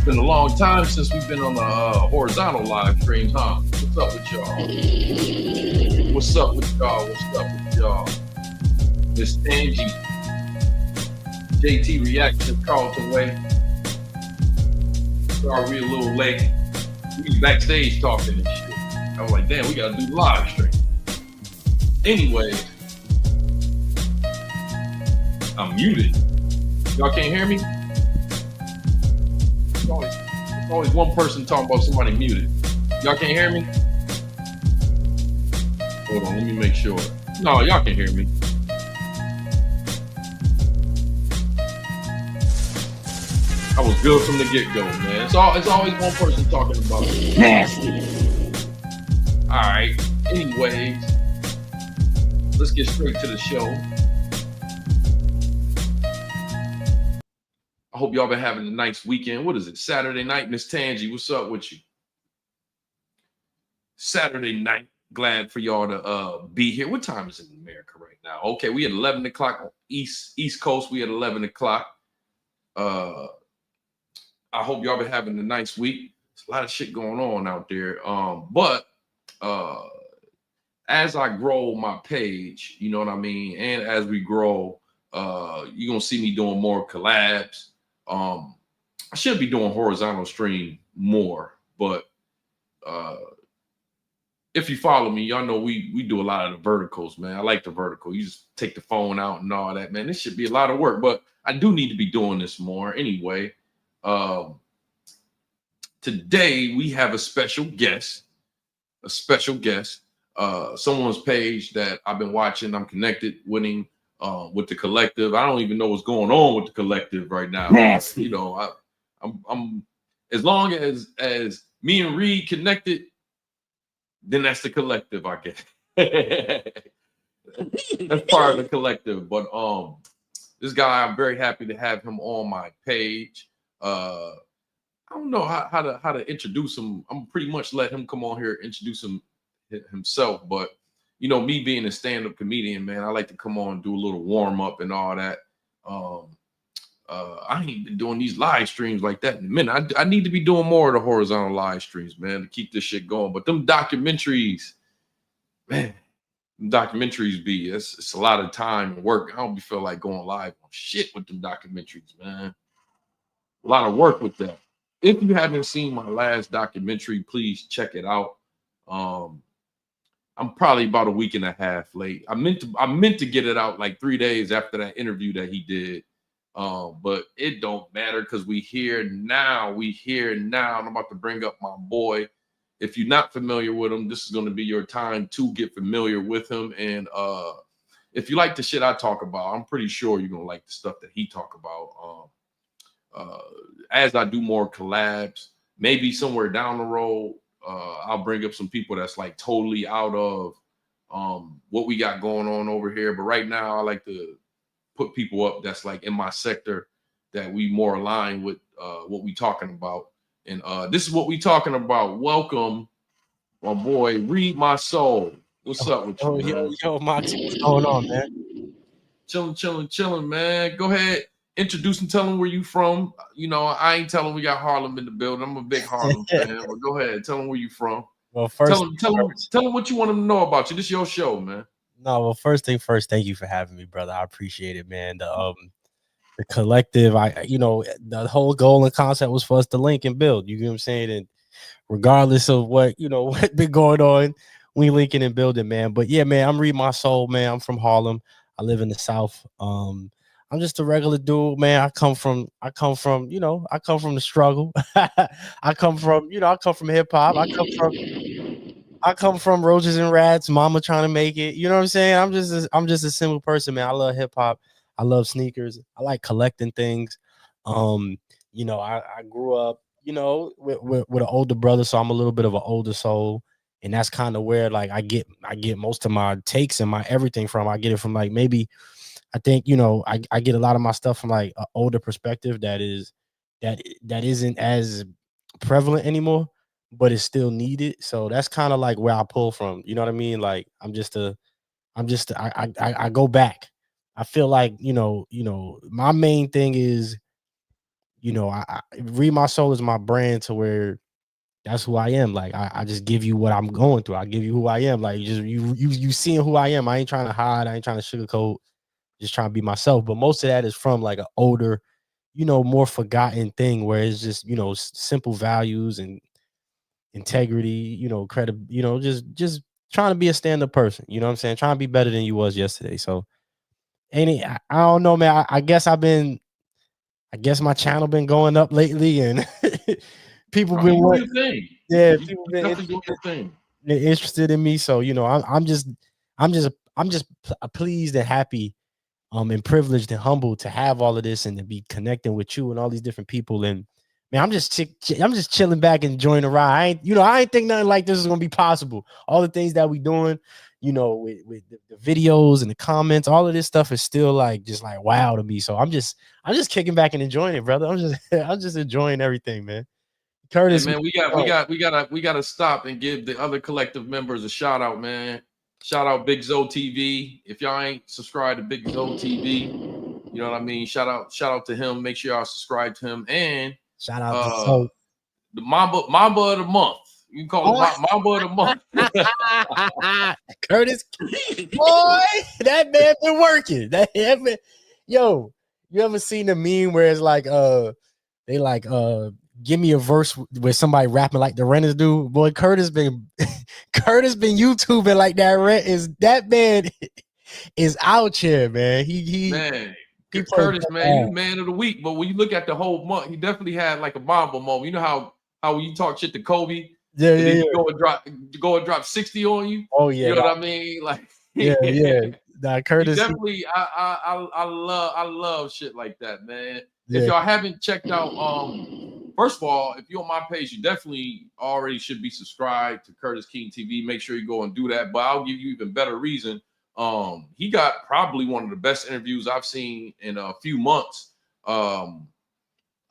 Been a long time since we've been on the horizontal live streams, huh? What's up with y'all? What's up with y'all? What's up with y'all? Miss Angie, JT Reaction, Carlton Way. Sorry, we a little late. We backstage talking and shit. I was like, damn, we gotta do live stream. Anyway, I'm muted. Y'all can't hear me? There's always one person talking about somebody muted. Y'all can't hear me? Hold on, let me make sure. No, y'all can hear me. I was good from the get-go, man. It's always one person talking about it. Nasty. All right. Anyways, let's get straight to the show. I hope y'all been having a nice weekend. What is it? Saturday night, Miss Tangi. What's up with you? Saturday night. Glad for y'all to be here. What time is it in America right now? Okay, we at 11 o'clock on East Coast. We at 11 o'clock. I hope y'all been having a nice week. There's a lot of shit going on out there. But as I grow my page, you know what I mean? And as we grow, you're going to see me doing more collabs. I should be doing horizontal stream more, but if you follow me, y'all know we do a lot of the verticals, man. I like the vertical. You just take the phone out and all that, man. This should be a lot of work, but I do need to be doing this more anyway. Today we have a special guest, someone's page that I've been watching. I'm connected with the collective. I don't even know what's going on with the collective right now. Nasty. You know, I'm as long as me and Reed connected, then that's the collective, I guess. That's part of the collective. But this guy, I'm very happy to have him on my page. I don't know how to introduce him. I'm pretty much let him come on here, introduce himself. But you know, me being a stand-up comedian, man, I like to come on and do a little warm-up and all that. Um, I ain't been doing these live streams like that in a minute. I need to be doing more of the horizontal live streams, man, to keep this shit going. But them documentaries, man, documentaries be it's a lot of time and work. I don't be feel like going live on shit with them documentaries, man. A lot of work with that. If you haven't seen my last documentary, please check it out. Um, I'm probably about a week and a half late. I meant to get it out like 3 days after that interview that he did. But it don't matter because we here now. We here now. And I'm about to bring up my boy. If you're not familiar with him, this is going to be your time to get familiar with him. And if you like the shit I talk about, I'm pretty sure you're gonna like the stuff that he talk about. As I do more collabs, maybe somewhere down the road, I'll bring up some people that's like totally out of what we got going on over here. But right now, I like to put people up that's like in my sector that we more aligned with what we talking about. And this is what we talking about. Welcome, my boy, Read My Soul. What's up with you, man? Yo, Moxy, what's going on, man? Chilling, man. Go ahead, introduce and tell them where you from. You know, I ain't telling we got Harlem in the building. I'm a big Harlem fan, but go ahead, tell them where you from. Well, first, tell them what you want them to know about you. This is your show, man. No, well, first thing first, thank you for having me, brother. I appreciate it, man. The collective, the whole goal and concept was for us to link and build. You get what I'm saying? And regardless of what what been going on, we linking and building, man. But yeah, man, I'm Read My Soul, man. I'm from Harlem. I live in the South. I'm just a regular dude, man. I come from the struggle. I come from hip hop. I come from Roaches and Rats, mama trying to make it. You know what I'm saying? I'm just a simple person, man. I love hip hop. I love sneakers. I like collecting things. I grew up, with an older brother, so I'm a little bit of an older soul. And that's kind of where like I get most of my takes and my everything from. I get it from like maybe I think, I get a lot of my stuff from like an older perspective that isn't as prevalent anymore, but it's still needed. So that's kind of like where I pull from. You know what I mean? Like I go back. I feel like, my main thing is, I Read My Soul is my brand to where that's who I am. Like I just give you what I'm going through. I give you who I am. Like just you seeing who I am. I ain't trying to hide. I ain't trying to sugarcoat. Just trying to be myself. But most of that is from like an older, more forgotten thing where it's just, simple values and integrity, credit, just trying to be a stand-up person. You know what I'm saying? Trying to be better than you was yesterday. So I don't know, man. I guess my channel been going up lately and people been doing your thing. Yeah, people been doing your thing. They're interested in me. So, I'm just pleased and happy and privileged and humbled to have all of this and to be connecting with you and all these different people. And man, I'm just chilling back and enjoying the ride. I ain't think nothing like this is gonna be possible. All the things that we doing, with the videos and the comments, all of this stuff is still like just like wow to me. So I'm just kicking back and enjoying it, brother. I'm just enjoying everything, man. Curtis, hey man, we gotta stop and give the other collective members a shout out, man. Shout out Big Zo TV. If y'all ain't subscribed to Big Zo TV, you know what I mean. Shout out to him. Make sure y'all subscribe to him and shout out to the Mamba of the month. You can call it Mamba of the month. Curtis, boy, that man been working. Yo, you ever seen the meme where it's like they like give me a verse where somebody rapping like the Renters do? Boy, Curtis been YouTubing like that man is out here, man. Curtis, man, you man of the week. But when you look at the whole month, he definitely had like a Mamba moment. You know how when you talk shit to Kobe, yeah. Go and drop 60 on you. Oh yeah, you know what I mean? Like yeah. Nah, Curtis definitely. I love shit like that, man. Yeah. If y'all haven't checked out, first of all, if you're on my page, you definitely already should be subscribed to Curtis King TV. Make sure you go and do that. But I'll give you even better reason. He got probably one of the best interviews I've seen in a few months.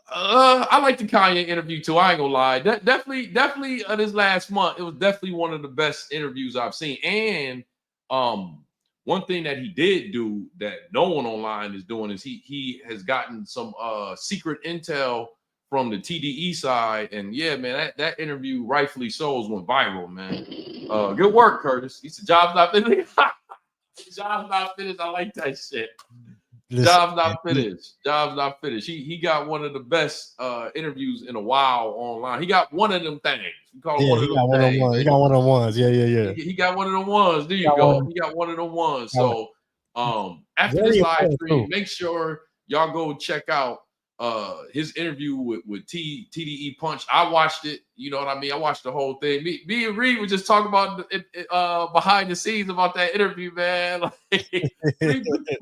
I like the Kanye interview too. I ain't gonna lie. Definitely this last month, it was definitely one of the best interviews I've seen. And one thing that he did do that no one online is doing is he has gotten some secret intel from the TDE side. And yeah, man, that interview, rightfully so, went viral, man. Good work, Curtis. He said, "Job's not finished." Job's not finished. I like that shit. Job's not finished. Job's not finished. He got one of the best interviews in a while online. He got one of them things. We call it one of them things. He got one of them ones. Yeah. He got one of them ones. There you go. He got one of them ones. So after this live stream, make sure y'all go check out his interview with TDE Punch. I watched it. You know what I mean? I watched the whole thing. Me and Reed were just talking about behind the scenes about that interview, man. Like,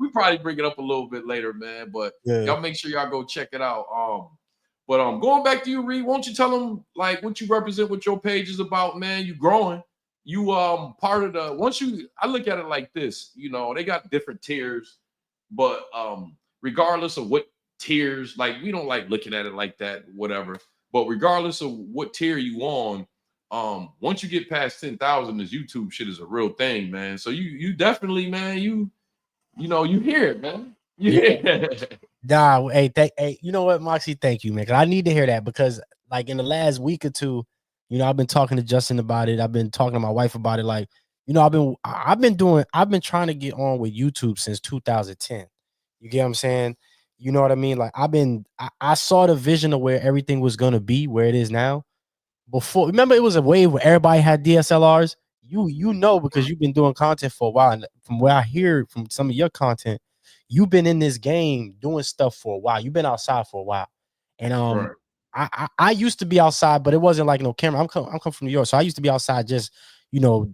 we probably bring it up a little bit later, man. But y'all make sure y'all go check it out. But going back to you, Reed, won't you tell them like what you represent, what your page is about, man? You growing. You part of the I look at it like this, you know, they got different tiers, but regardless of what tiers, like we don't like looking at it like that, whatever. But regardless of what tier you on, once you get past 10,000, this YouTube shit is a real thing, man. So you definitely, man, you hear it, man. Yeah. Nah, hey, you know what, Moxy? Thank you, man. 'Cause I need to hear that because, like, in the last week or two, you know, I've been talking to Justin about it. I've been talking to my wife about it. Like, you know, I've been trying to get on with YouTube since 2010. You get what I'm saying? You know what I mean? Like, I saw the vision of where everything was gonna be, where it is now. Before, remember, it was a wave where everybody had DSLRs. You know, because you've been doing content for a while, and from what I hear from some of your content, you've been in this game doing stuff for a while. You've been outside for a while, and Right. I used to be outside, but it wasn't like no camera. I'm come from New York, so I used to be outside just, you know,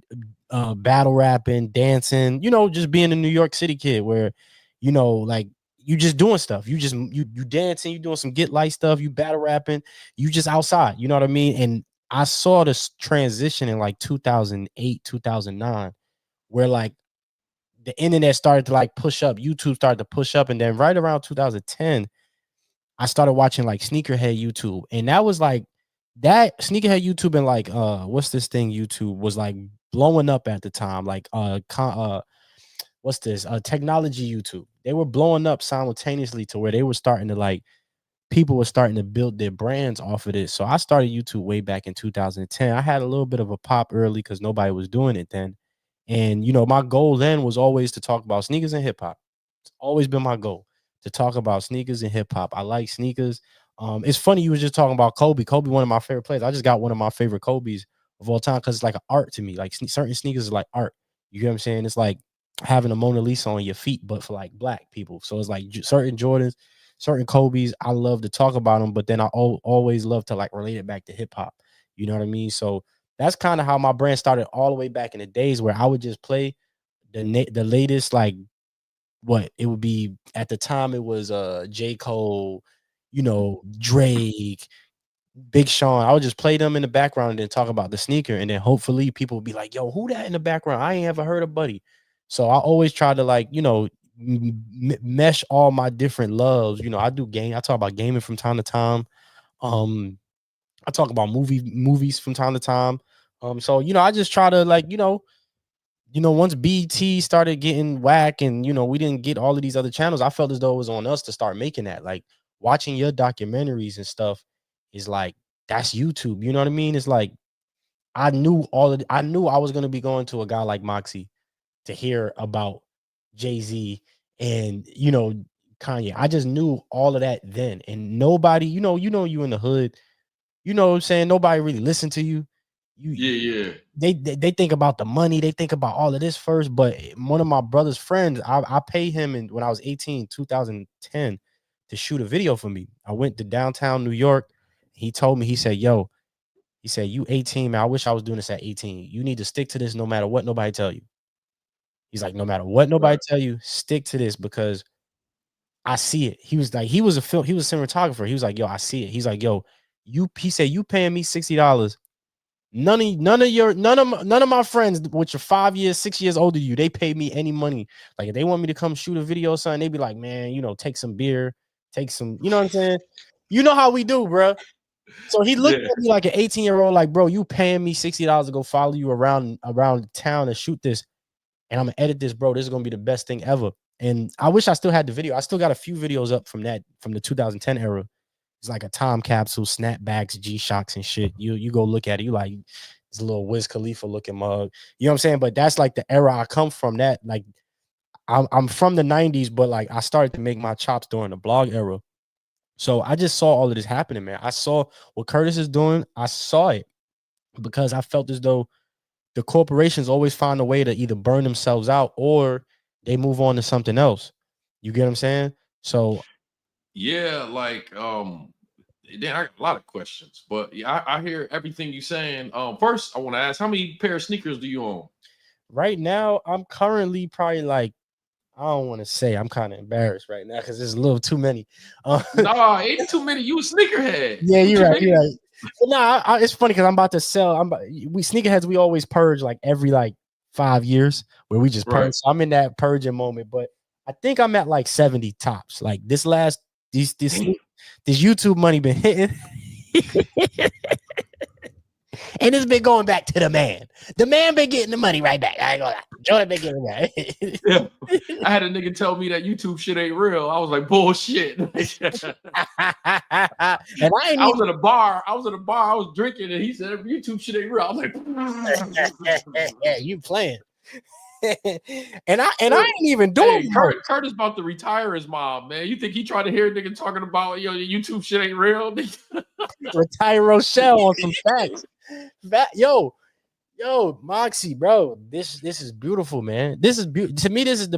battle rapping, dancing, you know, just being a New York City kid where, you know, like you just doing stuff. You dancing, you doing some get light stuff, you battle rapping, you just outside, you know what I mean? And I saw this transition in like 2008, 2009, where like the internet started to like push up, YouTube started to push up, and then right around 2010, I started watching like sneakerhead YouTube, and that was like that sneakerhead YouTube and like what's this thing YouTube was like blowing up at the time, like what's this technology YouTube. They were blowing up simultaneously to where they were starting to like people were starting to build their brands off of it. So I started YouTube way back in 2010. I had a little bit of a pop early because nobody was doing it then. And you know, my goal then was always to talk about sneakers and hip hop. It's always been my goal to talk about sneakers and hip hop. I like sneakers. It's funny you were just talking about Kobe. Kobe, one of my favorite players. I just got one of my favorite Kobe's of all time because it's like an art to me. Like certain sneakers is like art. You get what I'm saying? It's like having a Mona Lisa on your feet, but for like black people. So it's like certain Jordans, certain Kobe's. I love to talk about them, but then I always love to like relate it back to hip hop. You know what I mean? So that's kind of how my brand started all the way back in the days where I would just play the latest, like what it would be at the time. It was J. Cole, you know, Drake, Big Sean. I would just play them in the background and then talk about the sneaker, and then hopefully people would be like, yo, who that in the background? I ain't ever heard of Buddy. So I always try to like, you know, mesh all my different loves. You know, I talk about gaming from time to time. I talk about movies from time to time. So you know, I just try to like, once BT started getting whack and you know, we didn't get all of these other channels, I felt as though it was on us to start making that. Like watching your documentaries and stuff is like that's YouTube. You know what I mean? It's like I knew I was gonna be going to a guy like Moxy to hear about Jay-Z and you know Kanye. I just knew all of that then. And nobody, you in the hood, you know what I'm saying? Nobody really listened to you. Yeah. They think about the money, they think about all of this first. But one of my brother's friends, I paid him when I was 18, 2010, to shoot a video for me. I went to downtown New York. He told me, he said, you 18, man. I wish I was doing this at 18. You need to stick to this no matter what nobody tell you. He's like, no matter what nobody tell you, stick to this because I see it. He was like, he was a cinematographer. He was like, yo, I see it. He's like, yo, he said, you paying me $60. None of my friends, which are 5 years, 6 years older than you, they pay me any money. Like if they want me to come shoot a video or something, they be like, man, take some beer, take some, you know what I'm saying? You know how we do, bro. So he looked Yeah. at me like an 18-year-old, like, bro, you paying me $60 to go follow you around town and shoot this, and I'm gonna edit this, bro. This is gonna be the best thing ever. And I wish I still had the video. I still got a few videos up from the 2010 era. It's like a time capsule, snapbacks, G-Shocks and shit. You go look at it, you like it's a little Wiz Khalifa looking mug. You know what I'm saying? But that's like the era I come from. That like I'm from the 90s, but like I started to make my chops during the blog era. So I just saw all of this happening, man. I saw what Curtis is doing. I saw it because I felt as though the corporations always find a way to either burn themselves out or they move on to something else. You get what I'm saying? So Yeah, like then I got a lot of questions, but yeah, I hear everything you saying. First, I want to ask, how many pair of sneakers do you own? right now, I'm currently probably like, I don't want to say, I'm kind of embarrassed right now because there's a little too many. Nah, ain't too many. You a sneakerhead. Yeah, What you're you right. mean? You're right. But nah, it's funny because I'm about to sell. We sneakerheads. We always purge like every like 5 years where we just purge. Right. So I'm in that purging moment, but I think I'm at like 70 tops. Like this YouTube money been hitting, and it's been going back to the man. The man been getting the money right back. I ain't gonna lie. Jordan been getting it Yeah. I had a nigga tell me that YouTube shit ain't real. I was like, bullshit. And I ain't I was at a bar. I was drinking, and he said, YouTube shit ain't real. I was like, yeah, you playing. and I ain't even doing Curtis about to retire his mom, man. You think he tried to hear a nigga talking about YouTube shit ain't real? retire Rochelle on some facts. Yo, Moxy, bro, this is beautiful, man. This is beautiful. To me, this is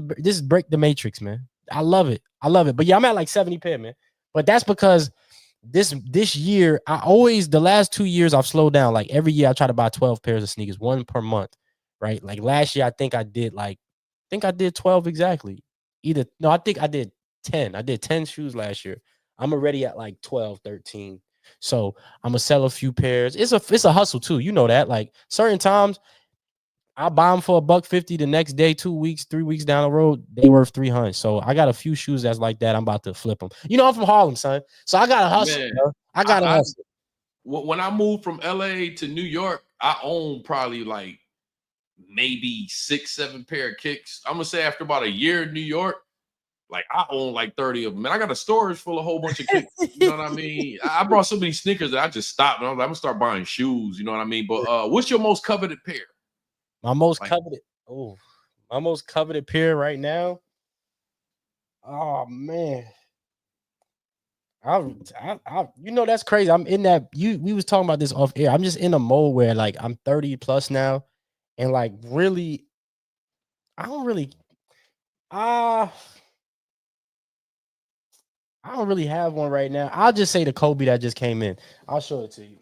break the matrix, man. I love it. But yeah, I'm at like 70 pair, man. But that's because this year, the last 2 years I've slowed down. Like every year I try to buy 12 pairs of sneakers, one per month, right? Like last year, I think I did 12 exactly. I think I did 10. I did 10 shoes last year. I'm already at like 12, 13. So I'm gonna sell a few pairs. It's a hustle too. You know that. Like certain times I buy them for $150. The next day, 2 weeks, 3 weeks down the road, they worth 300. So I got a few shoes that's like that. I'm about to flip them. You know, I'm from Harlem, son. So I got to hustle. Man, Bro. I got to hustle. When I moved from LA to New York, I owned probably like maybe 6-7 pair of kicks. I'm gonna say after about a year in New York, like I own like 30 of them. And I got a storage full of a whole bunch of kicks. You know what I mean? I brought so many sneakers that I just stopped. And I was like, I'm gonna start buying shoes. You know what I mean? But what's your most coveted pair? My most coveted pair right now. Oh man. That's crazy. I'm in that. We was talking about this off air. I'm just in a mode where like I'm 30 plus now, and like really, I don't really have one right now. I'll just say the Kobe that just came in. I'll show it to you.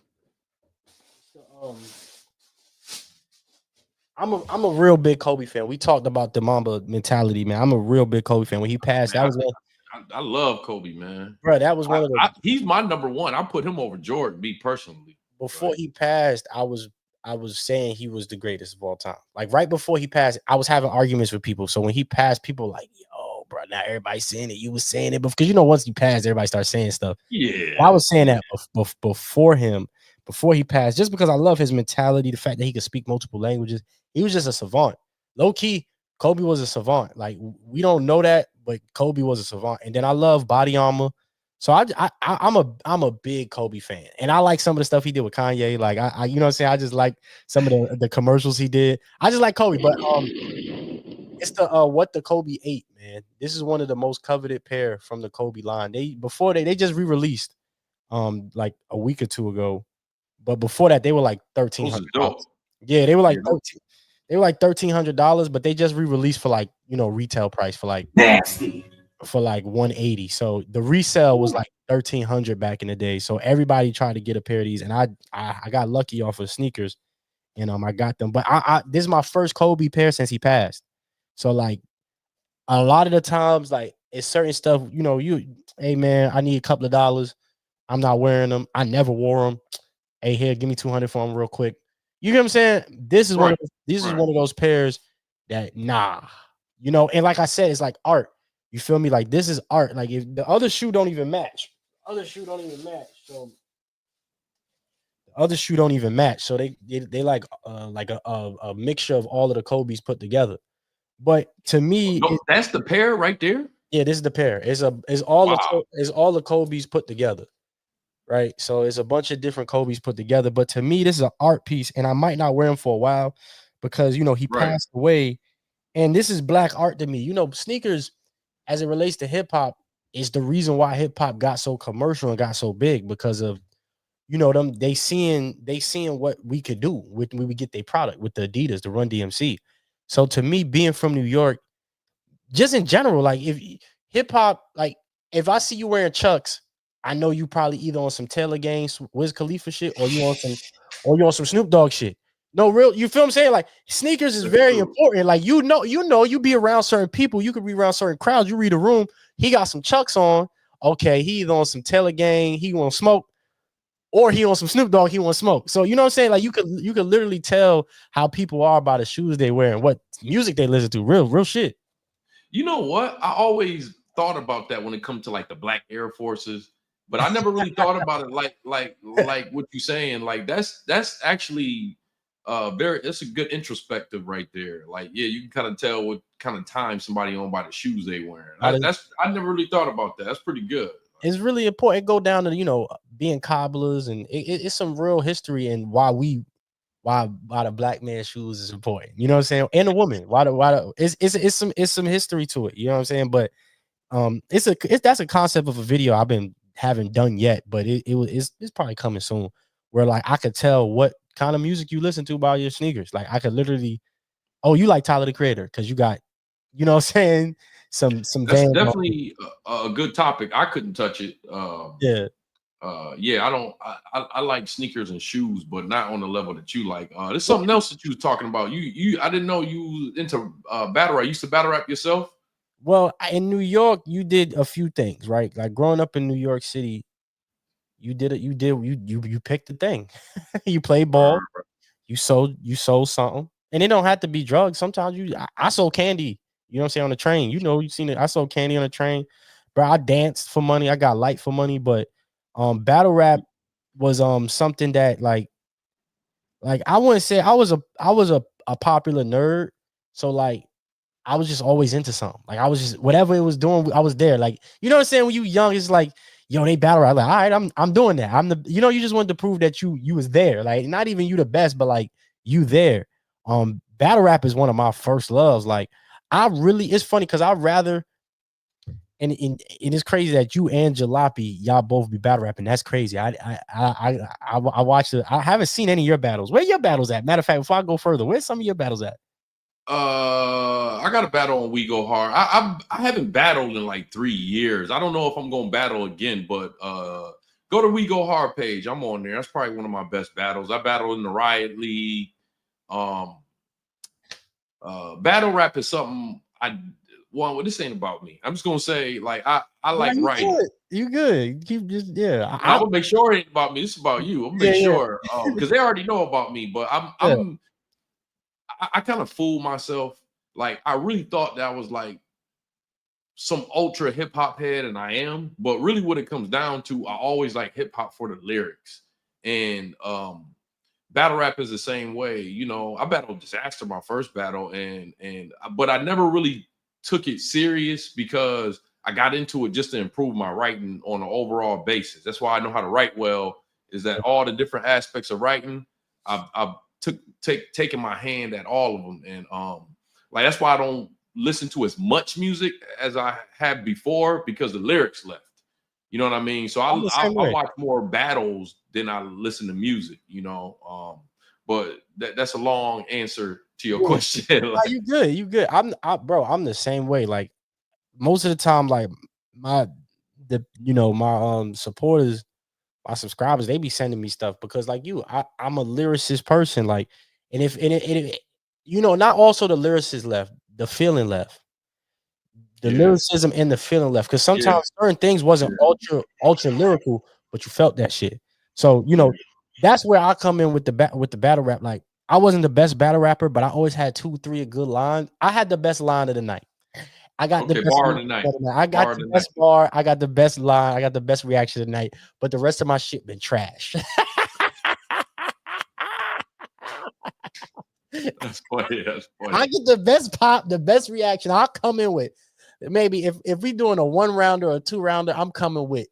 So, I'm a real big Kobe fan. We talked about the Mamba mentality, man. I'm a real big Kobe fan. When he passed, Man, I love Kobe, man. Bro, that was one of the. He's my number one. I put him over Jordan, me personally. Before he passed, I was saying he was the greatest of all time. Like right before he passed, I was having arguments with people. So when he passed, people were like, yo, bro, now everybody's saying it. You was saying it, because once he passed, everybody started saying stuff. Yeah, I was saying that before he passed, just because I love his mentality, the fact that he could speak multiple languages. He was just a savant. Low key, Kobe was a savant. Like we don't know that, but Kobe was a savant. And then I love body armor. So I'm a big Kobe fan, and I like some of the stuff he did with Kanye. Like I you know what I'm saying. I just like some of the commercials he did. I just like Kobe, but it's the what the Kobe ate, man. This is one of the most coveted pair from the Kobe line. They just re-released like a week or two ago, but before that they were like $1,300. Yeah, they were like $1,300, but they just re-released for like retail price for like nasty. For like 180. So the resale was like 1,300 back in the day. So everybody tried to get a pair of these, and I got lucky off of sneakers, and I got them. But this is my first Kobe pair since he passed. So like a lot of the times, like it's certain stuff, hey man, I need a couple of dollars. I'm not wearing them. I never wore them. Hey, here, give me 200 for them real quick. You get what I'm saying? This is one of those pairs that and like I said, it's like art. You feel me? Like this is art. Like if the other shoe don't even match, other shoe don't even match. So the other shoe don't even match. So they like a mixture of all of the Kobe's put together. But to me, No, that's the pair right there. yeah, this is the pair. It's Wow. all the Kobe's put together, right? So it's a bunch of different Kobe's put together. But to me, this is an art piece, and I might not wear him for a while because he Right. passed away, and this is black art to me. Sneakers, as it relates to hip hop, is the reason why hip hop got so commercial and got so big because of them they seeing what we could do with when we get their product with the Adidas, the Run DMC. So to me, being from New York, just in general, like if hip hop, like if I see you wearing Chucks, I know you probably either on some Taylor Gangs, Wiz Khalifa shit, or you on some Snoop Dogg shit. No real, you feel what I'm saying? Like sneakers is That's very true. important. Like you be around certain people, you could be around certain crowds. You read a room, he got some Chucks on. Okay, he either on some Taylor Gang, he want smoke, or he on some Snoop Dogg, he want smoke. So you know what I'm saying? Like you could literally tell how people are by the shoes they wear and what music they listen to. Real shit. You know what? I always thought about that when it comes to like the black Air Forces, but I never really thought about it like what you're saying. Like that's actually that's a good introspective right there. Like, yeah, you can kind of tell what kind of time somebody on by the shoes they wearing. That's I never really thought about that. That's pretty good. It's really important. Go down to being cobblers, and it's some real history and why the black man's shoes is important. You know what I'm saying? And the woman, it's some history to it. You know what I'm saying? But that's a concept of a video I've been haven't done yet, but it's probably coming soon. Where like I could tell what kind of music you listen to by your sneakers. Like I could literally, oh, you like Tyler the Creator because you got, what I'm saying, some That's Van. definitely a good topic. I couldn't touch it. Yeah. Yeah, I don't. I like sneakers and shoes, but not on the level that you like. There's something else that you was talking about. I didn't know you into battle rap. You used to battle rap yourself. Well, in New York, you did a few things, right? Like growing up in New York City, you picked the thing. You played ball, you sold something. And it don't have to be drugs. Sometimes I sold candy, you know what I'm saying, on the train. You seen it. I sold candy on the train. Bro, I danced for money. I got light for money, but battle rap was something that like I wouldn't say I was a popular nerd. So like I was just always into something. Like I was just whatever it was doing, I was there. Like, you know what I'm saying? When you young, it's like, yo, they battle rap. Like, all right, I'm doing that. I'm the you just wanted to prove that you was there. Like, not even you the best, but like you there. Battle rap is one of my first loves. Like, it's funny because I'd rather and it is crazy that you and Jalopy, y'all both be battle rapping. That's crazy. I watched it. I haven't seen any of your battles. Where your battles at? Matter of fact, before I go further, where's some of your battles at? I got a battle on We Go Hard. I haven't battled in like 3 years. I don't know if I'm gonna battle again, but go to We Go Hard page. I'm on there. That's probably one of my best battles. I battled in the Riot League. Battle rap is something well, this ain't about me. I'm just gonna say, like, I like writing. Good. You good. Keep just I will make sure it ain't about me. It's about you. I'm gonna make sure because they already know about me. But I kind of fooled myself. Like I really thought that I was like some ultra hip hop head, and I am. But really, what it comes down to, I always like hip hop for the lyrics. And battle rap is the same way. I battled Disaster my first battle, but I never really took it serious because I got into it just to improve my writing on an overall basis. That's why I know how to write well. Is that all the different aspects of writing? I've taken my hand at all of them, and like that's why I don't listen to as much music as I had before because the lyrics left. You know what I mean? So I watch more battles than I listen to music. But that's a long answer to your question. Like, you good. I'm the same way. Like most of the time, like my supporters, my subscribers, they be sending me stuff because like I'm a lyricist person. Like, and if not also the lyricist left, the feeling left. The lyricism and the feeling left. Because sometimes certain things wasn't ultra lyrical, but you felt that shit. So, that's where I come in with the battle rap. Like, I wasn't the best battle rapper, but I always had 2, 3 good lines. I had the best line of the night. I got the Okay, best bar of line the night. of the night. I got Bar of the the night. best bar. I got the best line. I got the best reaction tonight. But the rest of my shit been trash. That's funny. That's I funny. get the best pop, the best reaction. I'll come in with maybe if we doing a 1-rounder or a 2-rounder, I'm coming with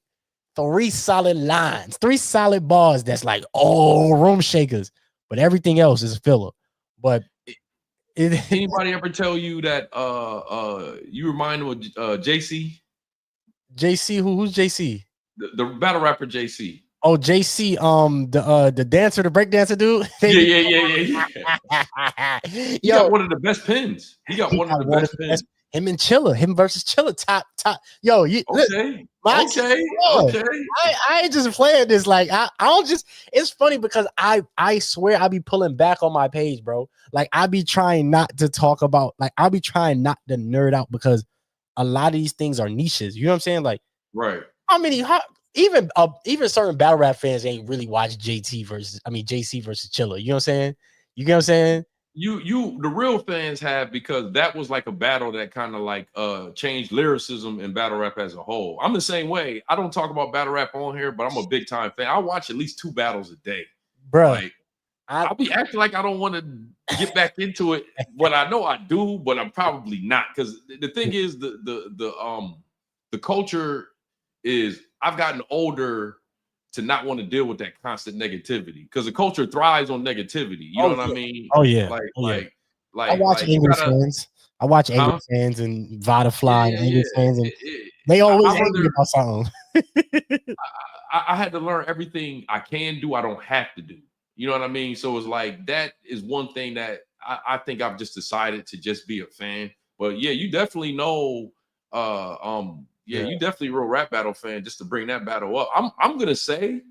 3 solid lines, 3 solid bars that's like room shakers, but everything else is filler. But Anybody ever tell you that you remind them of JC? JC, who's JC? The battle rapper JC. Oh, JC, the dancer, the break dancer dude. Yeah. He got one of the best pins. He got one of the best pins. Him and Chilla, him versus Chilla, top. Yo, Okay. I ain't just playing this. Like I don't just. It's funny because I swear I be pulling back on my page, bro. Like I be trying not to talk about. Like I be trying not to nerd out because a lot of these things are niches. You know what I'm saying? Like right. Even certain battle rap fans ain't really watched JC versus Chilla. You know what I'm saying? You get what I'm saying? The real fans have, because that was like a battle that kind of like changed lyricism and battle rap as a whole. I'm the same way. I don't talk about battle rap on here, but I'm a big time fan. I watch at least 2 battles a day, bro. Like I'll be acting like I don't want to get back into it, but I know I do, but I'm probably not, because the thing is the culture is, I've gotten older to not want to deal with that constant negativity, because the culture thrives on negativity. You know what I mean? Oh yeah. Like I watch angry fans. I watch angry fans and Vada Fly and angry fans, and they always angry about something. I had to learn everything I can do, I don't have to do. You know what I mean? So it's like, that is one thing that I think I've just decided to just be a fan. But yeah, you definitely know you definitely a real rap battle fan, just to bring that battle up. I'm gonna say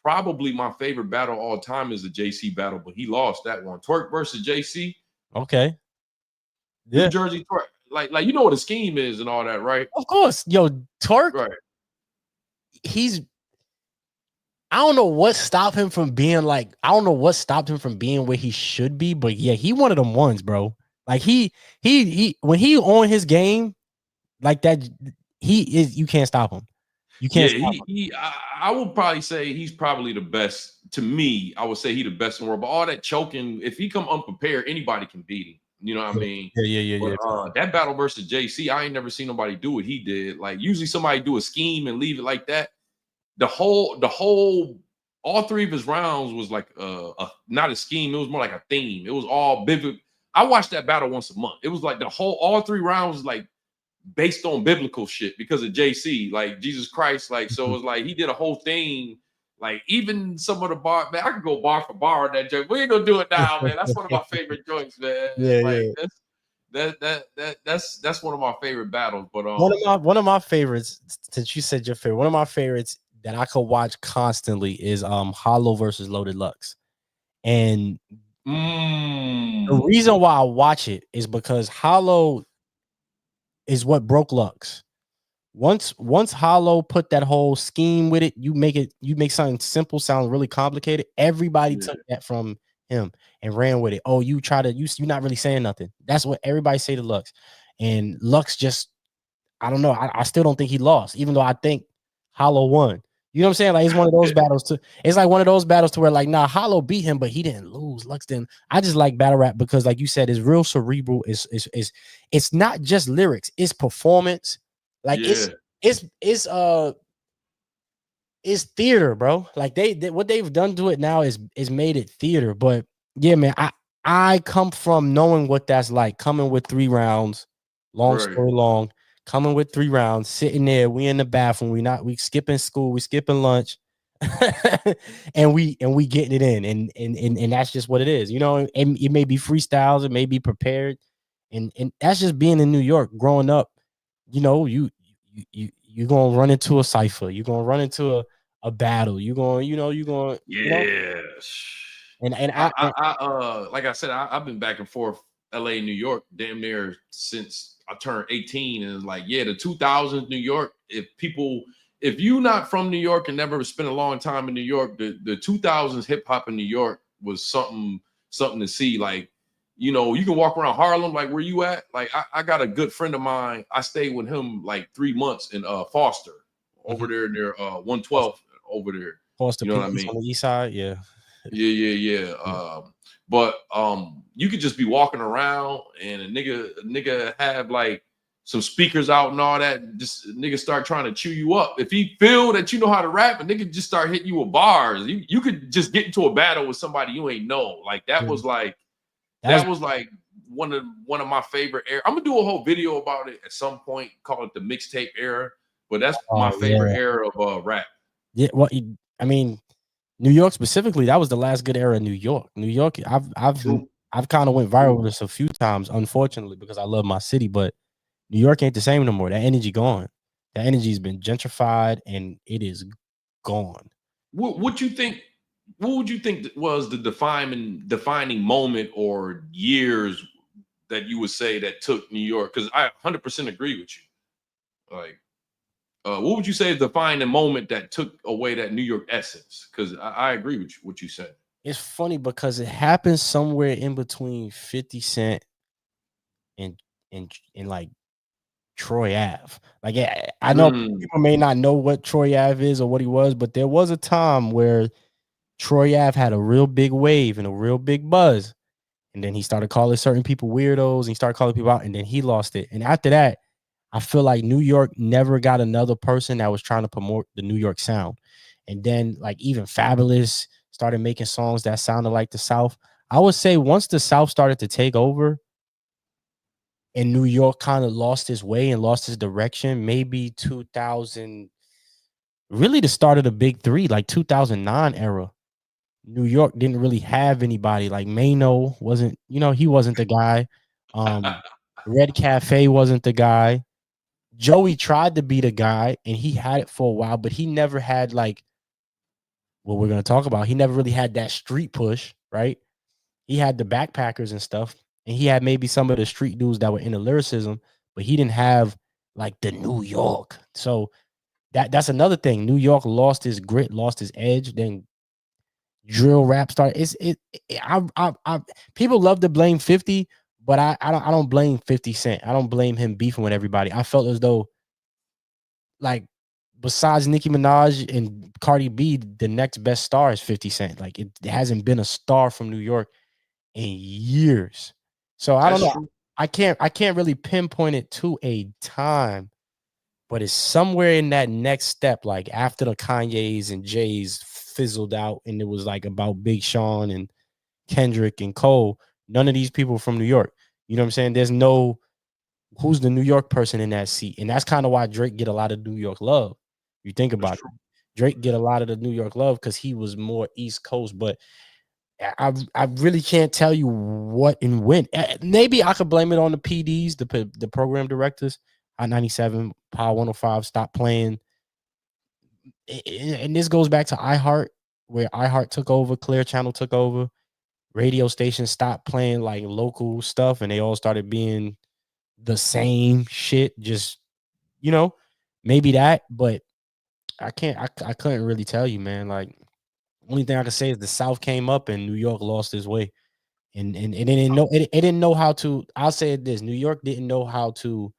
probably my favorite battle all time is the JC battle, but he lost that one. Twerk versus JC. Okay. Yeah. New Jersey Twerk. Like you know what a scheme is and all that, right? Of course. Yo, Twerk. Right. I don't know what stopped him from being like, I don't know what stopped him from being where he should be, but yeah, he one of them ones, bro. Like he when he on his game like that, you can't stop him. You can't stop him. I would probably say he's probably the best. To me, I would say he the best in the world. But all that choking, if he come unprepared, anybody can beat him. You know what I mean? Yeah. That battle versus JC, I ain't never seen nobody do what he did. Like usually somebody do a scheme and leave it like that. The whole all 3 of his rounds was like not a scheme. It was more like a theme. It was all vivid. I watched that battle once a month. It was like all 3 rounds was like based on biblical shit because of JC, like Jesus Christ. Like, so it was like he did a whole thing. Like even some of the bar, man, I could go bar for bar on that joint. We ain't gonna do it now, man. That's one of my favorite joints, man. That's one of my favorite battles. But one of my favorites, since you said your favorite, one of my favorites that I could watch constantly is Hollow versus Loaded Lux. And the reason why I watch it is because Hollow is what broke Lux. Once Hollow put that whole scheme with it, you make something simple sound really complicated. Everybody took that from him and ran with it. Oh, you're not really saying nothing. That's what everybody say to Lux. And Lux just, I don't know. I still don't think he lost, even though I think Hollow won. You know what I'm saying? Like it's one of those battles too. It's like one of those battles to where like, nah, Hollow beat him, but he didn't lose. Lux didn't. I just like battle rap because, like you said, it's real cerebral. It's not just lyrics, it's performance. Like it's theater, bro. Like they what they've done to it now is made it theater. But yeah, man, I come from knowing what that's like, coming with 3 rounds, long story long. Coming with 3 rounds, sitting there, we in the bathroom, we skipping school, we skipping lunch, and we getting it in, and that's just what it is, you know. And it may be freestyles, it may be prepared, and that's just being in New York, growing up. You know, you're gonna run into a cipher, you're gonna run into a battle, you're going. And I like I said, I've been back and forth LA, New York, damn near since I turned 18, and like, the 2000s New York. If you not from New York and never spent a long time in New York, the 2000s hip hop in New York was something to see. Like you know, you can walk around Harlem like where you at. Like I got a good friend of mine. I stayed with him like 3 months in Foster over there near 112th over there. Foster You know what I Police mean? on the east side, yeah. Yeah. But you could just be walking around and a nigga have like some speakers out and all that. Just nigga start trying to chew you up. If he feel that you know how to rap, a nigga just start hitting you with bars. You could just get into a battle with somebody you ain't know. Like that was like one of my favorite era. I'm gonna do a whole video about it at some point, call it the mixtape era. But that's my favorite era of rap. Yeah, well, I mean, New York specifically, that was the last good era of New York. New York, I've kind of went viral with this a few times, unfortunately, because I love my city, but New York ain't the same no more. That energy gone. That energy's been gentrified and it is gone. What you think? What would you think was the defining moment or years that you would say that took New York? Because I 100% agree with you. Like, what would you say is the defining moment that took away that New York essence? Because I agree with you, what you said. It's funny because it happened somewhere in between 50 Cent and like Troy Ave. Like, I know people may not know what Troy Ave is or what he was, but there was a time where Troy Ave had a real big wave and a real big buzz. And then he started calling certain people weirdos and he started calling people out and then he lost it. And after that, I feel like New York never got another person that was trying to promote the New York sound. And then like even Fabulous started making songs that sounded like the South. I would say once the South started to take over and New York kind of lost his way and lost his direction, maybe 2000, really the start of the big three, like 2009 era. New York didn't really have anybody. Like Mano wasn't, he wasn't the guy. Red Cafe wasn't the guy. Joey tried to be the guy and he had it for a while, but he never had like what we're going to talk about. He never really had that street push, right? He had the backpackers and stuff, and he had maybe some of the street dudes that were into lyricism, but he didn't have like the New York. So that's another thing. New York lost his grit, lost his edge. Then drill rap started. People love to blame 50, but I don't blame 50 Cent. I don't blame him beefing with everybody. I felt as though, like, besides Nicki Minaj and Cardi B, the next best star is 50 Cent. Like, it hasn't been a star from New York in years. So I don't know. True. I can't really pinpoint it to a time, but it's somewhere in that next step, like after the Kanye's and Jay's fizzled out and it was like about Big Sean and Kendrick and Cole. None of these people from New York. You know what I'm saying? There's no who's the New York person in that seat. And that's kind of why Drake get a lot of New York love. You think about it. Drake get a lot of the New York love because he was more East Coast, but I really can't tell you what and when. Maybe I could blame it on the PDs, the program directors. I-97, Power 105 stopped playing. And this goes back to iHeart, where iHeart took over, Clear Channel took over. Radio stations stopped playing like local stuff, and they all started being the same shit. Just, maybe that, but I couldn't really tell you, man. Like, only thing I can say is the South came up and New York lost his way, and it didn't know how to. I'll say it this: New York didn't know how to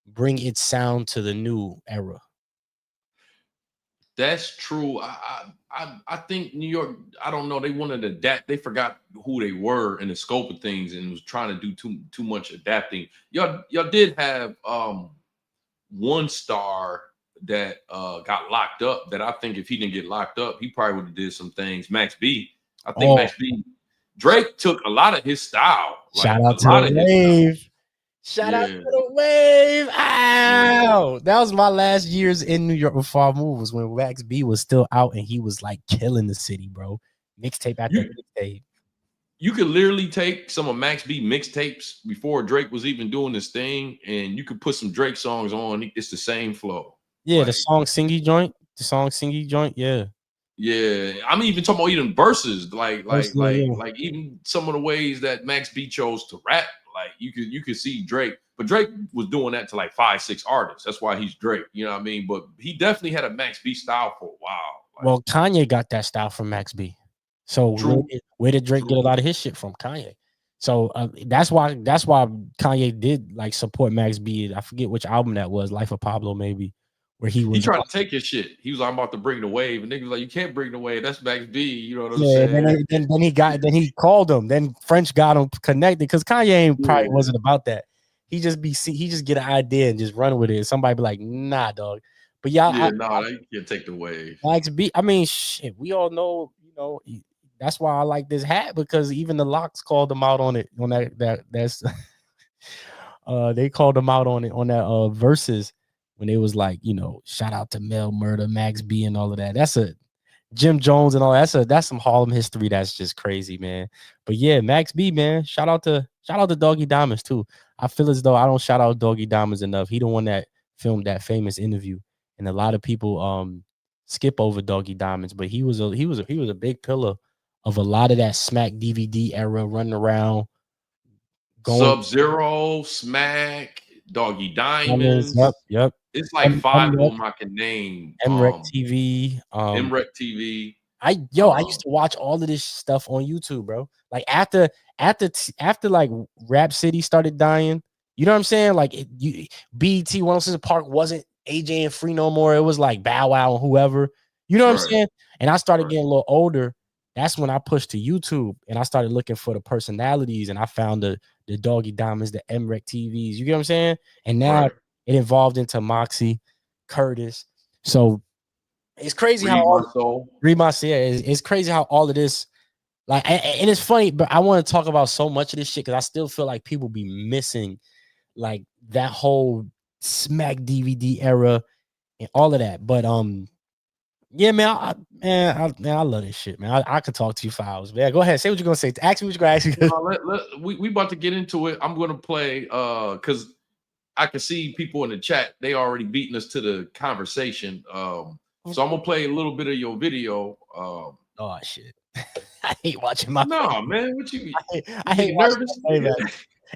bring its sound to the new era. That's true. I think New York, I don't know. They wanted to adapt. They forgot who they were in the scope of things and was trying to do too much adapting. Y'all did have one star that got locked up. That I think if he didn't get locked up, he probably would have did some things. Max B. I think Max B. Drake took a lot of his style. Shout out to the Wave. Shout out to the Wave. Ow! That was my last years in New York before I moved, was when Max B was still out and he was like killing the city, bro. Mixtape after mixtape. You could literally take some of Max B mixtapes before Drake was even doing this thing, and you could put some Drake songs on. It's the same flow. Yeah, like, the song Singy Joint. Yeah. Yeah, I'm even talking about even verses, like even some of the ways that Max B chose to rap. Like you could see Drake, but Drake was doing that to like 5-6 artists. That's why he's Drake. You know what I mean? But he definitely had a Max B style for a while. Like, well, Kanye got that style from Max B. So where did Drake get a lot of his shit from? Kanye. So that's why Kanye did like support Max B. I forget which album that was, Life of Pablo, maybe, where he He was. tried to take his shit. He was like, I'm about to bring the wave, and nigga was like, you can't bring the wave. That's Max B. You know what I'm Yeah, saying? then he called him. Then French got him connected because Kanye probably Yeah. wasn't about that. He just get an idea and just run with it. Somebody be like, nah, dog. But Yeah, no, you can't take the wave. Max B. I mean, shit. We all know, that's why I like this hat because even the Locks called him out on it. On that's they called him out on it on that verses when it was like, shout out to Mel Murder, Max B, and all of that. That's a Jim Jones and all that. That's some Harlem history. That's just crazy, man. But yeah, Max B, man. Shout out to Doggy Diamonds too. I feel as though I don't shout out Doggy Diamonds enough. He the one that filmed that famous interview, and a lot of people skip over Doggy Diamonds, but he was a big pillar of a lot of that Smack DVD era, running around, going Sub-Zero, Smack, Doggy diamonds. Diamonds. Yep. It's like 5 of them I can name. MREC TV. MREC TV. I used to watch all of this stuff on YouTube, bro. Like after like Rap City started dying, you know what I'm saying? Like BET 106 Park wasn't AJ and Free no more. It was like Bow Wow and whoever. You know what I'm saying? And I started getting a little older. That's when I pushed to YouTube and I started looking for the personalities and I found the Doggy Diamonds, the MREC TVs. You get what I'm saying? And now it evolved into Moxy, Curtis. So it's crazy it's crazy how all of this, like, and it's funny, but I want to talk about so much of this shit because I still feel like people be missing like that whole Smack DVD era and all of that. But yeah, man, I love this shit, man. I could talk to you for hours. Man, go ahead, say what you're gonna say. Ask me what you're gonna ask me. We about to get into it. I'm gonna play because I can see people in the chat, they already beating us to the conversation. So I'm gonna play a little bit of your video. Oh shit. I hate watching my man. What you I hate nervous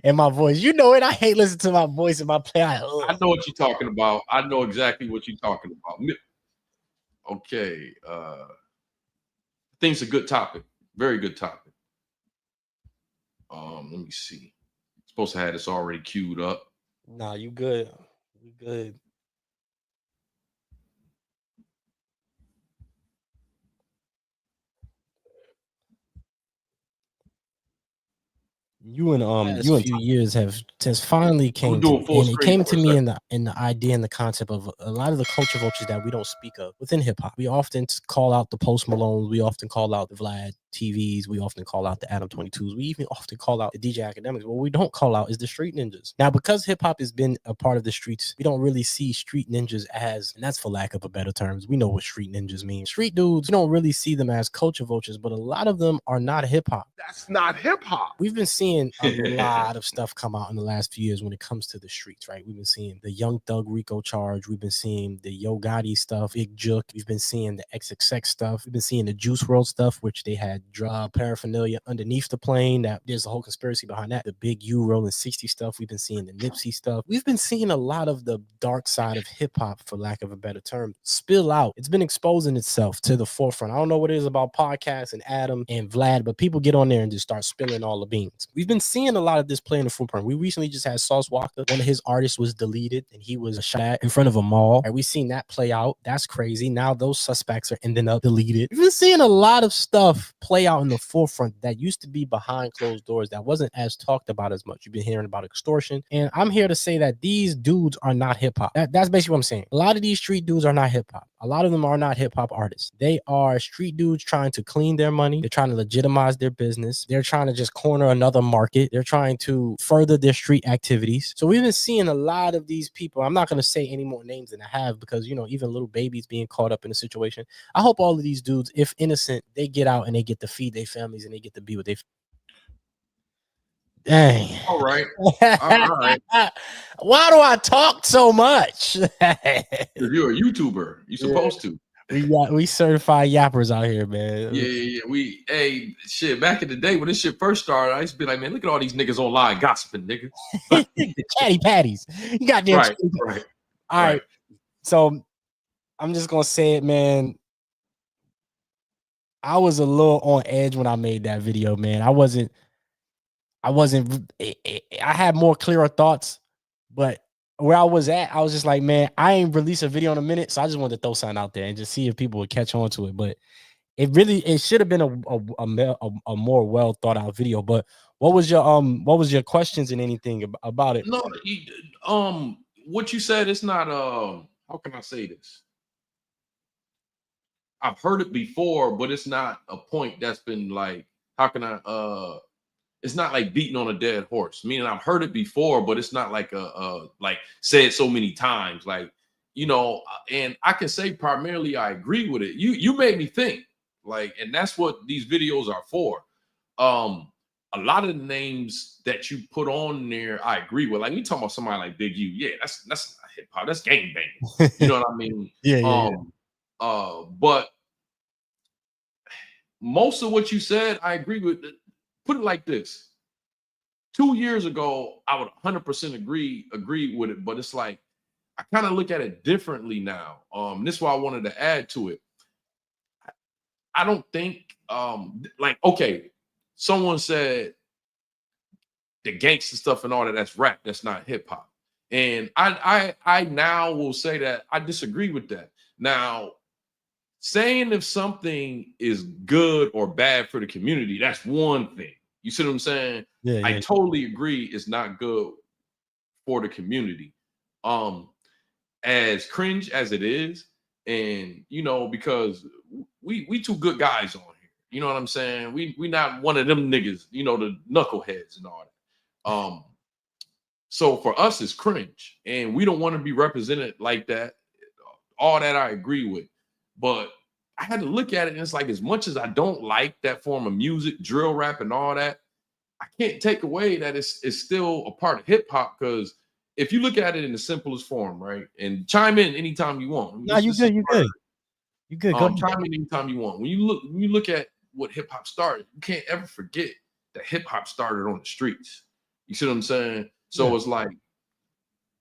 and my voice. You know it. I hate listening to my voice and my play. I know what you're talking about. I know exactly what you're talking about. Okay. I think it's a good topic. Very good topic. Let me see. Supposed to have this already queued up. Nah, you good. You good. You and few years has finally came to, and it came to me in the idea and the concept of a lot of the culture vultures that we don't speak of within hip hop. We often call out the Post Malones, we often call out the Vlad TVs, we often call out the Adam 22s, we even often call out the DJ Academics. What we don't call out is the street ninjas. Now, because hip hop has been a part of the streets, we don't really see street ninjas as, and that's for lack of a better terms, we know what street ninjas mean. Street dudes, we don't really see them as culture vultures, but a lot of them are not hip hop. That's not hip hop. We've been seeing a lot of stuff come out in the last few years when it comes to the streets, right? We've been seeing the Young Thug Rico charge. We've been seeing the Yo Gotti stuff, Big Jook. We've been seeing the XXX stuff. We've been seeing the Juice WRLD stuff, which they had drug paraphernalia underneath the plane. That there's a whole conspiracy behind that. The Big U rolling 60 stuff. We've been seeing the Nipsey stuff. We've been seeing a lot of the dark side of hip hop, for lack of a better term, spill out. It's been exposing itself to the forefront. I don't know what it is about podcasts and Adam and Vlad, but people get on there and just start spilling all the beans. We've been seeing a lot of this play in the forefront. We recently just had Sauce Walker. One of his artists was deleted and he was shot at in front of a mall. Right, we've seen that play out. That's crazy. Now those suspects are ending up deleted. We've been seeing a lot of stuff play out in the forefront that used to be behind closed doors that wasn't as talked about as much. You've been hearing about extortion. And I'm here to say that these dudes are not hip hop. That's basically what I'm saying. A lot of these street dudes are not hip hop. A lot of them are not hip hop artists. They are street dudes trying to clean their money. They're trying to legitimize their business. They're trying to just corner another market. They're trying to further their street activities. So we've been seeing a lot of these people. I'm not going to say any more names than I have because, even little babies being caught up in a situation. I hope all of these dudes, if innocent, they get out and they get to feed their families and they get to be with their. Dang. All right. All right. Why do I talk so much? You're a YouTuber. You're supposed to. We certified yappers out here, man. Yeah. Shit, back in the day when this shit first started, I used to be like, man, look at all these niggas online gossiping, nigga. The chatty patties. You got them. Right. All right. So I'm just gonna say it, man. I was a little on edge when I made that video, man. I wasn't I wasn't. I had more clearer thoughts, but where I was at, I was just like, man, I ain't released a video in a minute, so I just wanted to throw something out there and just see if people would catch on to it. But it should have been a more well thought out video. But what was your questions and anything about it? No, what you said is not how can I say this? I've heard it before, but it's not a point that's been like, how can I it's not like beating on a dead horse. Meaning I've heard it before, but it's not like like said so many times. Like, and I can say primarily I agree with it. You made me think. Like, and that's what these videos are for. A lot of the names that you put on there, I agree with. Like, you talking about somebody like Big U, yeah, that's not hip hop, that's gang banging. You know what I mean? Yeah. But most of what you said, I agree with. Put it like this: 2 years ago, I would 100% agree with it, but it's like I kind of look at it differently now. This is why I wanted to add to it. I don't think like, okay, someone said the gangster stuff and all that's rap, that's not hip hop. And I now will say that I disagree with that. Now, saying if something is good or bad for the community, that's one thing. You see what I'm saying? Yeah. I totally agree it's not good for the community. As cringe as it is, and because we two good guys on here. You know what I'm saying? We not one of them niggas, the knuckleheads and all that. So for us, it's cringe, and we don't want to be represented like that. All that I agree with, but I had to look at it, and it's like, as much as I don't like that form of music, drill rap and all that, I can't take away that it's still a part of hip hop. Because if you look at it in the simplest form, right, and chime in anytime you want. No, you good. You good. Go chime in anytime you want. When you look at what hip hop started, you can't ever forget that hip hop started on the streets. You see what I'm saying? So It's like,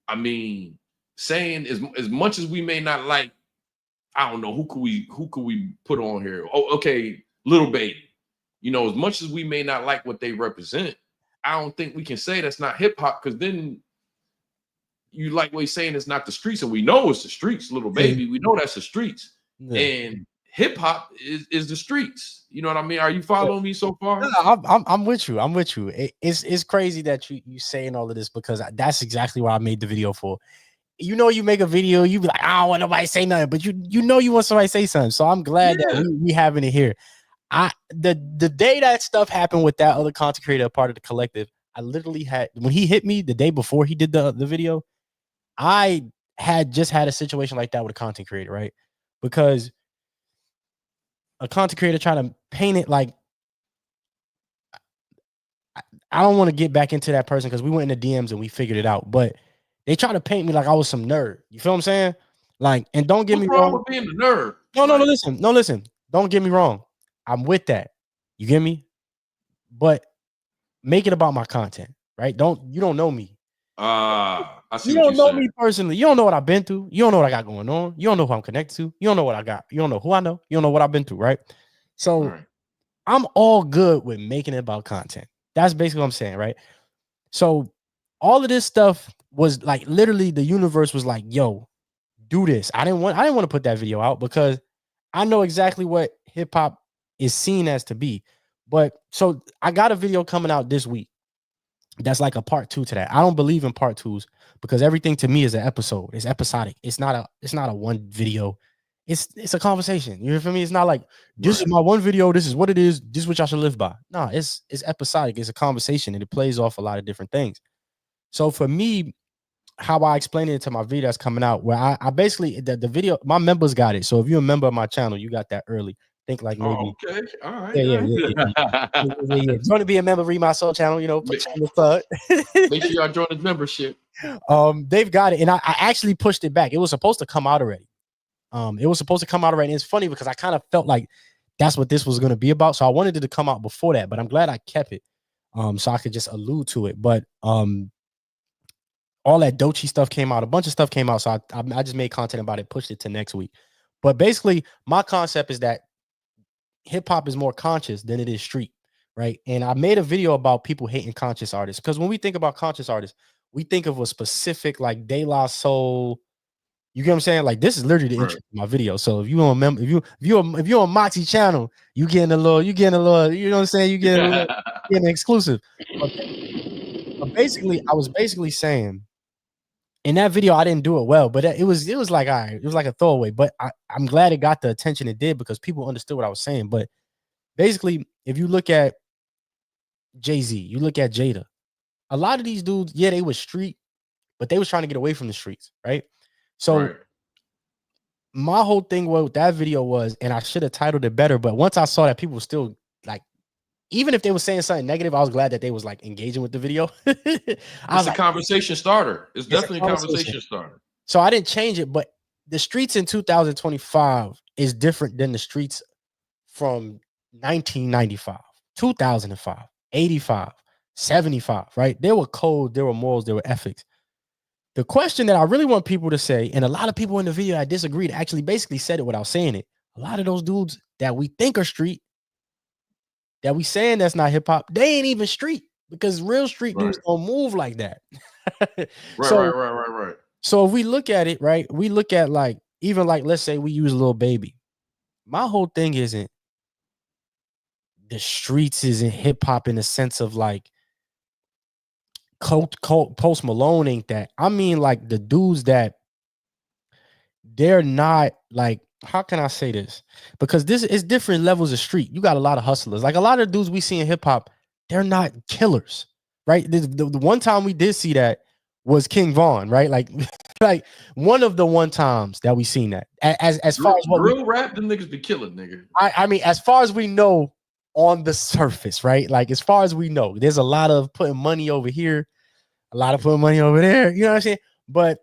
I mean, saying as much as we may not like, I don't know, who could we put on here? Oh, okay, Little Baby. As much as we may not like what they represent, I don't think we can say that's not hip hop, because then you like what he's saying, it's not the streets, and we know it's the streets. Little Baby, we know that's the streets, and hip hop is the streets. You know what I mean? Are you following me so far? No, I'm with you. I'm with you. It's crazy that you saying all of this, because that's exactly what I made the video for. You make a video, you be like, I don't want nobody to say nothing, but you want somebody to say something. So I'm glad that we having it here. The day that stuff happened with that other content creator, a part of the collective, I literally had, when he hit me the day before he did the video, I had just had a situation like that with a content creator, right? Because a content creator trying to paint it like, I don't want to get back into that person, because we went in the DMs and we figured it out, but they try to paint me like I was some nerd. You feel what I'm saying? Like, and don't get me wrong. With being a nerd? No, listen. Don't get me wrong. I'm with that. You get me? But make it about my content, right? You don't know me. I see. You don't know me personally. You don't know what I've been through. You don't know what I got going on. You don't know who I'm connected to. You don't know what I got. You don't know who I know. You don't know what I've been through, right? So I'm all good with making it about content. That's basically what I'm saying, right? So all of this stuff was like, literally the universe was like, yo, do this. I didn't want to put that video out, because I know exactly what hip hop is seen as to be. But so I got a video coming out this week that's like a part 2 to that. I don't believe in part 2s, because everything to me is an episode. It's episodic. It's not a one video. It's a conversation. You feel me? It's not like, this is my one video, this is what it is, this is what y'all should live by. No, it's episodic. It's a conversation, and it plays off a lot of different things. So for me, how I explain it to my video that's coming out, where I basically, the video, my members got it. So if you're a member of my channel, you got that early. Think like maybe. Okay. All right. Yeah. If you want to be a member, read my soul channel, put you in the thud. Make sure y'all join the membership. They've got it. And I actually pushed it back. It was supposed to come out already. And it's funny, because I kind of felt like that's what this was going to be about. So I wanted it to come out before that, but I'm glad I kept it. So I could just allude to it. But all that Dochi stuff came out, a bunch of stuff came out. So I just made content about it, pushed it to next week. But basically, my concept is that hip hop is more conscious than it is street. right? And I made a video about people hating conscious artists, because when we think about conscious artists, we think of a specific like De La Soul. You get what I'm saying? Like, this is literally the intro to my video. So if you don't remember, if you're on Moxy channel, you getting a little, you know what I'm saying? You getting a little, getting an exclusive. But basically, I was basically saying in that video, I didn't do it well, but it was like, all right, it was like a throwaway. But I'm glad it got the attention it did, because people understood what I was saying. But basically, if you look at Jay-Z, you look at Jada, a lot of these dudes, yeah, they was street, but they was trying to get away from the streets, right? So my whole thing with that video was, and I should have titled it better, but once I saw that people were still like, even if they were saying something negative, I was glad that they was like engaging with the video. It's a conversation starter. It's definitely a conversation starter. So I didn't change it, but the streets in 2025 is different than the streets from 1995, 2005, 85, 75, right? There were codes, there were morals, there were ethics. The question that I really want people to say, and a lot of people in the video that disagreed actually basically said it without saying it. A lot of those dudes that we think are street, that we saying that's not hip hop, they ain't even street, because real street dudes don't move like that. Right. So if we look at it, right, we look at like, even like, let's say we use Lil Baby. My whole thing isn't the streets, isn't hip hop in the sense of like Post Malone ain't that. I mean, like the dudes that they're not like, how can I say this? Because this is different levels of street. You got a lot of hustlers. Like a lot of dudes we see in hip hop, they're not killers, right? The one time we did see that was King Von, right? Like, like one of the one times that we seen that. As far as what real rap, them niggas be killing, nigga. I mean, as far as we know on the surface, right? Like as far as we know, there's a lot of putting money over here, a lot of putting money over there. You know what I'm saying? But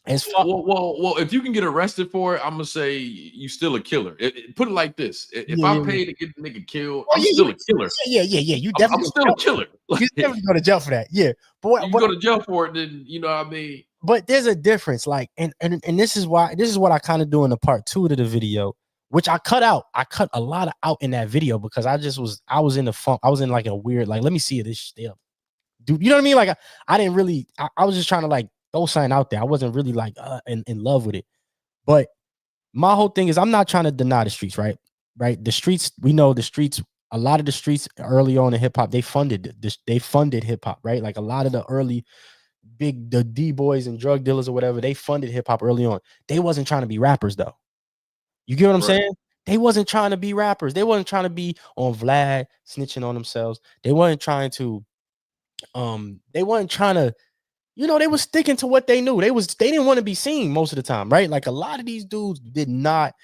as far well, if you can get arrested for it, I'm gonna say you still a killer. Put it like this: if I pay to get the nigga killed, I'm still a killer. Yeah. You definitely, I'm still a killer. You definitely go to jail for that. Yeah, but you go to jail for it, then you know what I mean. But there's a difference, like, and this is what I kind of do in the part 2 to the video, which I cut out. I cut a lot out in that video because I was in the funk. I was in like a weird, like, let me see this still, dude. You know what I mean? Like I didn't really. I was just trying to like throw something out there. I wasn't really like in love with it. But my whole thing is, I'm not trying to deny the streets, right? Right. The streets, we know the streets. A lot of the streets early on in hip hop, they funded this. They funded hip hop, right? Like a lot of the early the D-boys and drug dealers or whatever, they funded hip hop early on. They wasn't trying to be rappers though. You get what I'm saying? They wasn't trying to be rappers. They wasn't trying to be on Vlad snitching on themselves. They wasn't trying to, you know, they was sticking to what they knew. They didn't want to be seen most of the time, right? Like a lot of these dudes did not.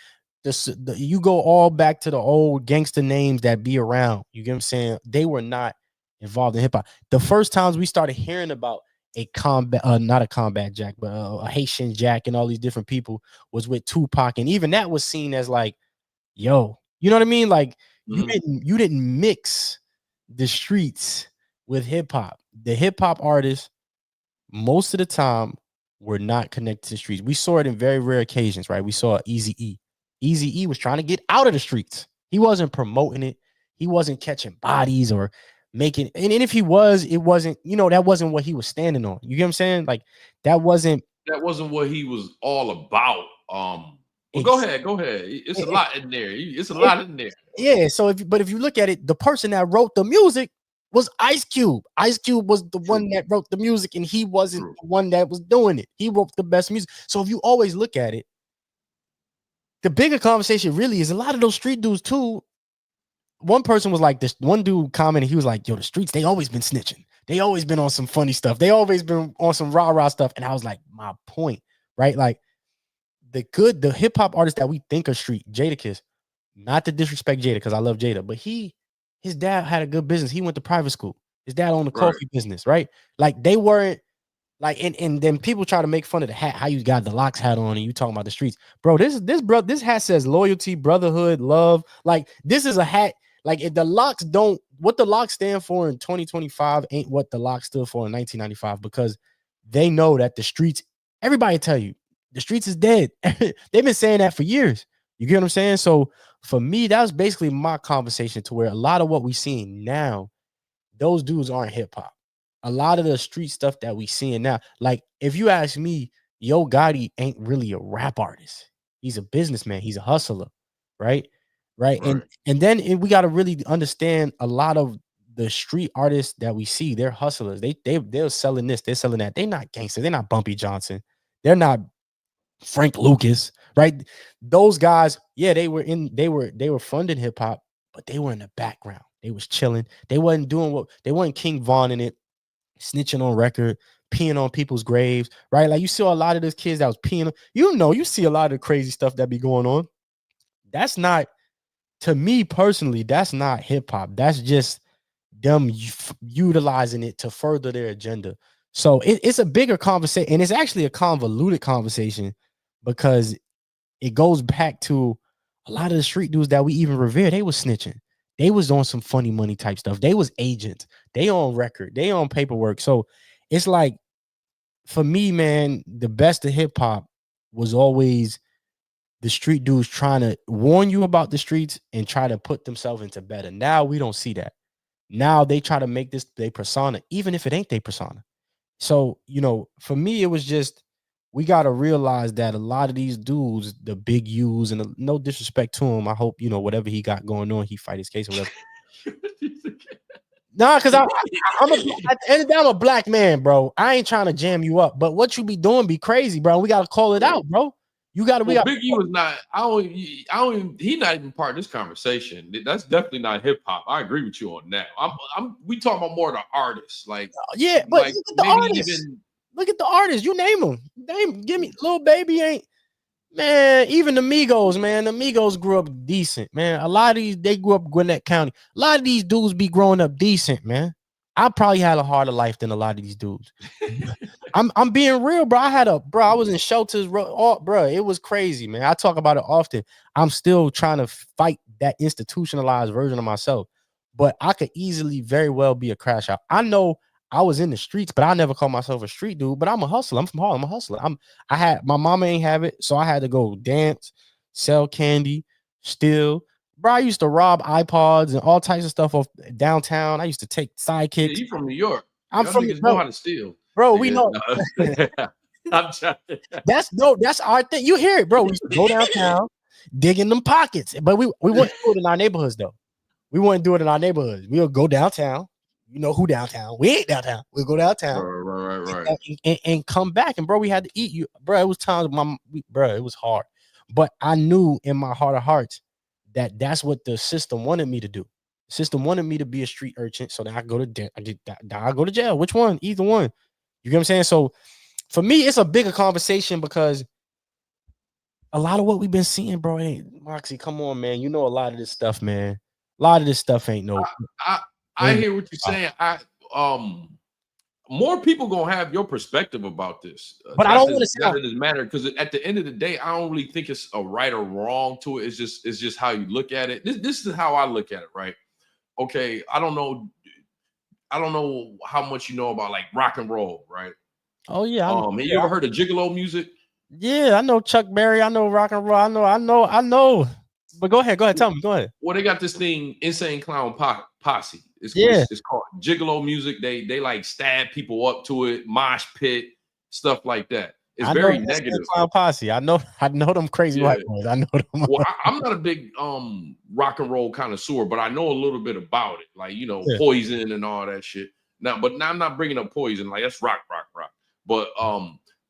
You go all back to the old gangster names that be around. You get what I'm saying? They were not involved in hip hop. The first times we started hearing about a combat, not a combat Jack, but a Haitian Jack and all these different people was with Tupac, and even that was seen as like, yo, you know what I mean? Like you didn't mix the streets with hip hop. The hip hop artists most of the time were not connected to the streets. We saw it in very rare occasions, right? We saw Eazy-E. Eazy-E was trying to get out of the streets. He wasn't promoting it. He wasn't catching bodies or making, and if he was, it wasn't, you know, that wasn't what he was standing on. You get what I'm saying? Like that wasn't what he was all about. Well, go ahead. It's a lot in there. It's a lot in there. Yeah. So if you look at it, the person that wrote the music was Ice Cube. Ice Cube was the one that wrote the music, and he wasn't the one that was doing it. He wrote the best music. So if you always look at it, the bigger conversation really is a lot of those street dudes too. One person was like this. One dude commented, he was like, "Yo, the streets, they always been snitching. They always been on some funny stuff. They always been on some rah-rah stuff." And I was like, my point, right? Like the hip hop artists that we think are street, Jadakiss, not to disrespect Jada, because I love Jada, but his dad had a good business. He went to private school. His dad owned a coffee business, right? Like they weren't like, and then people try to make fun of the hat, how you got the locks hat on, and you talking about the streets, bro. This hat says loyalty, brotherhood, love. Like this is a hat. Like if the locks don't, what the locks stand for in 2025 ain't what the locks stood for in 1995, because they know that the streets, everybody tell you the streets is dead. They've been saying that for years. You get what I'm saying? So for me, that was basically my conversation to where a lot of what we seeing now, those dudes aren't hip hop. A lot of the street stuff that we seeing now, like if you ask me, Yo Gotti ain't really a rap artist. He's a businessman. He's a hustler, right? Right. Right. And then we got to really understand a lot of the street artists that we see. They're hustlers. They're selling this. They're selling that. They're not gangsters. They're not Bumpy Johnson. They're not Frank Lucas, right? Those guys, yeah, they were funding hip hop, but they were in the background. They was chilling. They wasn't doing what they wasn't King Von in it, snitching on record, peeing on people's graves, right? Like you saw a lot of those kids that was peeing. You see a lot of crazy stuff that be going on. That's not, to me personally, that's not hip hop. That's just them utilizing it to further their agenda. So it's a bigger conversation, and it's actually a convoluted conversation because it goes back to a lot of the street dudes that we even revere. They was snitching. They was on some funny money type stuff. They was agents. They on record. They on paperwork. So it's like, for me, man, the best of hip hop was always the street dudes trying to warn you about the streets and try to put themselves into better. Now we don't see that. Now they try to make this their persona, even if it ain't their persona. So, for me, it was just, we got to realize that a lot of these dudes, the big U's, and no disrespect to him, I hope, whatever he got going on, he fight his case or whatever. Nah, because at the end of the day, I'm a black man, bro. I ain't trying to jam you up, but what you be doing be crazy, bro. We got to call it out, bro. Big U is not. I don't. He's not even part of this conversation. That's definitely not hip hop. I agree with you on that. We talking about more the artists, like yeah, but like look at the artists. Look at the artists. You name them. Give me Lil Baby ain't. Man, even the Migos, man. The Migos grew up decent, man. A lot of these, they grew up Gwinnett County. A lot of these dudes be growing up decent, man. I probably had a harder life than a lot of these dudes. I'm being real, bro. I was in shelters, bro. It was crazy, man. I talk about it often. I'm still trying to fight that institutionalized version of myself, but I could easily very well be a crash out. I know I was in the streets, but I never call myself a street dude. But I'm a hustler. I'm from Harlem. I'm a hustler. I had my mama ain't have it, so I had to go dance, sell candy, steal. Bro, I used to rob iPods and all types of stuff off downtown. I used to take sidekicks. Yeah, you from New York? I'm from niggas know how to steal, bro. We know. I'm trying. That's our thing. You hear it, bro. We used to go downtown, dig in them pockets, but we wouldn't do it in our neighborhoods though. We wouldn't do it in our neighborhoods. We'll go downtown. You know who downtown? We ain't downtown. We'll go downtown, right. And come back. And bro, we had to eat you, bro. It was times, it was hard, but I knew in my heart of hearts that that's what the system wanted me to do. The system wanted me to be a street urchin, so that I go to jail. Which one? Either one. You get what I'm saying? So for me, it's a bigger conversation because a lot of what we've been seeing, bro. Hey, Moxy, come on, man. You know a lot of this stuff, man. A lot of this stuff ain't no. I hear what you're saying. More people gonna have your perspective about this, but I don't want to say that it doesn't matter because at the end of the day, I don't really think it's a right or wrong to it. It's just how you look at it. This is how I look at it, right? Okay, I don't know how much you know about like rock and roll, right? Oh yeah. Have you ever heard of gigolo music? Yeah, I know Chuck Berry. I know rock and roll. I know. But go ahead. Tell me. Go ahead. Well, they got this thing, Insane Clown Posse. It's called gigolo music. They like stab people up to it, mosh pit, stuff like that. It's very negative. Clown Posse. I know them crazy white boys. I know them. Well, I'm not a big rock and roll connoisseur, but I know a little bit about it. Like, Poison and all that shit. Now I'm not bringing up Poison. Like, that's rock. But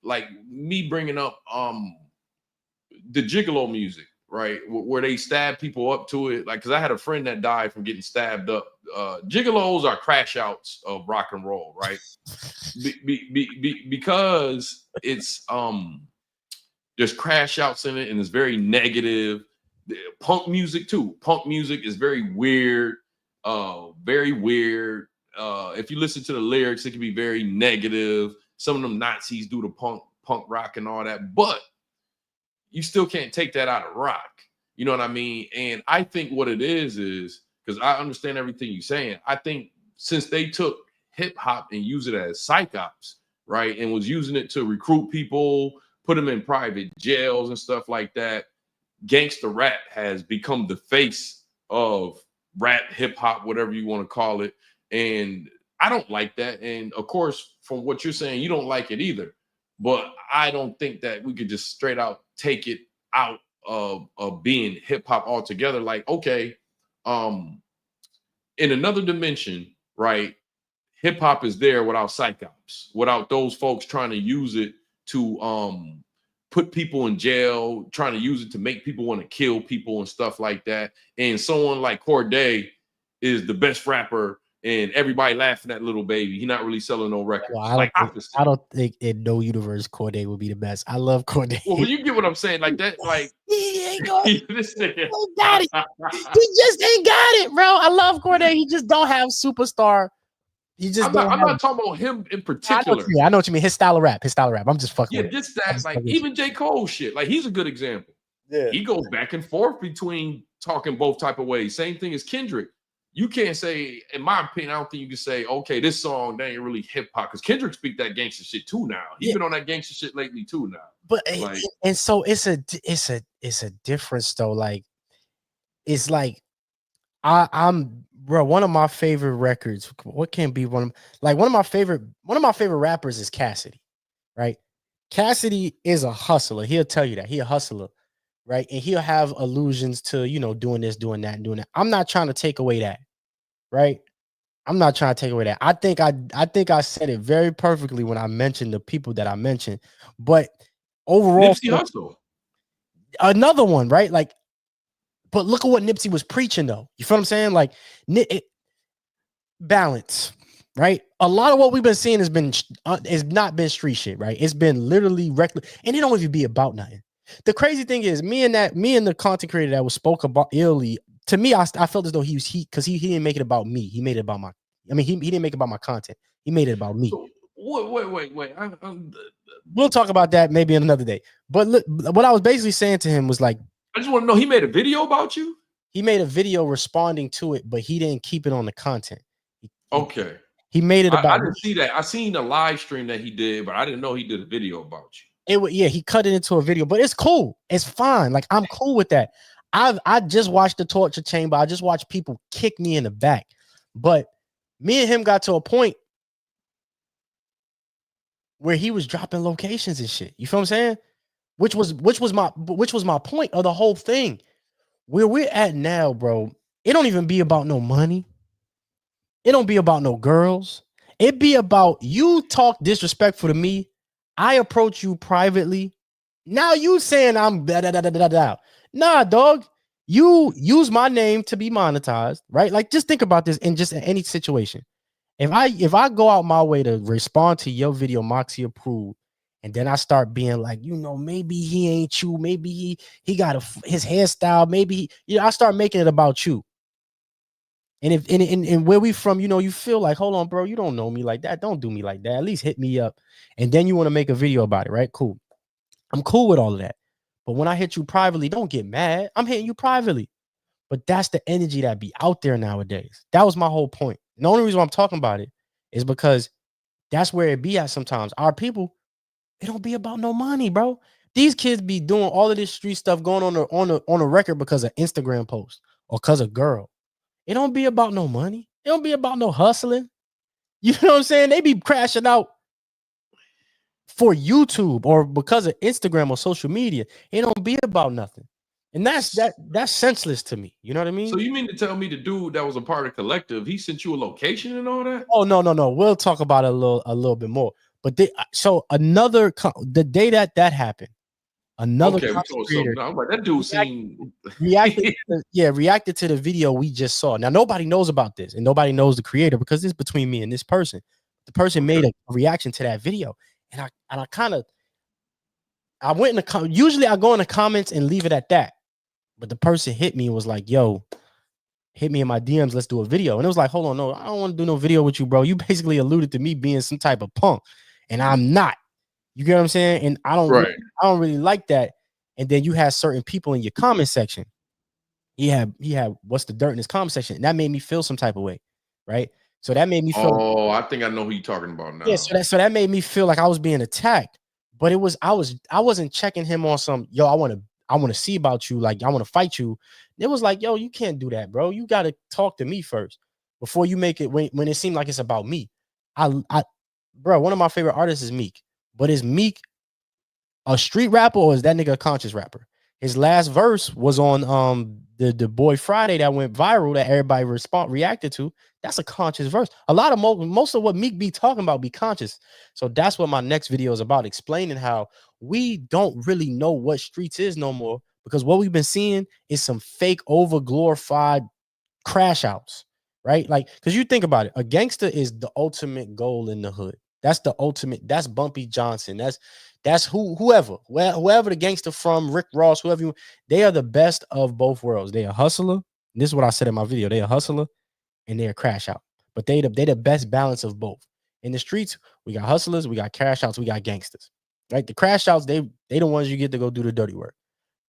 like me bringing up the gigolo music, right, where they stab people up to it, like, because I had a friend that died from getting stabbed up. Gigolos are crash outs of rock and roll, right? Because it's there's crash outs in it, and it's very negative. Punk music too. Punk music is very weird, very weird. If you listen to the lyrics, it can be very negative. Some of them Nazis do the punk rock and all that, but you still can't take that out of rock. You know what I mean? And I think what it is because I understand everything you're saying. I think since they took hip hop and used it as psych ops, right, and was using it to recruit people, put them in private jails and stuff like that, gangster rap has become the face of rap, hip hop, whatever you want to call it. And I don't like that. And of course, from what you're saying, you don't like it either. But I don't think that we could just straight out take it out of being hip hop altogether. Like, okay, in another dimension, right? Hip hop is there without psych ops, without those folks trying to use it to put people in jail, trying to use it to make people want to kill people and stuff like that. And someone like Corday is the best rapper, and everybody laughing at Little Baby. He's not really selling no records. Well, I don't think in no universe Corday would be the best. I love Corday. Well, you get what I'm saying, like that, like he ain't got it. He just ain't got it, bro. I love Corday. He just don't have superstar. He just I'm not talking about him in particular. I know what you mean. His style of rap. I'm just fucking. Yeah, just that, like even J. Cole shit. Like he's a good example. Yeah, he goes back and forth between talking both type of ways. Same thing as Kendrick. You can't say, in my opinion, I don't think you can say, okay, this song that ain't really hip hop, because Kendrick speak that gangster shit too now. He's been on that gangster shit lately too now. But like, and so it's a difference though. Like it's like I'm bro. One of my favorite records. What can be one of my favorite rappers is Cassidy, right? Cassidy is a hustler. He'll tell you that he a hustler, right? And he'll have allusions to, you know, doing this, doing that, and doing that. I'm not trying to take away that, right? I'm not trying to take away that. I think I said it very perfectly when I mentioned the people that I mentioned. But overall, Nipsey Hussle, another one, right? Like, but look at what Nipsey was preaching, though. You feel what I'm saying? Like, balance, right? A lot of what we've been seeing has not been street shit, right? It's been literally reckless, and it don't even be about nothing. The crazy thing is, me and the content creator that was spoke about illy, to me, I felt as though he didn't make it about me. He made it about he didn't make it about my content. He made it about me. So, wait. We'll talk about that maybe another day. But look, what I was basically saying to him was like, I just want to know, he made a video about you? He made a video responding to it, but he didn't keep it on the content. Okay. He made it about I didn't see that. I seen the live stream that he did, but I didn't know he did a video about you. He cut it into a video, but it's cool. It's fine. Like, I'm cool with that. I just watched the torture chamber. I just watched people kick me in the back. But me and him got to a point where he was dropping locations and shit. You feel what I'm saying? Which was my point of the whole thing. Where we're at now, bro, it don't even be about no money. It don't be about no girls. It be about you talk disrespectful to me. I approach you privately. Now you saying I'm da da da da da da. Nah, dog. You use my name to be monetized, right? Like, just think about this in just any situation. If I go out my way to respond to your video, Moxy Approved, and then I start being like, you know, maybe he ain't you, maybe he got his hairstyle, maybe I start making it about you. And if and where we from, you know, you feel like, hold on, bro, you don't know me like that. Don't do me like that. At least hit me up. And then you want to make a video about it, right? Cool. I'm cool with all of that. But when I hit you privately, don't get mad. I'm hitting you privately. But that's the energy that be out there nowadays. That was my whole point. And the only reason why I'm talking about it is because that's where it be at sometimes. Our people, it don't be about no money, bro. These kids be doing all of this street stuff going on a record because of Instagram posts or because of girl. It don't be about no money. It don't be about no hustling. You know what I'm saying? They be crashing out for YouTube or because of Instagram or social media. It don't be about nothing. And that's senseless to me. You know what I mean? So you mean to tell me the dude that was a part of Collective, he sent you a location and all that? Oh, no. We'll talk about it a little bit more. But the day that happened, another creator, I'm like, that dude seemed reacted to the video we just saw. Now nobody knows about this, and nobody knows the creator because it's between me and this person. The person made a reaction to that video, and I went in the usually I go in the comments and leave it at that. But the person hit me and was like, yo, hit me in my DMs, let's do a video. And it was like, hold on, no, I don't want to do no video with you, bro. You basically alluded to me being some type of punk, and I'm not. You get what I'm saying? And I don't really like that. And then you had certain people in your comment section. He had what's the dirt in his comment section, and that made me feel some type of way, right? So that made me feel. Oh, I think I know who you're talking about now. Yeah, so that made me feel like I was being attacked. But I wasn't checking him on some, yo, I want to see about you. Like, I want to fight you. It was like, yo, you can't do that, bro. You got to talk to me first before you make it when it seemed like it's about me. Bro, one of my favorite artists is Meek, but is Meek a street rapper or is that nigga a conscious rapper? His last verse was on the Boy Friday that went viral that everybody reacted to. That's a conscious verse. A lot of most of what Meek be talking about be conscious. So that's what my next video is about, explaining how we don't really know what streets is no more, because what we've been seeing is some fake over glorified crash outs, right? Like, because you think about it, a gangster is the ultimate goal in the hood. That's the ultimate. That's Bumpy Johnson. That's whoever the gangster from, Rick Ross, whoever they are the best of both worlds. They a hustler. This is what I said in my video. They a hustler and they a crash out. But they the best balance of both. In the streets, we got hustlers, we got crash outs, we got gangsters. Right? The crash outs, they the ones you get to go do the dirty work.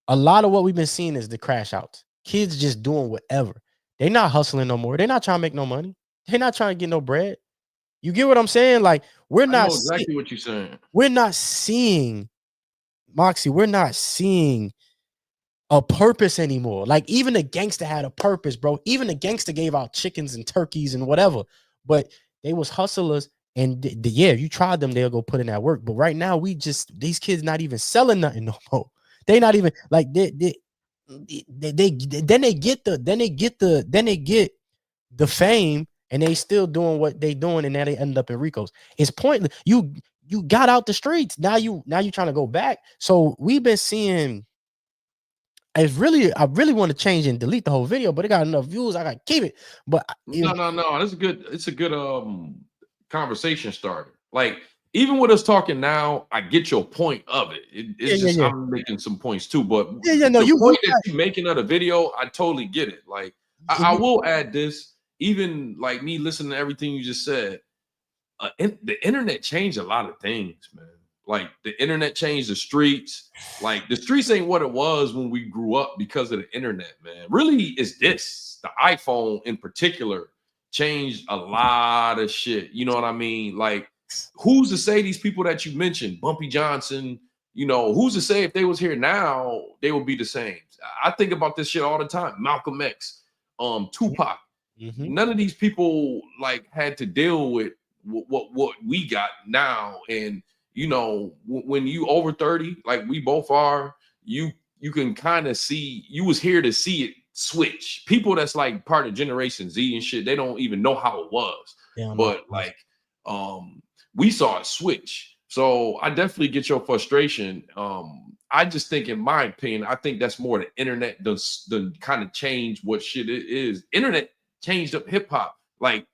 A lot of what we've been seeing is the crash outs. Kids just doing whatever. They not hustling no more. They're not trying to make no money. They're not trying to get no bread. You get what I'm saying? Like, we're not. I know exactly what you're saying. We're not seeing, Moxy, we're not seeing a purpose anymore. Like, even the gangster had a purpose, bro. Even the gangster gave out chickens and turkeys and whatever. But they was hustlers. And yeah, if you tried them, they'll go put in that work. But right now, these kids not even selling nothing no more. They not even like then they get the fame, and they still doing what they doing, and now they end up in Ricos. It's pointless. You got out the streets. Now you trying to go back. So we've been seeing. I really want to change and delete the whole video, but it got enough views. I got to keep it. But no. That's good. It's a good conversation starter. Like, even with us talking now, I get your point of it. It's just I'm making some points too. But the point that you're making of the video, I totally get it. Like, I will add this. Even like me listening to everything you just said, the internet changed a lot of things, man. Like, the internet changed the streets. Like, the streets ain't what it was when we grew up because of the internet, man. Really, is this the iPhone in particular changed a lot of shit. You know what I mean? Like, who's to say these people that you mentioned, Bumpy Johnson, you know, who's to say if they was here now, they would be the same? I think about this shit all the time. Malcolm X, Tupac. Mm-hmm. None of these people like had to deal with what we got now. And you know, when you over 30, like we both are, you can kind of see, you was here to see it switch. People that's like part of Generation Z and shit, they don't even know how it was. But like, we saw it switch. So I definitely get your frustration. I just think, in my opinion, I think that's more the internet done kind of change what shit it is. Internet changed up hip hop. Like,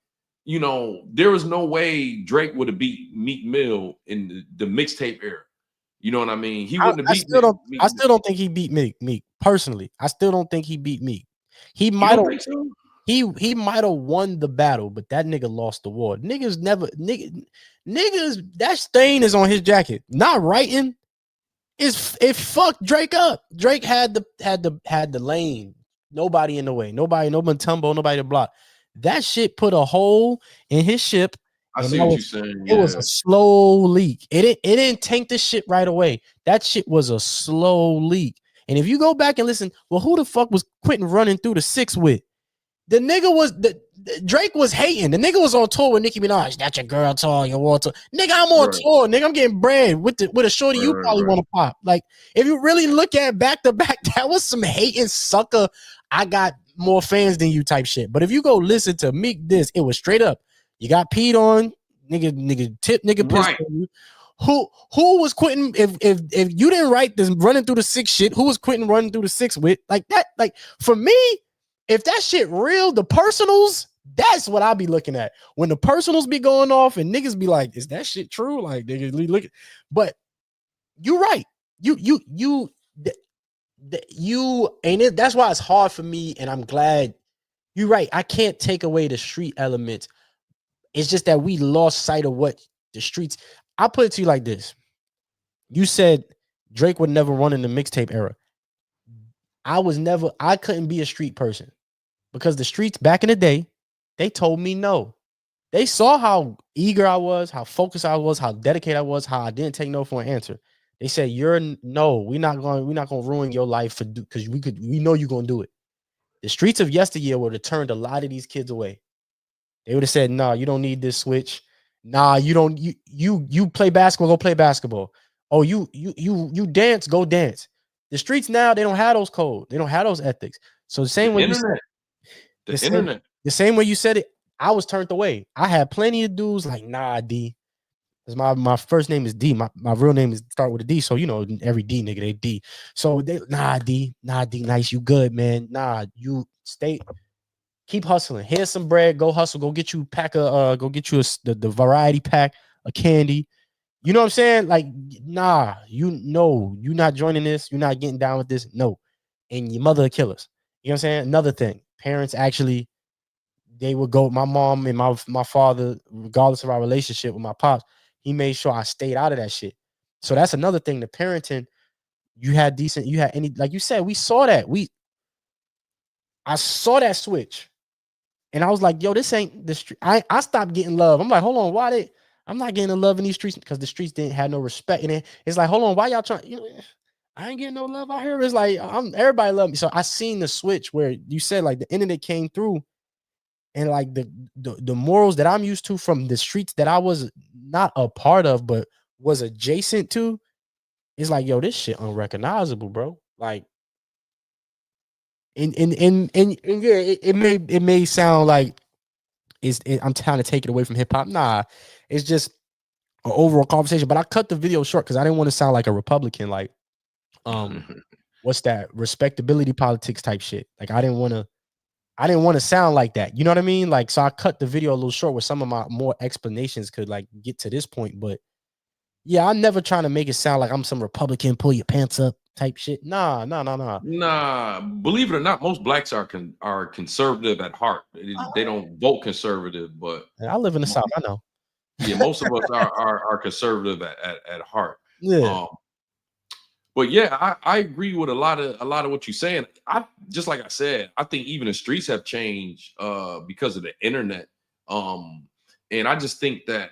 you know, there was no way Drake would have beat Meek Mill in the mixtape era. You know what I mean? He wouldn't have beat Meek. I still don't think he beat Meek. Personally, I still don't think he beat Meek. He might have. He might have won the battle, but that nigga lost the war. Niggas that stain is on his jacket. Not writing. It fucked Drake up. Drake had the lane. Nobody in the way. Nobody tumble. Nobody to block. That shit put a hole in his ship. I see what you're saying. It was a slow leak. It didn't tank the shit right away. That shit was a slow leak. And if you go back and listen, well, who the fuck was Quentin running through the 6 with? The nigga was Drake was hating. The nigga was on tour with Nicki Minaj. That's your girl tour, your war tour. Nigga, I'm on tour. Nigga, I'm getting bread with a shorty you probably want to pop. Like, if you really look at back to back, that was some hating sucker. I got more fans than you type shit. But if you go listen to Meek this, it was straight up. You got peed on, nigga tip, nigga pissed on you. Who was Quentin? If you didn't write this running through the 6 shit, who was Quentin running through the 6 with? Like that, like for me, if that shit real, the personals, that's what I'll be looking at. When the personals be going off and niggas be like, is that shit true? Like, niggas look at, but you're right. That's why it's hard for me, and I'm glad you're right. I can't take away the street element. It's just that we lost sight of what the streets. I'll put it to you like this. You said Drake would never run in the mixtape era. I couldn't be a street person because the streets back in the day, they told me no. They saw how eager I was, how focused I was, how dedicated I was, how I didn't take no for an answer. They said, we're not gonna ruin your life because we know you're gonna do it. The streets of yesteryear would have turned a lot of these kids away. They would have said, nah, you don't need this switch. Nah, you don't, you play basketball, go play basketball. Oh, you dance, go dance. The streets now, they don't have those codes, they don't have those ethics. So the same way the same way you said it, I was turned away. I had plenty of dudes like, nah, D. Because my first name is D. My real name is start with a D. So you know, every D nigga, they D. So they nah D, nice, you good, man. Nah, you keep hustling. Here's some bread. Go hustle. Go get you the variety pack of candy. You know what I'm saying? Like, nah, you're not joining this. You're not getting down with this. No. And your mother will kill us. You know what I'm saying? Another thing. Parents actually, they would go, my mom and my father, regardless of our relationship with my pops, he made sure I stayed out of that shit. So that's another thing. The parenting, you had any, like you said, we saw that. I saw that switch. And I was like, yo, this ain't the street. I stopped getting love. I'm like, hold on, I'm not getting the love in these streets because the streets didn't have no respect in it. It's like, hold on, why y'all trying? I ain't getting no love out here. It's like everybody love me. So I seen the switch where you said like the internet came through, and like the morals that I'm used to from the streets that I was not a part of, but was adjacent to, it's like, yo, this shit unrecognizable, bro. Like, and yeah, it may sound like I'm trying to take it away from hip hop. Nah, it's just an overall conversation. But I cut the video short because I didn't want to sound like a Republican, like what's that, respectability politics type shit. Like I didn't want to sound like that. You know what I mean? Like, so I cut the video a little short where some of my more explanations could like get to this point. But yeah, I'm never trying to make it sound like I'm some Republican, pull your pants up type shit. Nah. Nah, believe it or not, most blacks are conservative at heart. They don't vote conservative, but I live in the South. I know. Yeah, most of us are conservative at heart. Yeah. But yeah, I agree with a lot of what you're saying. I just like I said, I think even the streets have changed because of the internet. And I just think that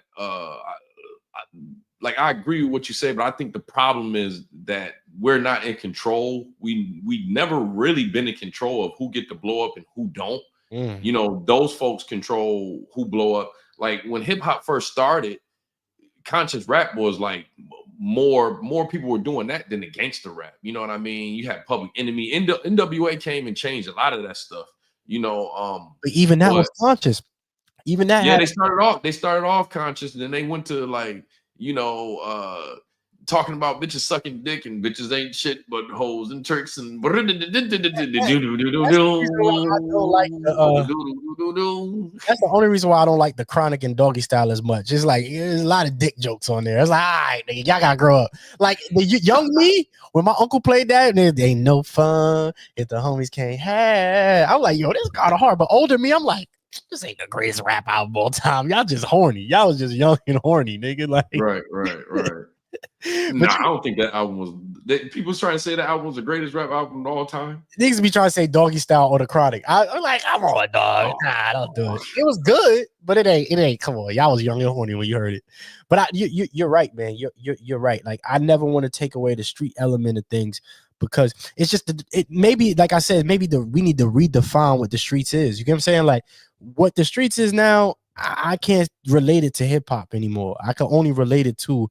I agree with what you say, but I think the problem is that we're not in control. We never really been in control of who get to blow up and who don't. You know, those folks control who blow up. Like when hip hop first started, conscious rap was like more people were doing that than the gangster rap. You know what I mean? You had Public Enemy, NWA came and changed a lot of that stuff. You know, but even that was conscious. Even that, yeah, they started off conscious, and then they went to like, you know, talking about bitches sucking dick and bitches ain't shit but hoes and tricks and that's the only reason why I don't like the Chronic and Doggy Style as much. It's like there's a lot of dick jokes on there. It's like, all right, nigga, y'all gotta grow up. Like the young me, when my uncle played that, and it ain't no fun if the homies can't have. I'm like, yo, this is kind of hard. But older me, I'm like, this ain't the greatest rap album of all time. Y'all just horny. Y'all was just young and horny, nigga. Like, right. Nah, I don't think that album was. People was trying to say that album was the greatest rap album of all time. Niggas be trying to say Doggy Style or the Chronic. I'm like, I'm on, dog. Nah, don't do it. It was good, but it ain't. Come on, y'all was young and horny when you heard it. But you're right, man. You're right. Like, I never want to take away the street element of things because it's just it maybe, like I said, maybe we need to redefine what the streets is. You get what I'm saying? Like, what the streets is now, I can't relate it to hip hop anymore. I can only relate it to,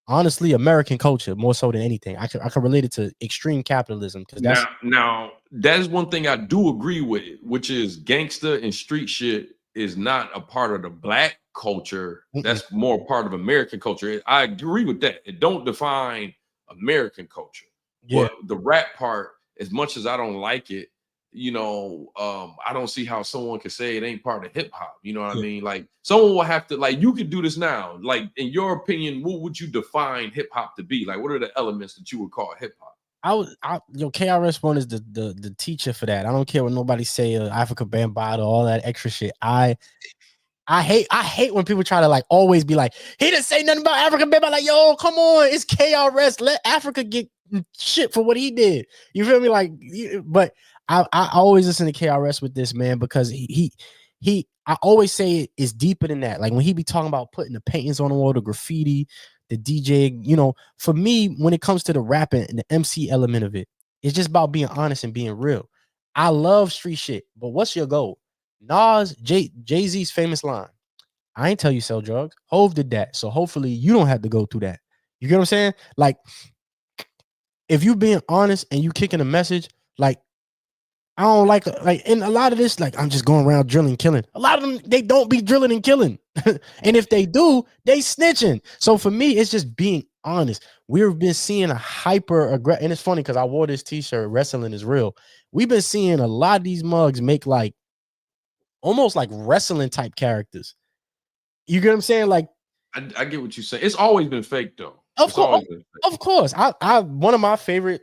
honestly, American culture more so than anything. I can relate it to extreme capitalism because that's now that is one thing I do agree with, which is gangsta and street shit is not a part of the black culture. That's more part of American culture. I agree with that. It don't define American culture. Yeah. But the rap part, as much as I don't like it, you know, I don't see how someone could say it ain't part of hip hop. You know what I mean? Like, someone will have to, like, you could do this now. Like, in your opinion, what would you define hip hop to be? Like, what are the elements that you would call hip hop? KRS-One is the teacher for that. I don't care what nobody say, Africa Bambaataa, all that extra shit. I hate when people try to like always be like, he didn't say nothing about Africa Bambaataa. Like, yo, come on, it's KRS. Let Africa get shit for what he did. You feel me? Like, but I always listen to KRS with this, man, because I always say it's deeper than that. Like when he be talking about putting the paintings on the wall, the graffiti, the DJ. You know, for me, when it comes to the rapping and the MC element of it, it's just about being honest and being real. I love street shit, but what's your goal? Jay-Z's famous line: I ain't tell you sell drugs. Hove did that, so hopefully you don't have to go through that. You get what I'm saying? Like, if you being honest and you kicking a message, like, I don't like and a lot of this, like, I'm just going around drilling, killing. A lot of them, they don't be drilling and killing. And if they do, they snitching. So for me, it's just being honest. We've been seeing a hyper aggressive, and it's funny because I wore this t-shirt, wrestling is real. We've been seeing a lot of these mugs make like almost like wrestling type characters. You get what I'm saying? Like, I get what you say. It's always been fake though. Of course. I one of my favorite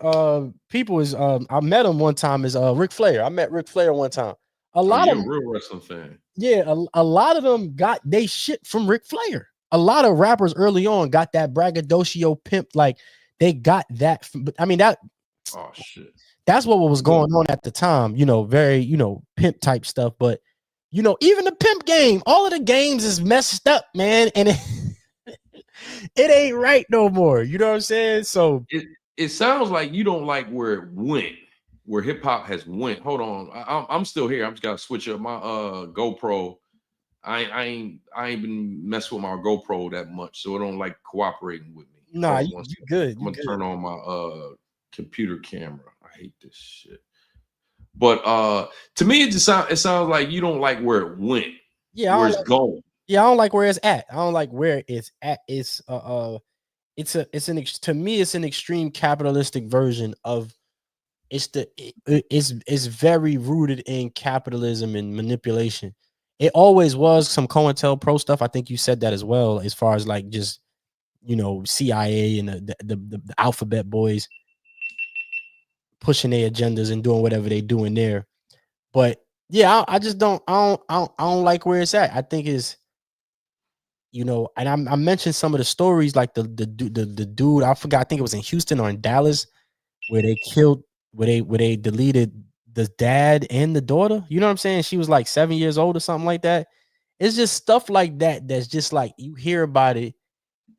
people is I met him one time is Ric Flair. I met Ric Flair one time. A lot of a real wrestling fan. Yeah, a lot of them got they shit from Ric Flair. A lot of rappers early on got that braggadocio pimp, like they got that. But I mean that. Oh shit. That's what was going on at the time. You know, very pimp type stuff. But even the pimp game, all of the games is messed up, man, and it ain't right no more. You know what I'm saying? So it sounds like you don't like where it went, where hip hop has went. Hold on, I'm still here. I'm just gotta switch up my GoPro. I ain't been messing with my GoPro that much, so it don't like cooperating with me. Nah, you good. I'm gonna turn on my computer camera. I hate this shit. But to me, it sounds like you don't like where it went. Yeah, where it's going. Yeah, I don't like where it's at. I don't like where it's at. It's to me, it's an extreme capitalistic version of it's very rooted in capitalism and manipulation. It always was some COINTELPRO stuff. I think you said that as well, as far as like just CIA and the alphabet boys pushing their agendas and doing whatever they do in there. But yeah, I just don't like where it's at. I think it's and I mentioned some of the stories, like the dude, I forgot, I think it was in Houston or in Dallas, where they killed, where they deleted the dad and the daughter. You know what I'm saying? She was like 7 years old or something like that. It's just stuff like that that's just like you hear about it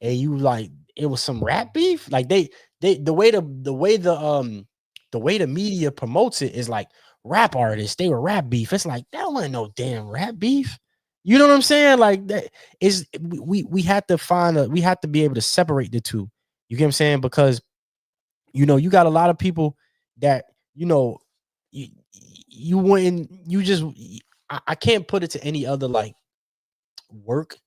and you like it was some rap beef. Like the way the media promotes it is like rap artists, they were rap beef. It's like that wasn't no damn rap beef. You know what I'm saying? Like that is we have to be able to separate the two. You get what I'm saying? Because you got a lot of people that you wouldn't, I can't put it to any other like work.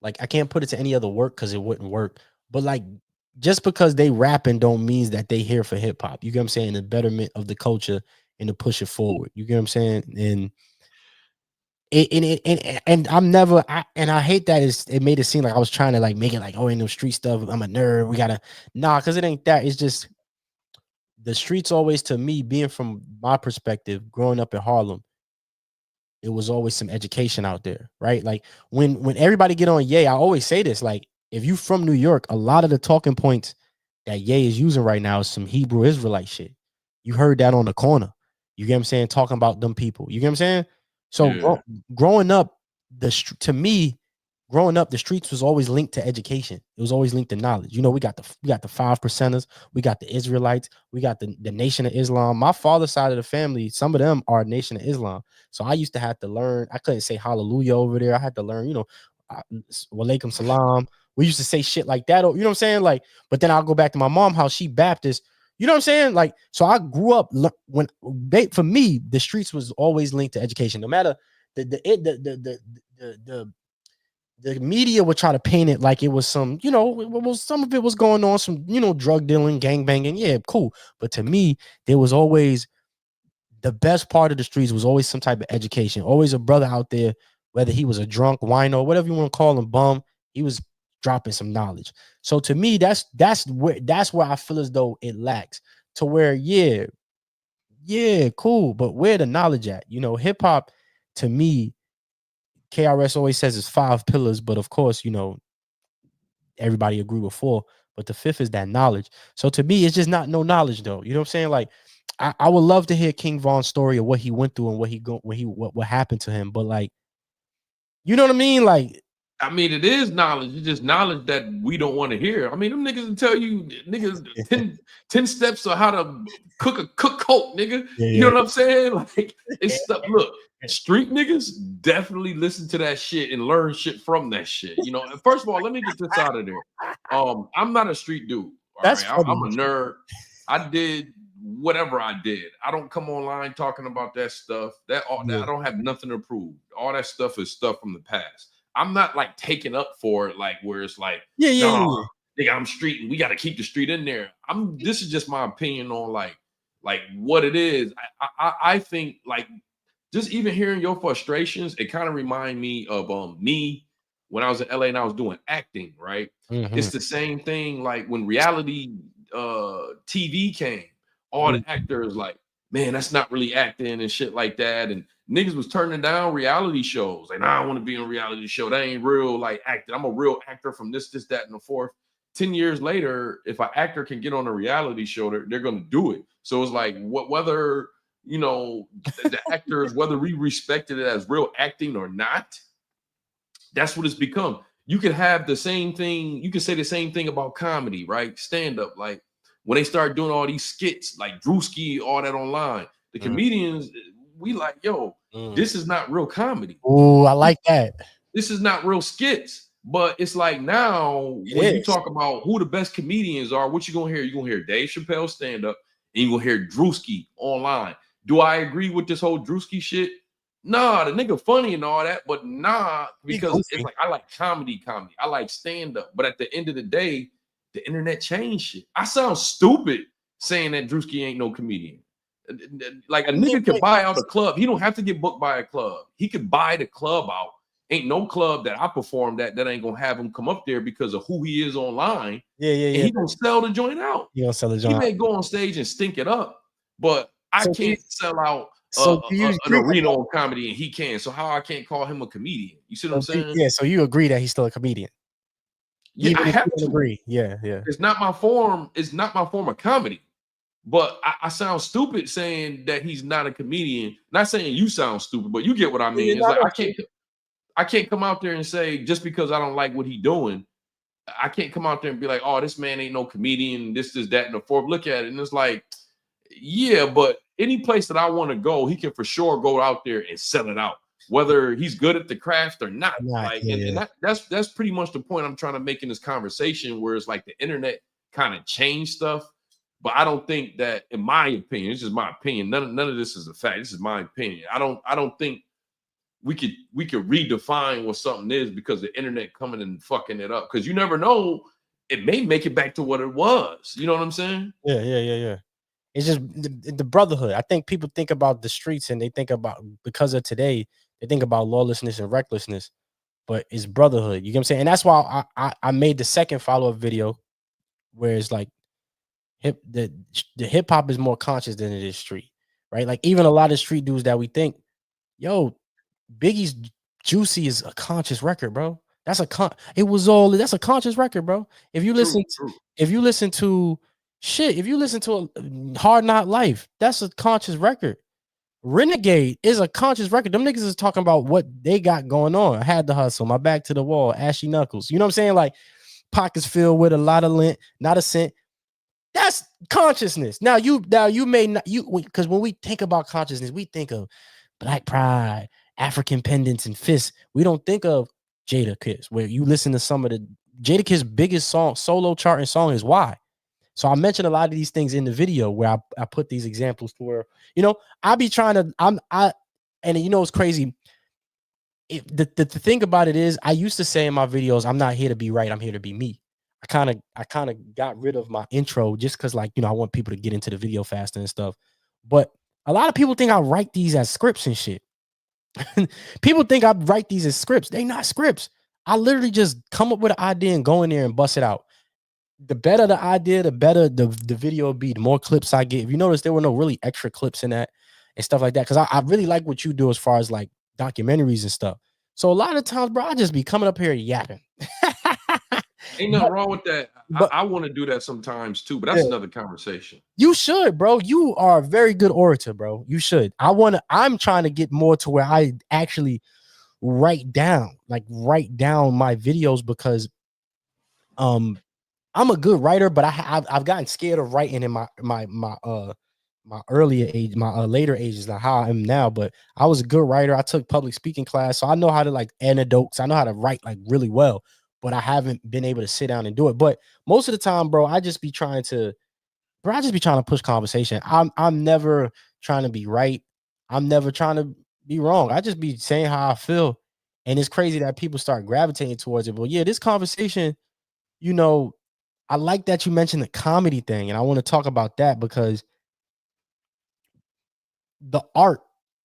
Like I can't put it to any other work because it wouldn't work. But like just because they rapping don't mean that they here for hip hop. You get what I'm saying? The betterment of the culture and to push it forward. You get what I'm saying? And I'm never, I hate that it made it seem like I was trying to like make it like, oh, ain't no street stuff. I'm a nerd. We gotta, because it ain't that. It's just the streets always, to me, being from my perspective, growing up in Harlem, it was always some education out there, right? Like when everybody get on Ye, I always say this, like if you from New York, a lot of the talking points that Ye is using right now is some Hebrew Israelite shit. You heard that on the corner. You get what I'm saying? Talking about them people. You get what I'm saying? So growing up, to me, growing up, the streets was always linked to education. It was always linked to knowledge. We got the 5%ers, we got the Israelites, we got the Nation of Islam. My father's side of the family, some of them are Nation of Islam. So I used to have to learn. I couldn't say hallelujah over there. I had to learn, walaikum salam. We used to say shit like that. You know what I'm saying? Like, but then I'll go back to my mom, how she Baptist. You know what I'm saying? Like, so I grew up for me, the streets was always linked to education. No matter the media would try to paint it like it was some, some of it was going on, some, drug dealing, gang banging. Yeah, cool. But to me, there was always the best part of the streets was always some type of education. Always a brother out there, whether he was a drunk, wino, whatever you want to call him, bum, he was dropping some knowledge. So to me, that's where I feel as though it lacks. To where, yeah, cool, but where the knowledge at? Hip hop, to me, KRS always says it's 5 pillars, but of course, everybody agree with 4. But the 5th is that knowledge. So to me, it's just not no knowledge though. You know what I'm saying? Like, I would love to hear King Von's story of what he went through and what happened to him. But like, you know what I mean? Like, I mean, it is knowledge. It's just knowledge that we don't want to hear. I mean, them niggas will tell you, niggas, 10 steps of how to cook coke, nigga. Yeah, You know yeah. what I'm saying? Like, it's stuff. Look, street niggas definitely listen to that shit and learn shit from that shit. You know, and first of all, let me get this out of there. I'm not a street dude. All That's right, funny. I'm a nerd. I did whatever I did. I don't come online talking about that stuff. That I don't have nothing to prove. All that stuff is stuff from the past. I'm not like taking up for it, like where it's like, no, nigga, I'm street and we got to keep the street in there. This is just my opinion on like what it is. I think like just even hearing your frustrations, it kind of remind me of me when I was in LA and I was doing acting, right? It's the same thing like when reality TV came, all the actors like, man, that's not really acting and shit like that. And niggas was turning down reality shows. Like, nah, I want to be on a reality show. That ain't real like acting. I'm a real actor from this, that, and the fourth. 10 years later, if an actor can get on a reality show, they're going to do it. So it's like whether, you know, the actors, whether we respected it as real acting or not, that's what it's become. You could have the same thing. You could say the same thing about comedy, right? Stand up. Like when they start doing all these skits, like Drewski, all that online, the comedians, we like, yo, this is not real comedy. Oh, I like that. This is not real skits. But it's like now when you talk about who the best comedians are, what you gonna hear? You're gonna hear Dave Chappelle stand up and you're gonna hear Drewski online. Do I agree with this whole Drewski shit? Nah, the nigga funny and all that, but nah, because it's like I like comedy. I like stand up. But at the end of the day, the internet changed shit. I sound stupid saying that Drewski ain't no comedian. Like a nigga could buy out a club. He don't have to get booked by a club. He could buy the club out. Ain't no club that I performed that ain't gonna have him come up there because of who he is online. Yeah. And he gonna sell the joint out. He gonna sell the joint. He may go on stage and stink it up, but I can't sell out an arena on comedy, and he can. So how I can't call him a comedian? You see what I'm saying? Yeah. So you agree that he's still a comedian? Yeah, I have to agree. Yeah. It's not my form. It's not my form of comedy. But I sound stupid saying that he's not a comedian. Not saying you sound stupid, but you get what I mean. It's like I can't come out there and say just because I don't like what he's doing, I can't come out there and be like, oh, this man ain't no comedian, this, that, and the fourth. Look at it. And it's like, yeah, but any place that I want to go, he can for sure go out there and sell it out, whether he's good at the craft or not. And that's pretty much the point I'm trying to make in this conversation, where it's like the internet kind of changed stuff. But I don't think that, in my opinion, this is my opinion. None of this is a fact. This is my opinion. I don't think we could redefine what something is because the internet coming and fucking it up. Because you never know, it may make it back to what it was. You know what I'm saying? Yeah. It's just the brotherhood. I think people think about the streets and they think about, because of today, they think about lawlessness and recklessness, but it's brotherhood. You get what I'm saying? And that's why I made the second follow-up video where it's like the hip hop is more conscious than it is street, right? Like even a lot of street dudes that we think, yo, Biggie's Juicy is a conscious record, bro. That's a conscious record, bro. If you listen to Hard Knock Life, that's a conscious record. Renegade is a conscious record. Them niggas is talking about what they got going on. I had to hustle, my back to the wall, ashy knuckles. You know what I'm saying? Like pockets filled with a lot of lint, not a cent. That's consciousness. Now you may not, because when we think about consciousness, we think of Black Pride, African pendants and fists. We don't think of Jadakiss, where you listen to some of the Jadakiss' biggest solo charting song is Why. So I mentioned a lot of these things in the video where I put these examples to where, I be trying to, and it's crazy. The thing about it is, I used to say in my videos, I'm not here to be right, I'm here to be me. I kind of got rid of my intro just because, like, I want people to get into the video faster and stuff. But a lot of people think I write these as scripts and shit. People think I write these as scripts. They not scripts. I literally just come up with an idea and go in there and bust it out. The better the idea, the better the video will be, the more clips I get. If you notice, there were no really extra clips in that and stuff like that, because I really like what you do as far as like documentaries and stuff. So a lot of times, bro, I just be coming up here yapping. Ain't nothing wrong with that. I want to do that sometimes too, but that's another conversation. You should, bro. You are a very good orator, bro. You should. I'm trying to get more to where I actually write down my videos because I'm a good writer, but I've gotten scared of writing in my earlier age, my later ages, not how I am now. But I was a good writer. I took public speaking class, so I know how to like anecdotes. I know how to write like really well, but I haven't been able to sit down and do it. But most of the time, bro, I just be trying to push conversation. I'm never trying to be right. I'm never trying to be wrong. I just be saying how I feel, and it's crazy that people start gravitating towards it. But yeah, this conversation, you know, I like that you mentioned the comedy thing, and I want to talk about that because the art,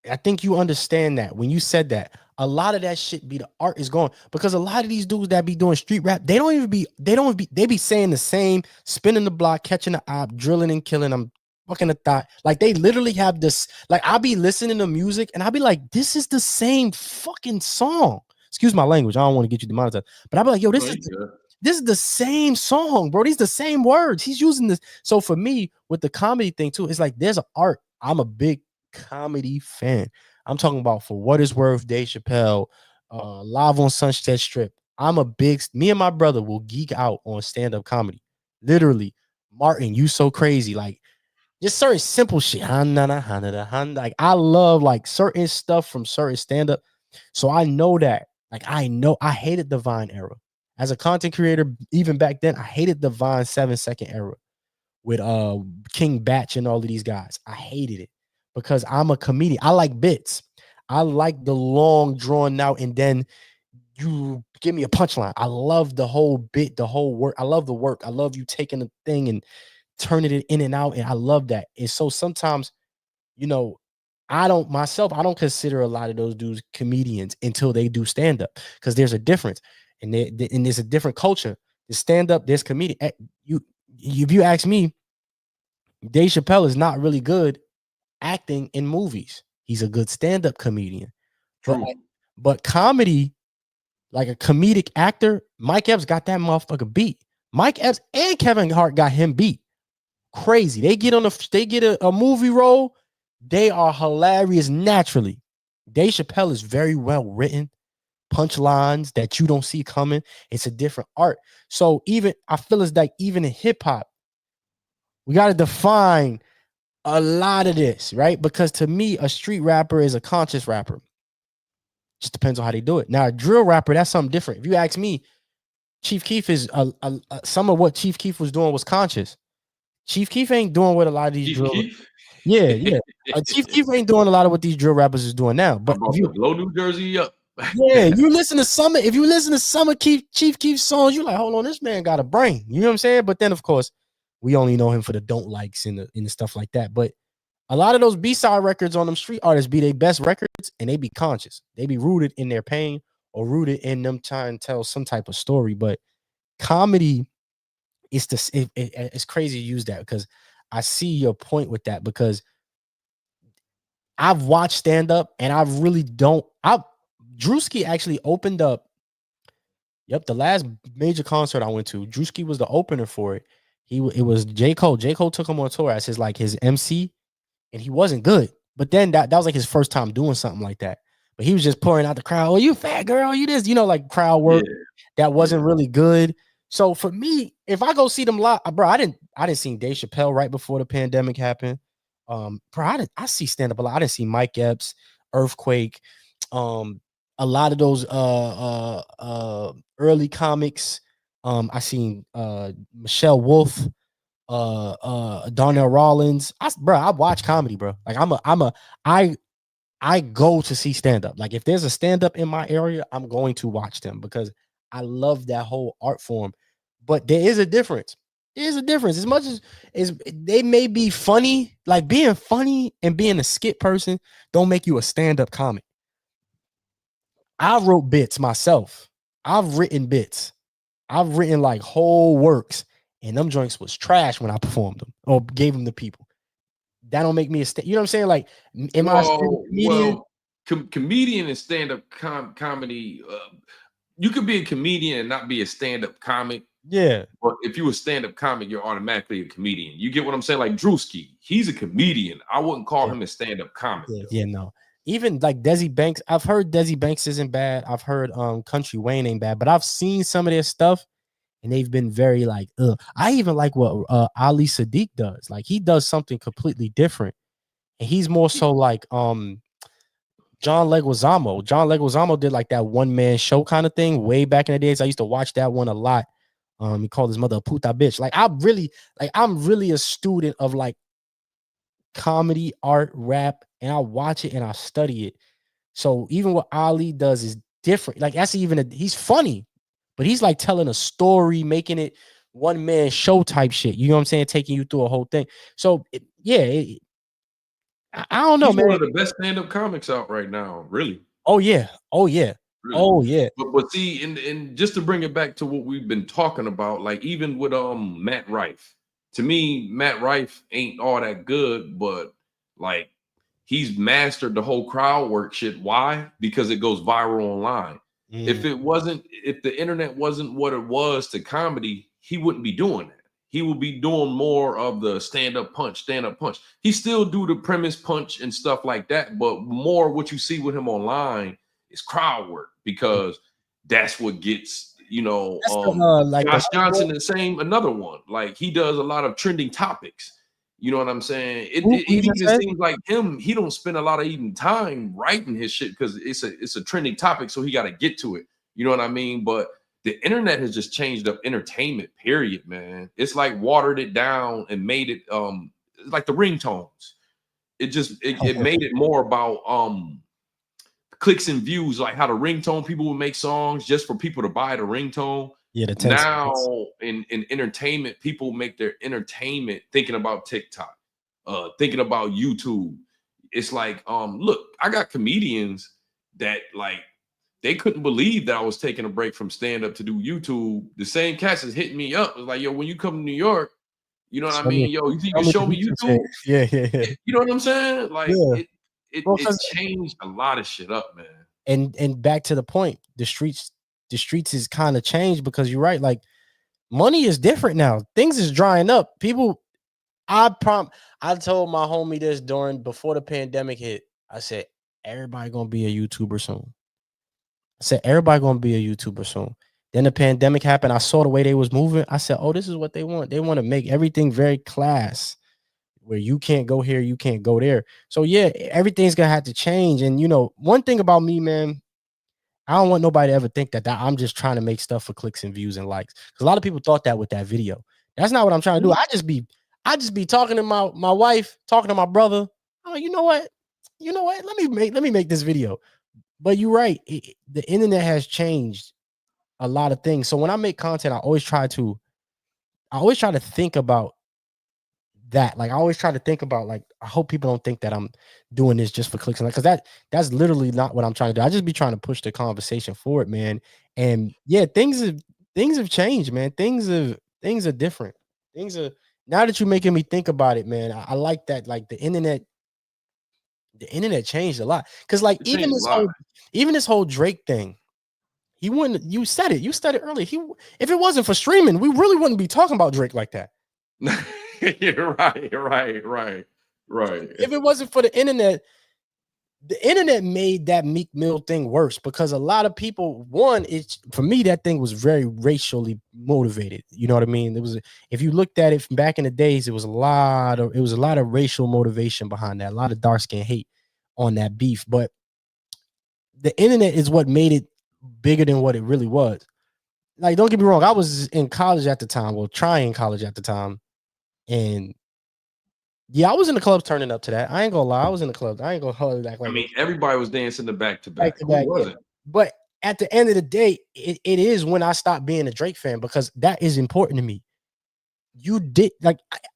I think you understand that when you said that a lot of that shit be the art is gone because a lot of these dudes that be doing street rap, they be saying the same, spinning the block, catching the op, drilling and killing them, fucking a thought. Like they literally have this, like I'll be listening to music and I'll be like, this is the same fucking song. Excuse my language. I don't want to get you demonetized, but I'll be like, yo, this is the same song, bro. These the same words. He's using this. So for me, with the comedy thing too, it's like there's an art. I'm a big comedy fan. I'm talking about For What It's Worth, Dave Chappelle, Live on Sunset Strip. Me and my brother will geek out on stand-up comedy. Literally, Martin, you so crazy. Like just certain simple shit. Like I love like certain stuff from certain stand-up. So I know that. Like I hated the Vine era. As a content creator, even back then, I hated the Vine 7-second era with King Batch and all of these guys. I hated it because I'm a comedian. I like bits. I like the long drawn out and then you give me a punchline. I love the whole bit, the whole work. I love the work. I love you taking a thing and turning it in and out. And I love that. And so sometimes, you know, I don't consider a lot of those dudes comedians until they do stand up because there's a difference and there's a different culture. The stand up, there's comedian. If you ask me, Dave Chappelle is not really good acting in movies. He's a good stand-up comedian. But comedy, like a comedic actor, Mike Epps got that motherfucker beat. Mike Epps and Kevin Hart got him beat. Crazy. They get a movie role. They are hilarious naturally. Dave Chappelle is very well written. Punchlines that you don't see coming. It's a different art. So I feel it's like even in hip hop, we got to define a lot of this, right? Because to me, a street rapper is a conscious rapper. Just depends on how they do it. Now, a drill rapper, that's something different. If you ask me, Chief Keef is some of what Chief Keef was doing was conscious. Chief Keef ain't doing what a lot of these drill. Yeah. Chief Keef ain't doing a lot of what these drill rappers is doing now. But if you blow New Jersey up. Yeah, you listen to some of Chief Keef's songs, you're like, hold on, this man got a brain. You know what I'm saying? But then, of course, we only know him for the don't likes and the stuff like that. But a lot of those B-side records on them street artists be their best records, and they be conscious. They be rooted in their pain or rooted in them trying to tell some type of story. But comedy, it's crazy to use that because I see your point with that because I've watched stand up and I really don't. Drewski actually opened up. Yep, the last major concert I went to, Drewski was the opener for it. It was J. Cole. J. Cole took him on tour as his MC, and he wasn't good. But then that was like his first time doing something like that. But he was just pouring out the crowd. Oh, you fat girl, you this, like crowd work that wasn't really good. So for me, if I go see them live, bro, I didn't see Dave Chappelle right before the pandemic happened. Bro, I see stand up a lot. I didn't see Mike Epps, Earthquake, a lot of those early comics. I seen Michelle Wolf, Darnell Rollins. I watch comedy, bro. Like I go to see stand-up. Like if there's a stand-up in my area, I'm going to watch them because I love that whole art form. But there is a difference. There's a difference. As much as they may be funny, like being funny and being a skit person don't make you a stand-up comic. I wrote bits myself. I've written bits. I've written like whole works, and them joints was trash when I performed them or gave them to people. That don't make me you know what I'm saying? Like, am I a comedian? Comedian and stand-up comedy. You could be a comedian and not be a stand-up comic. Yeah. But if you a stand-up comic, you're automatically a comedian. You get what I'm saying? Like Drewski, he's a comedian. I wouldn't call him a stand-up comic. Yeah, no. even like Desi Banks. I've heard Desi Banks isn't bad. I've heard Country Wayne ain't bad, but I've seen some of their stuff and they've been very like, I even like what Ali Sadiq does. Like he does something completely different. And he's more so like John Leguizamo. John Leguizamo did like that one man show kind of thing way back in the days. I used to watch that one a lot. He called his mother a puta bitch. Like I'm really a student of like comedy, art, rap, and I watch it and I study it. So even what Ali does is different. Like that's he's funny, but he's like telling a story, making it one man show type shit. You know what I'm saying? Taking you through a whole thing. So I don't know, He's man. one of the best stand-up comics out right now, really. Oh yeah. Really. Oh yeah. But see, and just to bring it back to what we've been talking about, like even with Matt Rife, to me, Matt Rife ain't all that good, but like he's mastered the whole crowd work shit. Why? Because it goes viral online. If the internet wasn't what it was to comedy, he wouldn't be doing that. He will be doing more of the stand-up punch. He still do the premise punch and stuff like that, but more what you see with him online is crowd work because that's what gets, Josh Johnson the same, another one. Like he does a lot of trending topics. You know what I'm saying? It even seems like he don't spend a lot of even time writing his shit because it's a trending topic, so he got to get to it. You know what I mean? But the internet has just changed up entertainment, period, man. It's like watered it down and made it like the ringtones. It made it more about clicks and views, like how the ringtone people would make songs just for people to buy the ringtone. Yeah, now in entertainment, people make their entertainment thinking about TikTok, thinking about YouTube. It's like, look, I got comedians that like they couldn't believe that I was taking a break from stand-up to do YouTube. The same cats is hitting me up. It was like, yo, when you come to New York, you know what I mean? Yo, you think you can show me YouTube? Yeah. You know what I'm saying? Like it changed a lot of shit up, man. And back to the point, the streets is kind of changed because you're right. Like money is different now. Things is drying up. People, I told my homie this before the pandemic hit. I said, everybody gonna be a YouTuber soon. Then the pandemic happened. I saw the way they was moving. I said, oh, this is what they want. They want to make everything very class where you can't go here, you can't go there. So yeah, everything's gonna have to change. And one thing about me, man, I don't want nobody to ever think that I'm just trying to make stuff for clicks and views and likes. Because a lot of people thought that with that video. That's not what I'm trying to do. I just be talking to my wife, talking to my brother. Oh, you know what? Let me make this video. But you're right. The internet has changed a lot of things. So when I make content, I always try to think about that. Like I always try to think about like, I hope people don't think that I'm doing this just for clicks and like, because that's literally not what I'm trying to do. I just be trying to push the conversation forward, man. And yeah, things have changed, man. Things are different. Now that you're making me think about it, man. I like that. Like the internet changed a lot. Because like even this whole Drake thing, you said it earlier. If it wasn't for streaming, we really wouldn't be talking about Drake like that. You're right. If it wasn't for the internet made that Meek Mill thing worse because a lot of people, for me, that thing was very racially motivated. You know what I mean? If you looked at it from back in the days, it was a lot of racial motivation behind that, a lot of dark skin hate on that beef. But the internet is what made it bigger than what it really was. Like, don't get me wrong, I was in college at the time, trying college at the time. And yeah, I was in the clubs turning up to that. I ain't gonna lie, I was in the clubs. I ain't gonna hold it back. I mean, everybody was dancing the back to back. Who wasn't? But at the end of the day, it is when I stopped being a Drake fan because that is important to me.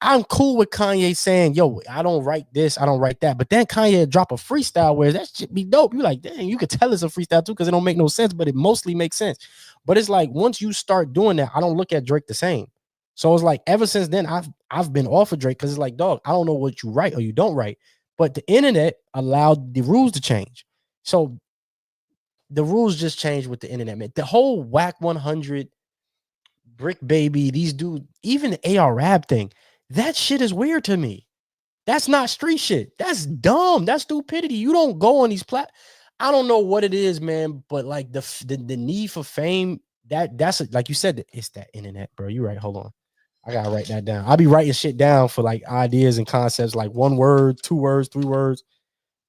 I'm cool with Kanye saying, yo, I don't write this, I don't write that. But then Kanye drop a freestyle where that shit be dope. You like, dang, you could tell it's a freestyle too because it don't make no sense, but it mostly makes sense. But it's like once you start doing that, I don't look at Drake the same. So it's like ever since then, I've been off of Drake because it's like, dog, I don't know what you write or you don't write. But the internet allowed the rules to change. So the rules just changed with the internet, man. The whole Whack 100, Brick Baby, these dudes, even the AR Rap thing, that shit is weird to me. That's not street shit. That's dumb. That's stupidity. You don't go on these I don't know what it is, man, but like the need for fame, that's like you said, it's that internet, bro. You right. Hold on. I gotta write that down. I'll be writing shit down for like ideas and concepts, like 1 word, 2 words, 3 words.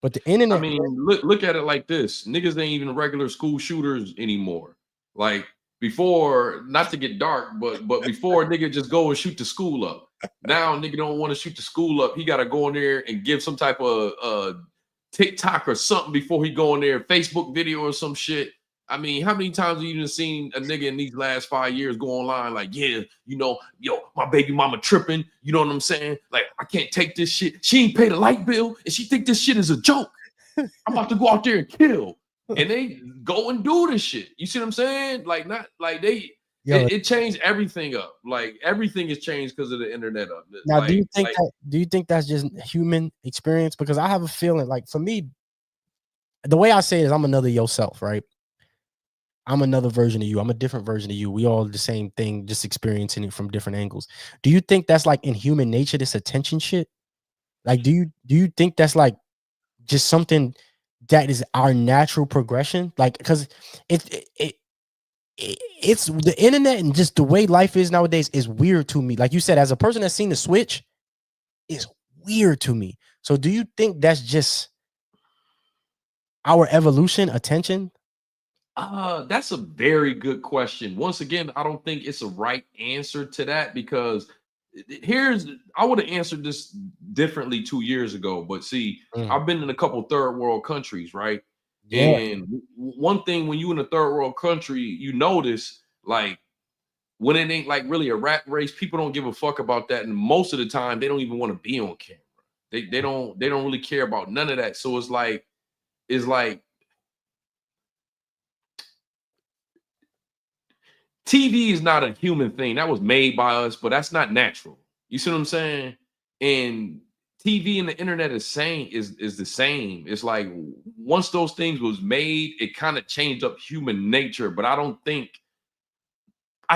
But the I internet, mean, look at it like this: niggas ain't even regular school shooters anymore. Like before, not to get dark, but before nigga just go and shoot the school up. Now nigga don't want to shoot the school up. He got to go in there and give some type of TikTok or something before he go in there, Facebook video or some shit. I mean, how many times have you even seen a nigga in these last 5 years go online like, yeah, you know, yo, my baby mama tripping. You know what I'm saying? Like, I can't take this shit. She ain't paid a light bill and she think this shit is a joke. I'm about to go out there and kill. And they go and do this shit. You see what I'm saying? Like, not like it changed everything up. Like everything has changed because of the internet up. Now, like, do you think that's just human experience? Because I have a feeling like for me, the way I say it is I'm another yourself, right? I'm another version of you. I'm a different version of you. We all the same thing, just experiencing it from different angles. Do you think that's like in human nature, this attention shit? Like, do you think that's like just something that is our natural progression? Like, because it's the internet and just the way life is nowadays is weird to me. Like you said, as a person that's seen the switch, it's weird to me. So do you think that's just our evolution, attention? That's a very good question. Once again, I don't think it's a right answer to that because I would have answered this differently 2 years ago, but see, I've been in a couple third world countries, right? Yeah. And one thing when you in a third world country, you notice like when it ain't like really a rat race, people don't give a fuck about that, and most of the time they don't even want to be on camera. They don't really care about none of that. So it's like TV is not a human thing. That was made by us, but that's not natural. You see what I'm saying? And TV and the internet is the same. It's like once those things was made, it kind of changed up human nature. But I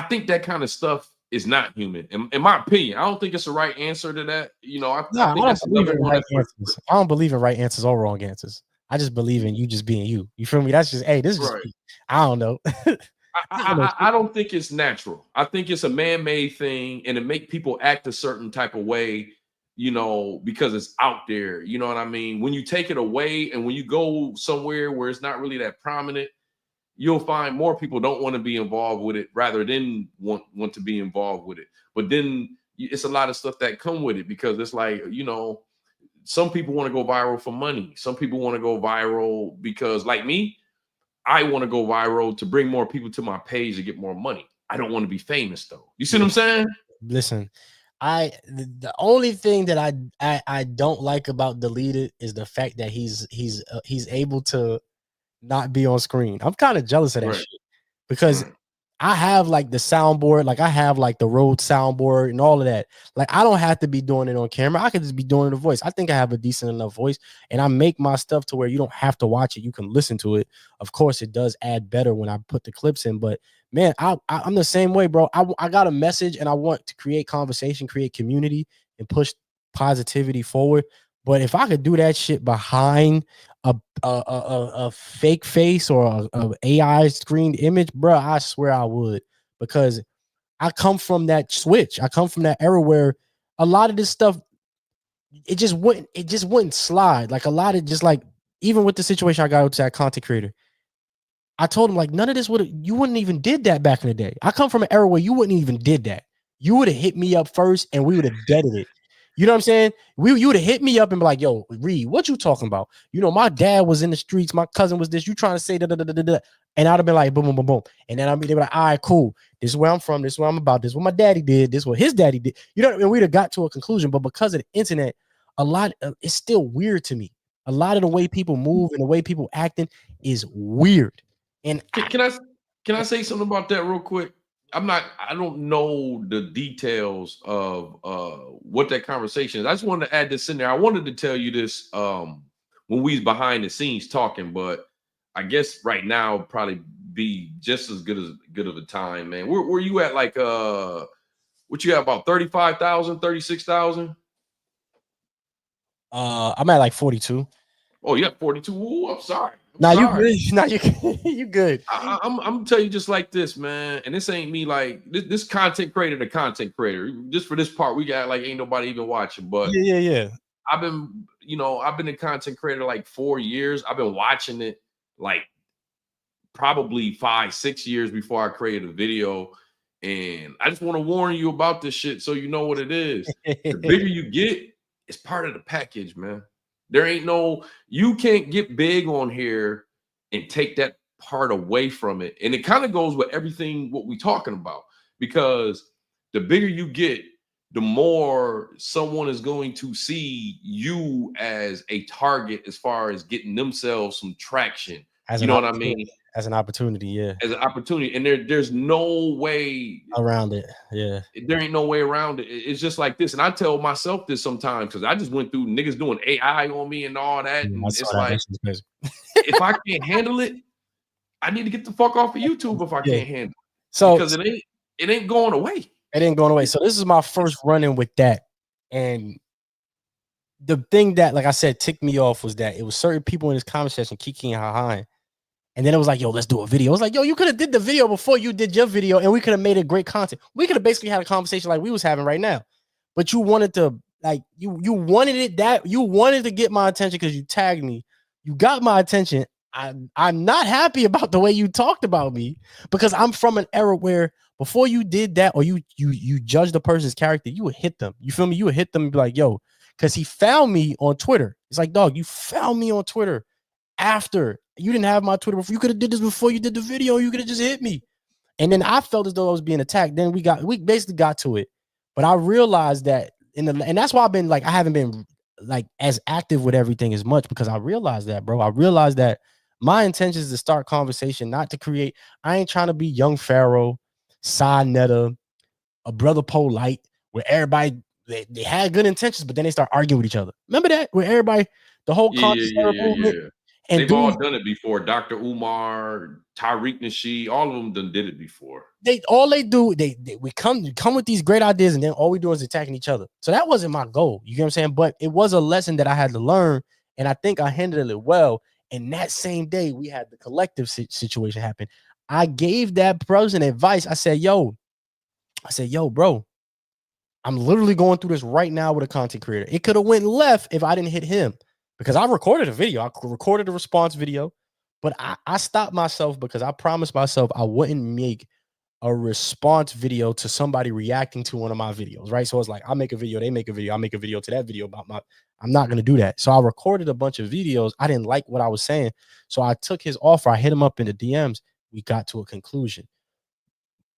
think that kind of stuff is not human. In my opinion, I don't think it's the right answer to that. You know, I think that's another one that's I don't believe in right answers or wrong answers. I just believe in you just being you. You feel me? That's just this is just right. me. I don't know. I don't think it's natural. I think it's a man-made thing, and it make people act a certain type of way, you know, because it's out there. You know what I mean? When you take it away, and when you go somewhere where it's not really that prominent, you'll find more people don't want to be involved with it, rather than want to be involved with it. But then it's a lot of stuff that come with it because it's like, you know, some people want to go viral for money. Some people want to go viral because, like me, I want to go viral to bring more people to my page to get more money. I don't want to be famous though. You see what I'm saying? Listen, the only thing that I don't like about Deleted is the fact that he's able to not be on screen. I'm kind of jealous of that Right. shit because Right. I have like the soundboard, like I have like the Rode soundboard and all of that. Like I don't have to be doing it on camera. I could just be doing the voice. I think I have a decent enough voice, and I make my stuff to where you don't have to watch it. You can listen to it. Of course, it does add better when I put the clips in. But man, I'm the same way, bro. I got a message, and I want to create conversation, create community, and push positivity forward. But if I could do that shit behind a fake face or a AI screened image, bro, I swear I would, because I come from that switch. I come from that era where a lot of this stuff it just wouldn't slide. Like a lot of just like even with the situation I got with that content creator, I told him like none of this you wouldn't even did that back in the day. I come from an era where you wouldn't even did that. You would have hit me up first and we would have deaded it. You know what I'm saying? You would have hit me up and be like, yo, Reed, what you talking about? You know, my dad was in the streets, my cousin was this, you trying to say da da da da da. And I'd have been like, boom, boom, boom, boom. And then they were like, all right, cool. This is where I'm from, this is what I'm about, this is what my daddy did, this is what his daddy did. You know, and we'd have got to a conclusion. But because of the internet, a lot it's still weird to me. A lot of the way people move and the way people acting is weird. And Can I say something about that real quick? I don't know the details of what that conversation is. I just wanted to add this in there. I wanted to tell you this when we was behind the scenes talking, but I guess right now probably be just as good of a time, man. Where you at, like what you have, about 35,000, 36,000? I'm at like 42. Oh, yeah, 42. Ooh, I'm sorry. Nah, you Sorry. good. Nah, you good. I'm gonna tell you just like this, man. And this ain't me like this content creator to content creator. Just for this part, we got like ain't nobody even watching. But Yeah. I've been, I've been a content creator like 4 years. I've been watching it like probably 5, 6 years before I created a video. And I just want to warn you about this shit so you know what it is. The bigger you get, it's part of the package, man. There ain't you can't get big on here and take that part away from it. And it kind of goes with everything what we talking about, because the bigger you get, the more someone is going to see you as a target as far as getting themselves some traction. As You an know what I opportunity, mean? as an opportunity, yeah. As an opportunity. And there's no way Around it, yeah. there ain't no way around it. It's just like this. And I tell myself this sometimes because I just went through niggas doing AI on me and all that. Yeah, I And saw it's that. like, That shit's crazy. if I can't handle it, I need to get the fuck off of YouTube if I Yeah. can't handle it. So Because it ain't going away. it ain't going away. So this is my first run-in with that. And the thing that, like I said, ticked me off was that it was certain people in this comment section kiki and ha. And then it was like, yo, let's do a video. It was like, yo, you could have did the video before you did your video, and we could have made it great content. We could have basically had a conversation like we was having right now. But you wanted to, like, you wanted it that you wanted to get my attention because you tagged me. You got my attention. I'm not happy about the way you talked about me, because I'm from an era where before you did that, or you judged the person's character, you would hit them. You feel me? You would hit them and be like, yo, because he found me on Twitter. It's like, dog, you found me on Twitter after you didn't have my Twitter before. You could have did this before you did the video. You could have just hit me. And then I felt as though I was being attacked. Then we basically got to it. But I realized that and that's why I've been like, I haven't been like as active with everything as much, because I realized that, bro. I realized that my intention is to start conversation, not to create. I ain't trying to be Young Pharaoh, Side Netta, a Brother Polite, where everybody they had good intentions, but then they start arguing with each other. Remember that? Where everybody, the whole conscious movement. And They've all done it before. Dr. Umar, Tariq Nasheed, all of them did it before. They we come with these great ideas, and then all we do is attacking each other. So that wasn't my goal. You get what I'm saying? But it was a lesson that I had to learn, and I think I handled it well. And that same day, we had the collective situation happen. I gave that person advice. I said, yo, bro, I'm literally going through this right now with a content creator. It could have went left if I didn't hit him, because I recorded a video. I recorded a response video, but I stopped myself because I promised myself I wouldn't make a response video to somebody reacting to one of my videos, right? So it's like, I make a video, they make a video, I make a video to that video about I'm not going to do that. So I recorded a bunch of videos. I didn't like what I was saying. So I took his offer. I hit him up in the DMs. We got to a conclusion.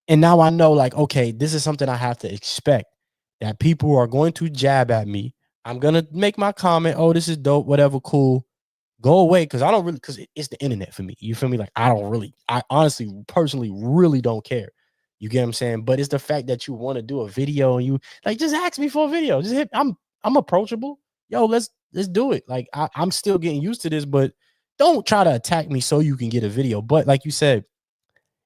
And now I know, like, okay, this is something I have to expect, that people are going to jab at me. I'm going to make my comment. Oh, this is dope. Whatever. Cool. Go away. Cause I don't really, cause it's the internet for me. You feel me? Like, I honestly, personally, really don't care. You get what I'm saying? But it's the fact that you want to do a video and you like, just ask me for a video. Just hit, I'm approachable. Yo, let's do it. Like, I'm still getting used to this, but don't try to attack me so you can get a video. But like you said,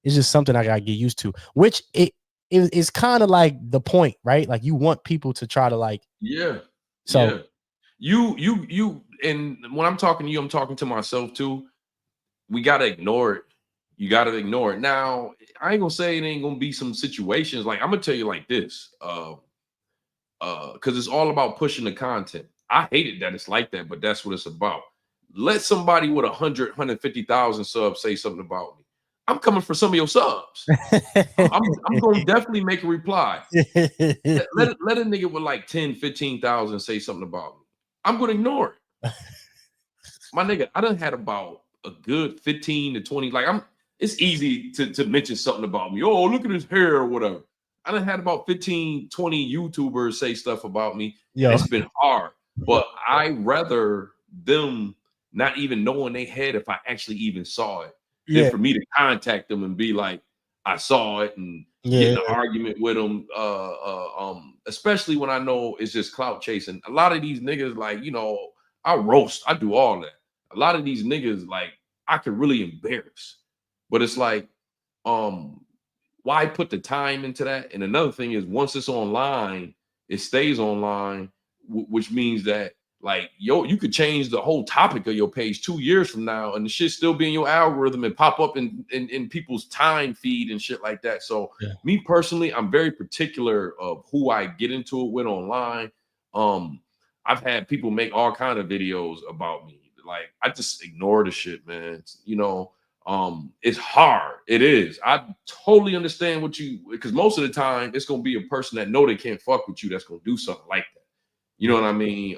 it's just something I gotta get used to, which it is kind of like the point, right? Like, you want people to try to like, yeah. So yeah. You, and when I'm talking to you, I'm talking to myself too. We gotta ignore it. You gotta ignore it. Now, I ain't gonna say it ain't gonna be some situations. Like, I'm gonna tell you like this, because it's all about pushing the content. I hate it that it's like that, but that's what it's about. Let somebody with 150,000 subs say something about me. I'm coming for some of your subs. I'm going to definitely make a reply. Let a nigga with like 10, 15,000 say something about me. I'm going to ignore it. My nigga, I done had about a good 15 to 20. Like, it's easy to mention something about me. Oh, look at his hair or whatever. I done had about 15, 20 YouTubers say stuff about me. It's been hard. But I rather them not even know in their head if I actually even saw it. Than for me to contact them and be like, I saw it, and get in an argument with them. Especially when I know it's just clout chasing. A lot of these niggas, like, I roast, I do all that. A lot of these niggas, like, I could really embarrass. But it's like, why put the time into that? And another thing is, once it's online, it stays online, which means that, Like, yo, you could change the whole topic of your page 2 years from now, and the shit still be in your algorithm and pop up in people's time feed and shit like that. So Yeah. me personally, I'm very particular of who I get into it with online. I've had people make all kind of videos about me. Like, I just ignore the shit, man. You know, it's hard. It is. I totally understand what you, because most of the time it's gonna be a person that know they can't fuck with you that's gonna do something like that. You know what I mean?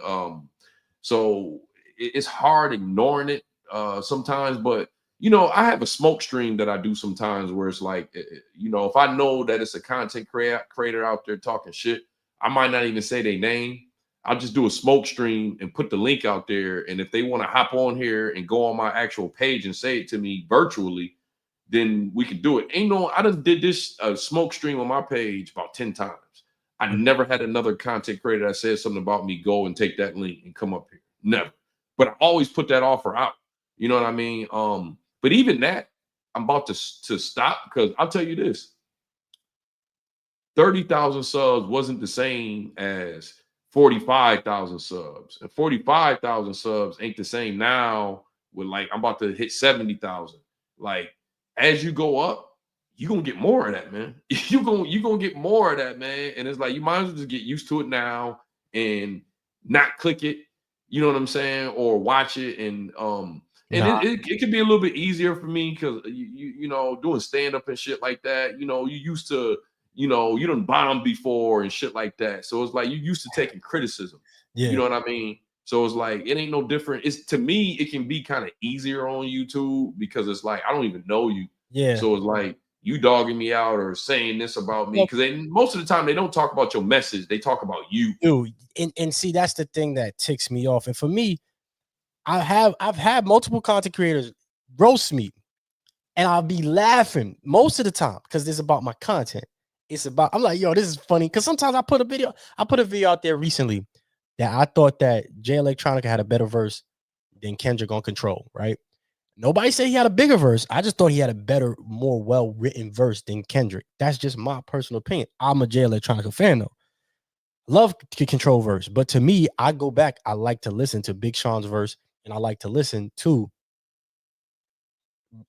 So it's hard ignoring it sometimes, but you know, I have a smoke stream that I do sometimes where it's like, you know, if I know that it's a content creator out there talking shit, I might not even say their name. I'll just do a smoke stream and put the link out there. And if they want to hop on here and go on my actual page and say it to me virtually, then we could do it. Ain't no, I just did this smoke stream on my page about 10 times. I never had another content creator that said something about me go and take that link and come up here. Never. But I always put that offer out. You know what I mean? But even that, I'm about to stop, because I'll tell you this. 30,000 subs wasn't the same as 45,000 subs. And 45,000 subs ain't the same now with, like, I'm about to hit 70,000. Like, as you go up, you're gonna get more of that, man. You're gonna get more of that, man. And it's like, you might as well just get used to it now and not click it, you know what I'm saying, or watch it. And it can be a little bit easier for me because you know, doing stand-up and shit like that, you know, you used to, you know, you done bombed before and shit like that. So it's like you used to taking criticism. Yeah. You know what I mean? So it's like, it ain't no different. It's, to me, it can be kind of easier on YouTube because it's like, I don't even know you. Yeah. So it's like, you dogging me out or saying this about me, because most of the time they don't talk about your message, they talk about you. Dude, and see, that's the thing that ticks me off. And for me, I've had multiple content creators roast me, and I'll be laughing most of the time because it's about my content. It's about, I'm like, yo, this is funny. Because sometimes I put a video out there recently that I thought that Jay Electronica had a better verse than Kendrick on Control, right? Nobody said he had a bigger verse. I just thought he had a better, more well-written verse than Kendrick. That's just my personal opinion. I'm a Jay Electronica fan, though. Love Control verse. But to me, I go back, I like to listen to Big Sean's verse, and I like to listen to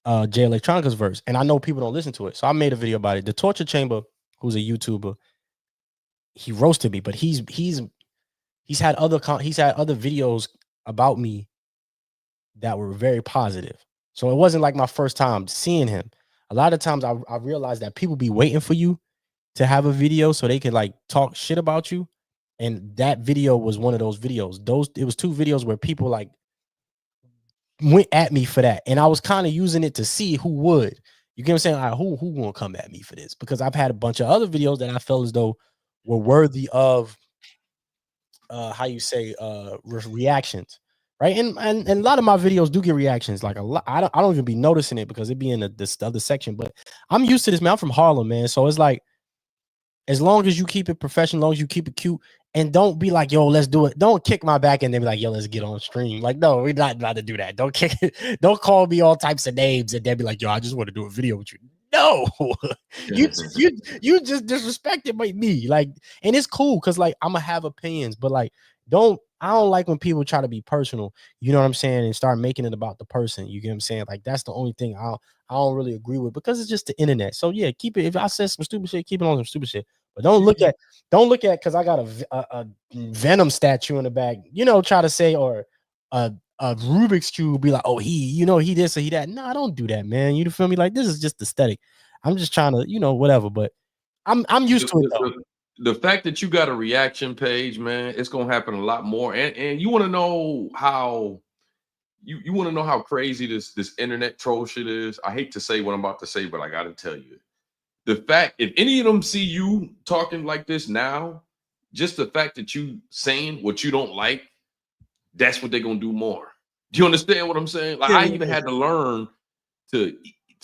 Jay Electronica's verse. And I know people don't listen to it. So I made a video about it. The Torture Chamber, who's a YouTuber, he roasted me, but he's had other videos about me that were very positive. So it wasn't like my first time seeing him. A lot of times I realized that people be waiting for you to have a video so they can like talk shit about you. And that video was one of those videos. It was 2 videos where people like went at me for that. And I was kind of using it to see who would. You get what I'm saying? Like, who gonna come at me for this? Because I've had a bunch of other videos that I felt as though were worthy of reactions. Right. And a lot of my videos do get reactions. Like a lot, I don't even be noticing it because it be in this other section. But I'm used to this, man. I'm from Harlem, man. So it's like, as long as you keep it professional, as long as you keep it cute, and don't be like, yo, let's do it. Don't kick my back and then be like, yo, let's get on stream. Like, no, we're not allowed to do that. Don't kick it. Don't call me all types of names and then be like, yo, I just want to do a video with you. No, you just disrespected me. Like, and it's cool because like I'm gonna have opinions, but like, I don't like when people try to be personal, you know what I'm saying, and start making it about the person. You get what I'm saying? Like, that's the only thing I don't really agree with, because it's just the internet. So yeah, keep it. If I said some stupid shit, keep it on some stupid shit. But don't look at because I got a Venom statue in the back, you know, try to say, or a Rubik's Cube, be like, oh, he this or he that. No, I don't do that, man. You feel me? Like, this is just aesthetic. I'm just trying to, you know, whatever. But I'm used to it though. The fact that you got a reaction page, man, it's gonna happen a lot more. And you want to know how you want to know how crazy this internet troll shit is. I hate to say what I'm about to say, but I gotta tell you. The fact, if any of them see you talking like this now, just the fact that you saying what you don't like, that's what they're gonna do more. Do you understand what I'm saying? Like, I even had to learn to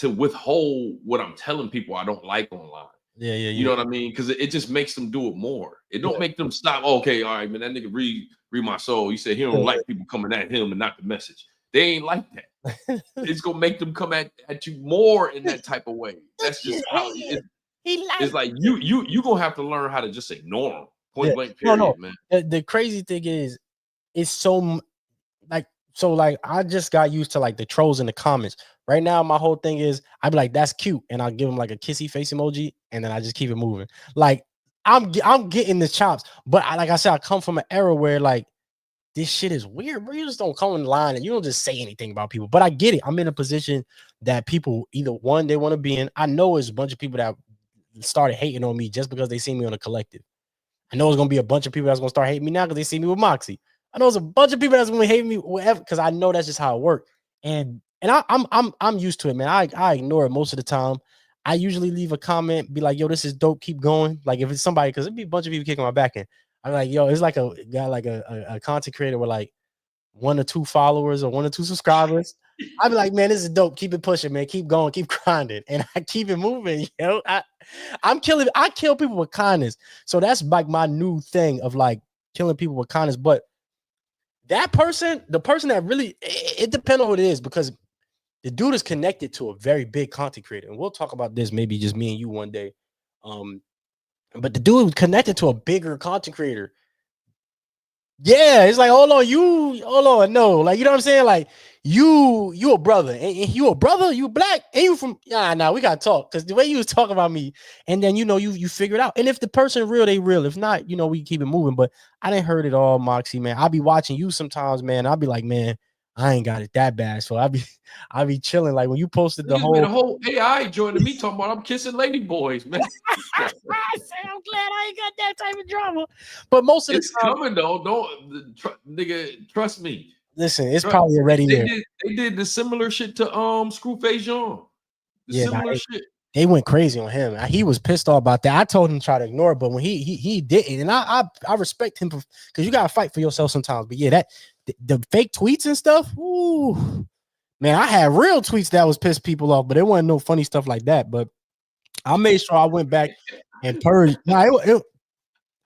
withhold what I'm telling people I don't like online. Yeah. You know what I mean? Because it just makes them do it more. It don't make them stop. Okay, all right, man, that nigga read my soul. He said he don't like people coming at him and not the message. They ain't like that. It's gonna make them come at you more in that type of way. That's just how it's like you gonna have to learn how to just ignore them. Point blank period, man. The crazy thing is, it's so like I just got used to like the trolls in the comments. Right now, my whole thing is I'd be like, that's cute, and I'll give them like a kissy face emoji, and then I just keep it moving. Like I'm getting the chops, but like I said, I come from an era where like this shit is weird, bro. You just don't come in line and you don't just say anything about people. But I get it. I'm in a position that people either one they want to be in. I know there's a bunch of people that started hating on me just because they see me on a collective. I know there's gonna be a bunch of people that's gonna start hating me now because they see me with Moxy. I know there's a bunch of people that's gonna hate me whatever because I know that's just how it works. And I'm used to it, man. I ignore it most of the time. I usually leave a comment, be like, "Yo, this is dope. Keep going." Like if it's somebody, because it'd be a bunch of people kicking my back in. I'm like, "Yo, it's like a guy like a content creator with like 1 or 2 followers or 1 or 2 subscribers." I'd be like, "Man, this is dope. Keep it pushing, man. Keep going, keep grinding," and I keep it moving. I kill people with kindness. So that's like my new thing of like killing people with kindness. But that person, the person that really, it depends on who it is because the dude is connected to a very big content creator, and we'll talk about this maybe just me and you one day. But the dude was connected to a bigger content creator. Yeah, it's like, hold on, no, like you know what I'm saying? Like you a brother, and you a brother, you black, and you from nah, we gotta talk because the way you was talking about me, and then you figure it out. And if the person real, they real. If not, we keep it moving. But I didn't heard it all, Moxy, man. I'll be watching you sometimes, man. I'll be like, man, I ain't got it that bad. So I'll be chilling. Like when you posted the Niggas made a whole whole AI joining me talking about I'm kissing lady boys, man. I say I'm glad I ain't got that type of drama. But most of the It's time, coming though. Don't nigga, trust me. listen, it's probably already there. They did the similar shit to Screwface John. The Yeah, similar shit. they went crazy on him. He was pissed off about that. I told him to try to ignore it, but when he didn't, and I respect him because you gotta fight for yourself sometimes. But yeah, that the fake tweets and stuff. Ooh, man, I had real tweets that was pissed people off, but it wasn't no funny stuff like that. But I made sure I went back and purged. No,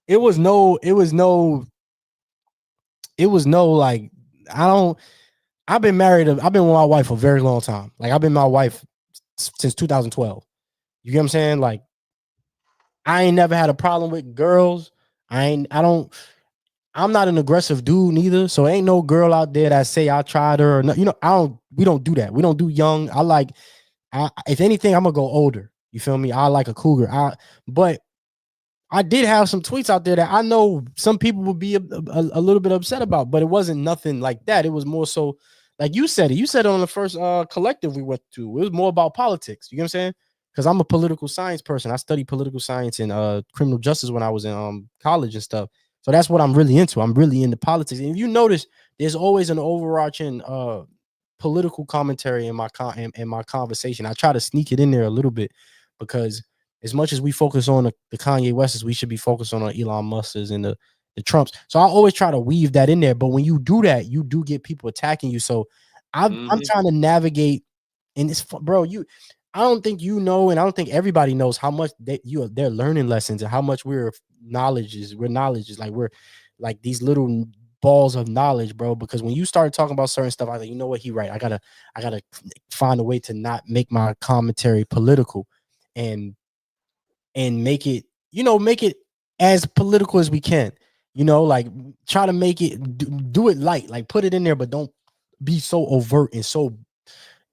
it was no like I don't. I've been married. I've been with my wife for a very long time. Like I've been my wife since 2012. You get what I'm saying? Like I ain't never had a problem with girls. I'm not an aggressive dude neither. So ain't no girl out there that say I tried her or no, we don't do that. We don't do young. If anything, I'm gonna go older. You feel me? I like a cougar. But I did have some tweets out there that I know some people would be a little bit upset about, but it wasn't nothing like that. It was more so like you said it. You said it on the first collective we went to. It was more about politics. You know what I'm saying? Because I'm a political science person. I studied political science and criminal justice when I was in college and stuff. So that's what I'm really into. I'm really into politics. And if you notice, there's always an overarching political commentary in my conversation. I try to sneak it in there a little bit because as much as we focus on the Kanye Wests, we should be focused on Elon Musk's and the Trumps. So I always try to weave that in there. But when you do that, you do get people attacking you. So I'm trying to navigate in this, bro. I don't think you know, and I don't think everybody knows how much they're learning lessons and how much we're knowledge is like we're like these little balls of knowledge, bro. Because when you started talking about certain stuff, I was like, you know what, he right. I gotta find a way to not make my commentary political and make it, make it as political as we can, like try to make it do it light, like put it in there, but don't be so overt and so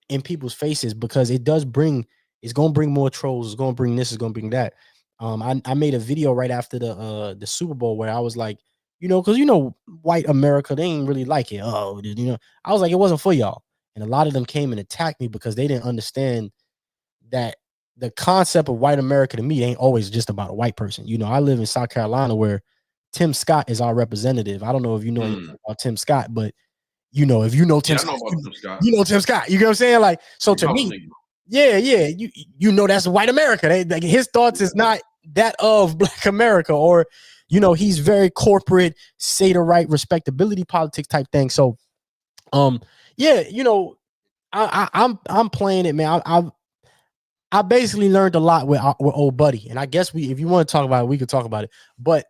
in people's faces because it's going to bring more trolls. It's going to bring this, it's going to bring that. I made a video right after the Super Bowl where I was like, because white America, they ain't really like it. Oh, I was like, it wasn't for y'all. And a lot of them came and attacked me because they didn't understand that the concept of white America to me ain't always just about a white person. I live in South Carolina where Tim Scott is our representative. I don't know if you know anything about Tim Scott, but if you know Tim Scott, you know Tim Scott. You know what I'm saying? Like, so to me, yeah, that's white America. Like his thoughts is not that of Black America, or he's very corporate, say the right respectability politics type thing. So, yeah, I'm playing it, man. I basically learned a lot with old buddy, and I guess if you want to talk about it, we could talk about it. But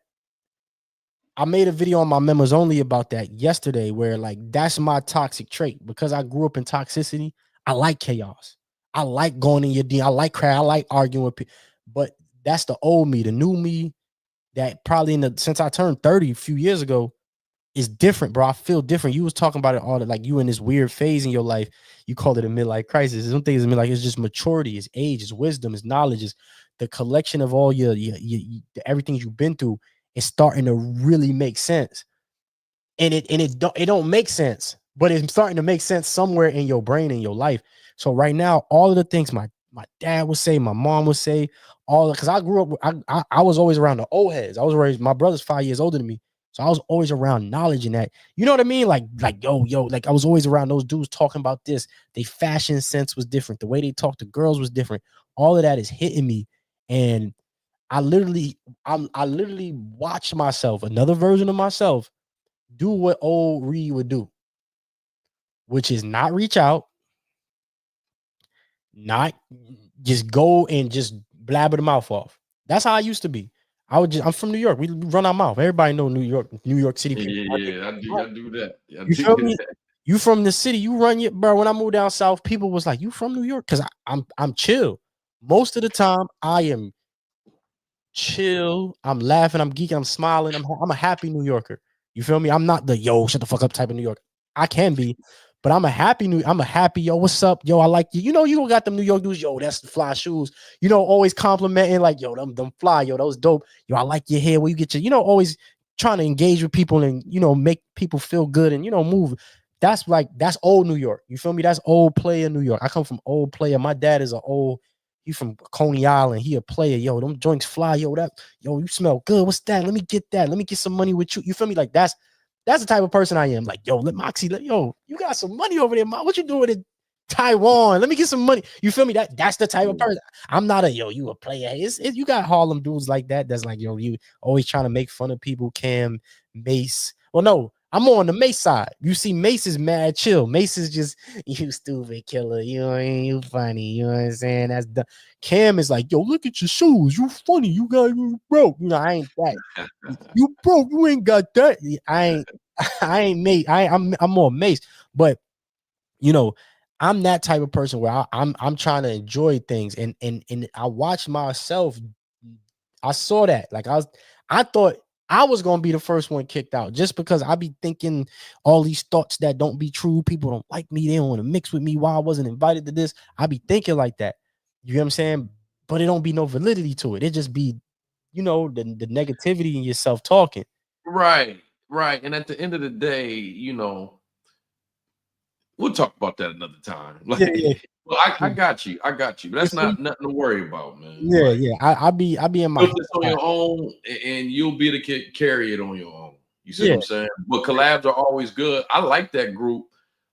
I made a video on my members only about that yesterday, where like that's my toxic trait because I grew up in toxicity. I like chaos. I like going in your DM. I like cry. I like arguing with people. But that's the old me, the new me that probably since I turned 30 a few years ago. it's different, bro. I feel different. You was talking about it all the, like you in this weird phase in your life. You called it a midlife crisis. I don't think it's midlife. It's just maturity, it's age, it's wisdom, it's knowledge, it's the collection of all your everything you've been through is starting to really make sense. And it don't make sense, but it's starting to make sense somewhere in your brain in your life. So right now, all of the things my dad would say, my mom would say, all because I grew up, I was always around the old heads. I was raised, my brother's 5 years older than me. So I was always around knowledge in that. You know what I mean? Like yo, like I was always around those dudes talking about this. They fashion sense was different. The way they talked to girls was different. All of that is hitting me. And I literally watched myself, another version of myself, do what old Reed would do, which is not reach out, not just go and just blabber the mouth off. That's how I used to be. I'm from New York. We run our mouth. Everybody know New York City people. Yeah. I do that. You feel me? You from the city, you run your bro. When I moved down south, people was like, "You from New York?" Because I'm chill. Most of the time, I am chill. I'm laughing. I'm geeking. I'm smiling. I'm a happy New Yorker. You feel me? I'm not the yo shut the fuck up type of New York. I can be, but I'm a happy yo. What's up, yo? I like you. You know you don't got them New York dudes. Yo, that's the fly shoes. You know, always complimenting like yo, them fly. Yo, those dope. Yo, I like your hair. Where you get your. You know, always trying to engage with people and make people feel good and move. That's old New York. You feel me? That's old player New York. I come from old player. My dad is an old. He from Coney Island. He a player. Yo, them joints fly. Yo, you smell good. What's that? Let me get that. Let me get some money with you. You feel me? Like that's the type of person I am. Like, yo, let Moxy, yo, you got some money over there, What you doing in Taiwan? Let me get some money. You feel me? That's the type of person. I'm not a you a player. You got Harlem dudes like that. That's like, yo, you always trying to make fun of people. Cam, Mace. Well, no, I'm on the Mace side. You see, Mace is mad chill. Mace is just, you stupid killer. You know what I mean? You funny. You know what I'm saying? That's the Cam is like, yo, look at your shoes. You funny. You broke. I ain't that. You broke. You ain't got that. I ain't Mace. I'm more Mace. But I'm that type of person where I'm trying to enjoy things. And I watched myself. I saw that. Like I thought I was gonna be the first one kicked out just because I be thinking all these thoughts that don't be true. People don't like me, they don't want to mix with me. Why I wasn't invited to this? I be thinking like that. You know what I'm saying? But it don't be no validity to it. It just be, the negativity in yourself talking. Right. And at the end of the day, we'll talk about that another time. Like, Yeah. well, I got you. But that's not nothing to worry about, man. Yeah, like, yeah. I be in my build this on your own, and you'll be able to carry it on your own. You see what I'm saying? But collabs are always good. I like that group.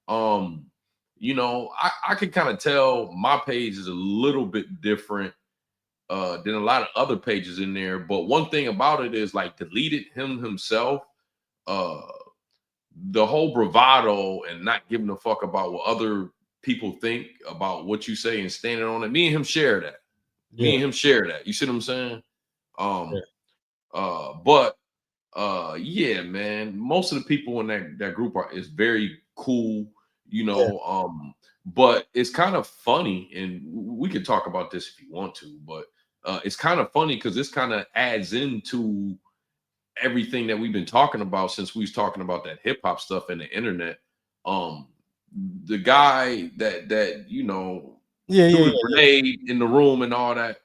I can kind of tell my page is a little bit different than a lot of other pages in there. But one thing about it is like deleted himself. The whole bravado and not giving a fuck about what other people think about what you say and standing on it. Me and him share that. You see what I'm saying? Yeah, man. Most of the people in that group is very cool, but it's kind of funny, and we could talk about this if you want to, but it's kind of funny because this kind of adds into everything that we've been talking about since we was talking about that hip hop stuff and the internet. The guy that threw the grenade in the room and all that.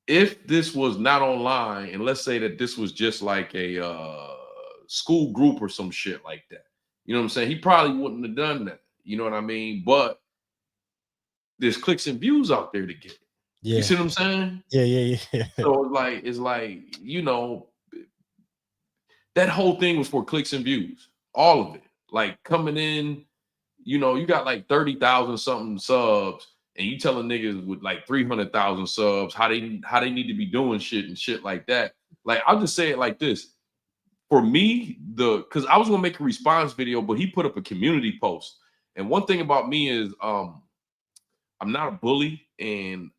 If this was not online, and let's say that this was just like a school group or some shit like that, you know what I'm saying? He probably wouldn't have done that. You know what I mean? But there's clicks and views out there to get it. Yeah. You see what I'm saying? Yeah. So it's like that whole thing was for clicks and views, all of it. Like coming in, you got like 30,000 something subs, and you telling niggas with like 300,000 subs how they need to be doing shit and shit like that. Like I'll just say it like this: for me, because I was gonna make a response video, but he put up a community post. And one thing about me is, I'm not a bully, and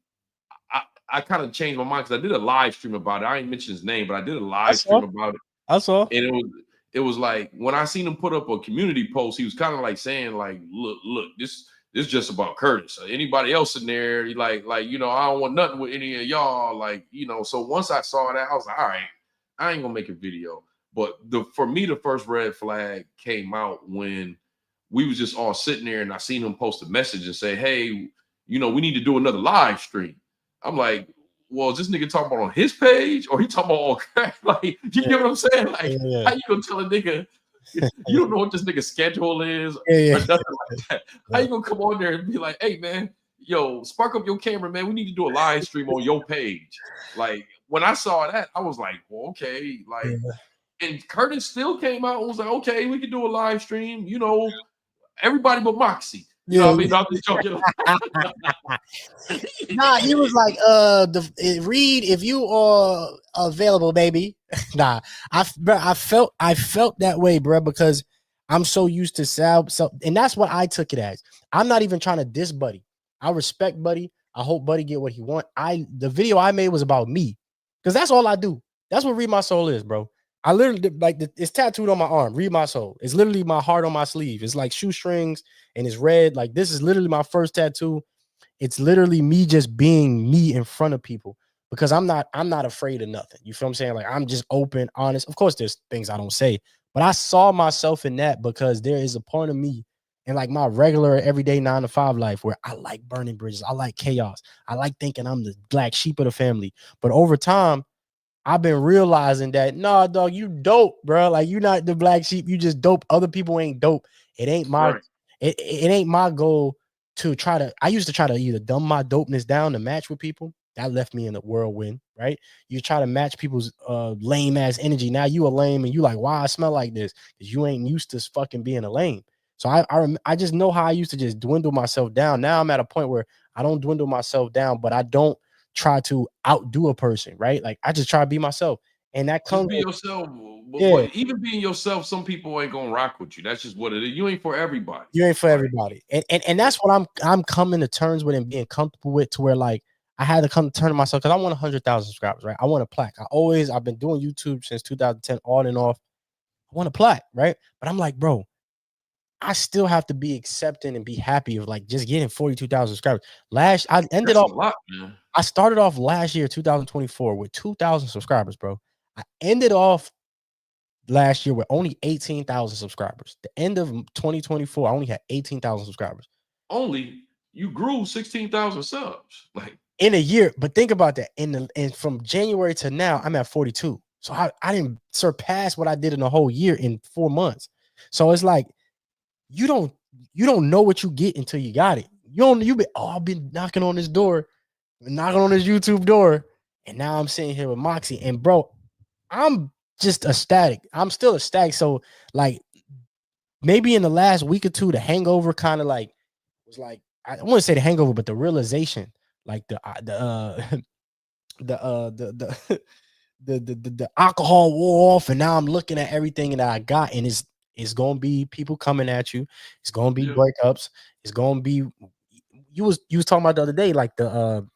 I kind of changed my mind because I did a live stream about it. I ain't mention his name, but I did a live stream about it. I saw. And it was like when I seen him put up a community post, he was kind of like saying, like, look, this is just about Curtis. Anybody else in there, like, I don't want nothing with any of y'all. Like, so once I saw that, I was like, all right, I ain't gonna make a video. But for me, the first red flag came out when we was just all sitting there, and I seen him post a message and say, "Hey, we need to do another live stream." I'm like, "Well, is this nigga talking about on his page, or he talking about on crack?" Like, you get what I'm saying? Like, how you gonna tell a nigga you don't know what this nigga's schedule is or nothing like that? How you gonna come on there and be like, "Hey, man, yo, spark up your camera, man. We need to do a live stream on your page." Like, when I saw that, I was like, "Well, okay." Like, and Curtis still came out and was like, "Okay, we can do a live stream. Everybody but Moxy." You know what I mean? I'm just joking. Nah, he was like, Reed, if you are available, baby. Nah, I felt that way, bro, because I'm so used to Sal. So, and that's what I took it as. I'm not even trying to diss Buddy. I respect Buddy. I hope Buddy get what he want. The video I made was about me, because that's all I do. That's what Read My Soul is, bro. I literally it's tattooed on my arm. Read My Soul. It's literally my heart on my sleeve. It's like shoestrings and it's red. Like, this is literally my first tattoo. It's literally me just being me in front of people, because I'm not afraid of nothing. You feel what I'm saying? Like, I'm just open, honest. Of course, there's things I don't say, but I saw myself in that, because there is a part of me in like my regular everyday 9-to-5 life where I like burning bridges. I like chaos. I like thinking I'm the black sheep of the family. But over time, I've been realizing that, nah, dog, you dope, bro. Like, you not the black sheep. You just dope. Other people ain't dope. It ain't my Right. it ain't my goal to try to. I used to try to either dumb my dopeness down to match with people. That left me in a whirlwind, right? You try to match people's lame ass energy. Now you a lame and you like, why I smell like this? Because you ain't used to fucking being a lame. So I just know how I used to just dwindle myself down. Now I'm at a point where I don't dwindle myself down, but I don't try to outdo a person, right? Like, I just try to be myself, and that Just comes be with, yourself. yeah, But even being yourself, some people ain't gonna rock with you. That's just what it is. You ain't for everybody. you ain't for Like, everybody, and that's what I'm coming to terms with and being comfortable with, to where like I had to come to terms with myself, because I want 100,000 subscribers, right? I want a plaque. I've been doing YouTube since 2010, on and off. I want a plaque, right? But I'm like, bro, I still have to be accepting and be happy of like just getting 42,000 subscribers. that's a lot, man. I started off last year, 2024, with 2,000 subscribers, bro. I ended off last year with only 18,000 subscribers. The end of 2024, I only had 18,000 subscribers Only you grew 16,000 subs. Like, in a year. But think about that. And from January to now, I'm at 42. So I didn't surpass what I did in a whole year in 4 months. So it's like, you don't know what you get until you got it. I've been knocking on this door, knocking on this YouTube door, and now I'm sitting here with Moxy. And bro, I'm just ecstatic. I'm still ecstatic. So like, maybe in the last week or two, the hangover kind of like was like, I wouldn't say the hangover, but the realization, like the the the alcohol wore off, and now I'm looking at everything that I got, and it's gonna be people coming at you. It's gonna be yeah, breakups. It's gonna be you was talking about the other day, like the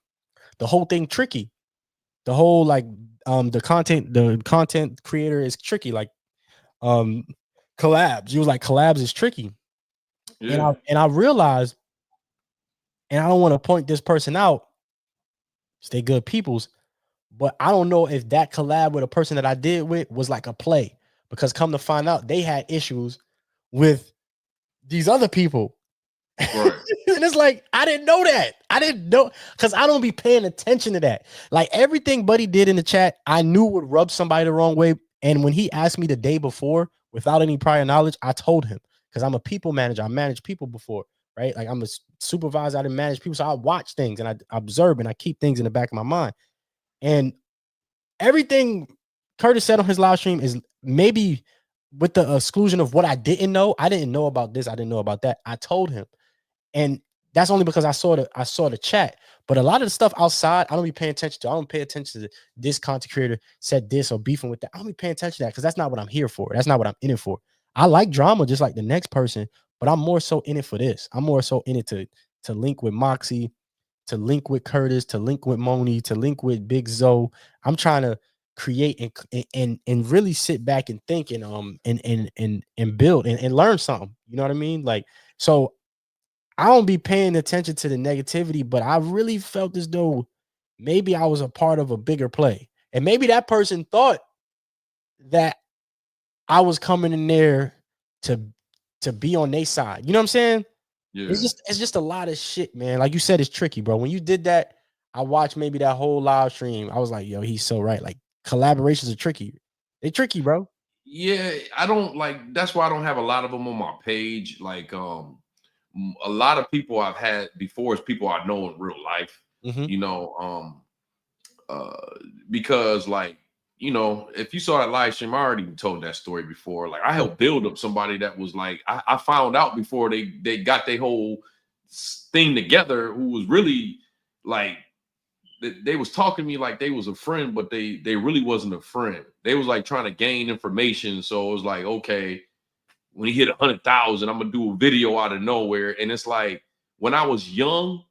whole thing tricky. The whole like the content creator is tricky, like um collabs. You was like, collabs is tricky. And yeah. I realized, and I don't want to point this person out, stay good peoples, but I don't know if that collab with a person that I did with was like a play, because come to find out, they had issues with these other people. Right. And it's like, I didn't know that. I didn't know, because I don't be paying attention to that. Like, everything Buddy did in the chat, I knew would rub somebody the wrong way. And when he asked me the day before, without any prior knowledge, I told him, because I'm a people manager. I managed people before, right? Like, I'm a supervisor. I didn't manage people. So I watch things and I observe and I keep things in the back of my mind. And everything Curtis said on his live stream is maybe with the exclusion of what I didn't know. I didn't know about this. I didn't know about that. I told him. And that's only because I saw the chat. But a lot of the stuff outside, I don't be paying attention to. I don't pay attention to this content creator said this or beefing with that. I don't be paying attention to that, because that's not what I'm here for. That's not what I'm in it for. I like drama just like the next person, but I'm more so in it for this. I'm more so in it to link with Moxy, to link with Curtis, to link with Moni, to link with Big Zoe. I'm trying to create and really sit back and think and build and learn something. You know what I mean? Like, so I don't be paying attention to the negativity, but I really felt as though maybe I was a part of a bigger play. And maybe that person thought that I was coming in there to be on their side. You know what I'm saying? Yeah. It's just a lot of shit, man. Like you said, it's tricky, bro. When you did that, I watched maybe that whole live stream. I was like, yo, he's so right. Like collaborations are tricky. They tricky, bro. Yeah, I don't like. That's why I don't have a lot of them on my page. Like, a lot of people I've had before is people I know in real life. Mm-hmm. You know, because like, you know, if you saw that live stream, I already told that story before. Like, I helped build up somebody that was like, I found out before they got their whole thing together, who was really like, they was talking to me like they was a friend, but they really wasn't a friend. They was like trying to gain information. So it was like, okay, when he hit 100,000, I'm gonna do a video out of nowhere. And it's like, when I was young,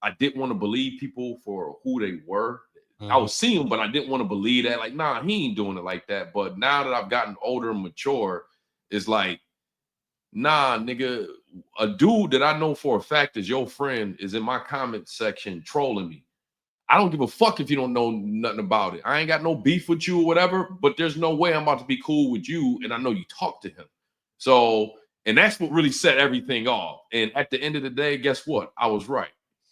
I didn't want to believe people for who they were. I was seeing them, but I didn't want to believe that. Like, nah, he ain't doing it like that. But now that I've gotten older and mature, it's like, nah, nigga, a dude that I know for a fact is your friend is in my comment section trolling me. I don't give a fuck if you don't know nothing about it. I ain't got no beef with you or whatever, but there's no way I'm about to be cool with you. And I know you talk to him. So, and that's what really set everything off. And at the end of the day, guess what? I was right.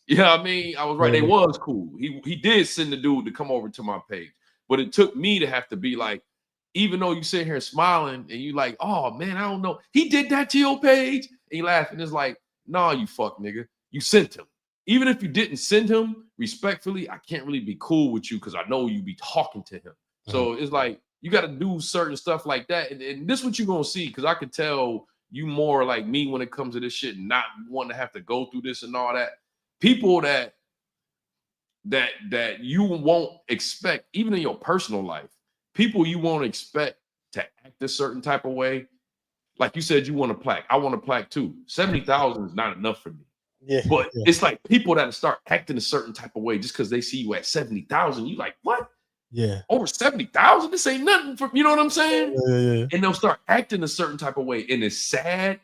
You know what I mean? I was right. They was cool. He did send the dude to come over to my page. But it took me to have to be like, even though you sit here smiling and you like, oh man, I don't know. He did that to your page. And you laughing. It's like, nah, you fuck nigga. You sent him. Even if you didn't send him, respectfully, I can't really be cool with you because I know you be talking to him. So it's like, you got to do certain stuff like that. And this is what you're going to see, because I could tell you more like me when it comes to this shit, not wanting to have to go through this and all that. People that you won't expect, even in your personal life, people you won't expect to act a certain type of way. Like you said, you want a plaque. I want a plaque too. 70,000 is not enough for me. Yeah, but it's like people that start acting a certain type of way just because they see you at 70,000. You like, what? Yeah, over 70,000. This ain't nothing for, you know what I'm saying? yeah. And they'll start acting a certain type of way, and it's sad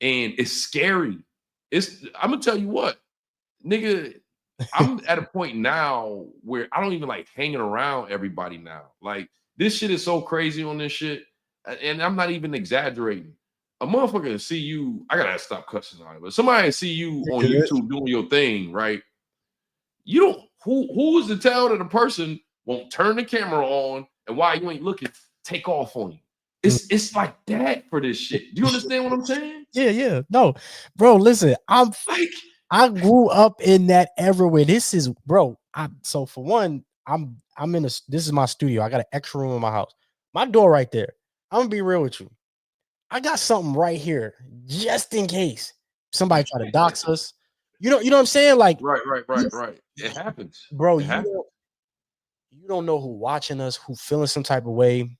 and it's scary. I'm gonna tell you what, nigga. I'm at a point now where I don't even like hanging around everybody now. Like, this shit is so crazy on this shit, and I'm not even exaggerating. A motherfucker see you, I gotta stop cussing on it, but somebody see you on YouTube doing your thing, right? You don't, who is to tell that a person won't turn the camera on and while you ain't looking, take off on you? It's like that for this shit. Do you understand what I'm saying? Yeah. No, bro, listen, I'm like, I grew up in that everywhere. This is, bro. So for one, I'm in this is my studio. I got an extra room in my house. My door right there. I'm gonna be real with you. I got something right here just in case somebody try to dox us. You know what I'm saying? Like, right. It happens, bro. You don't know who watching us, who feeling some type of way.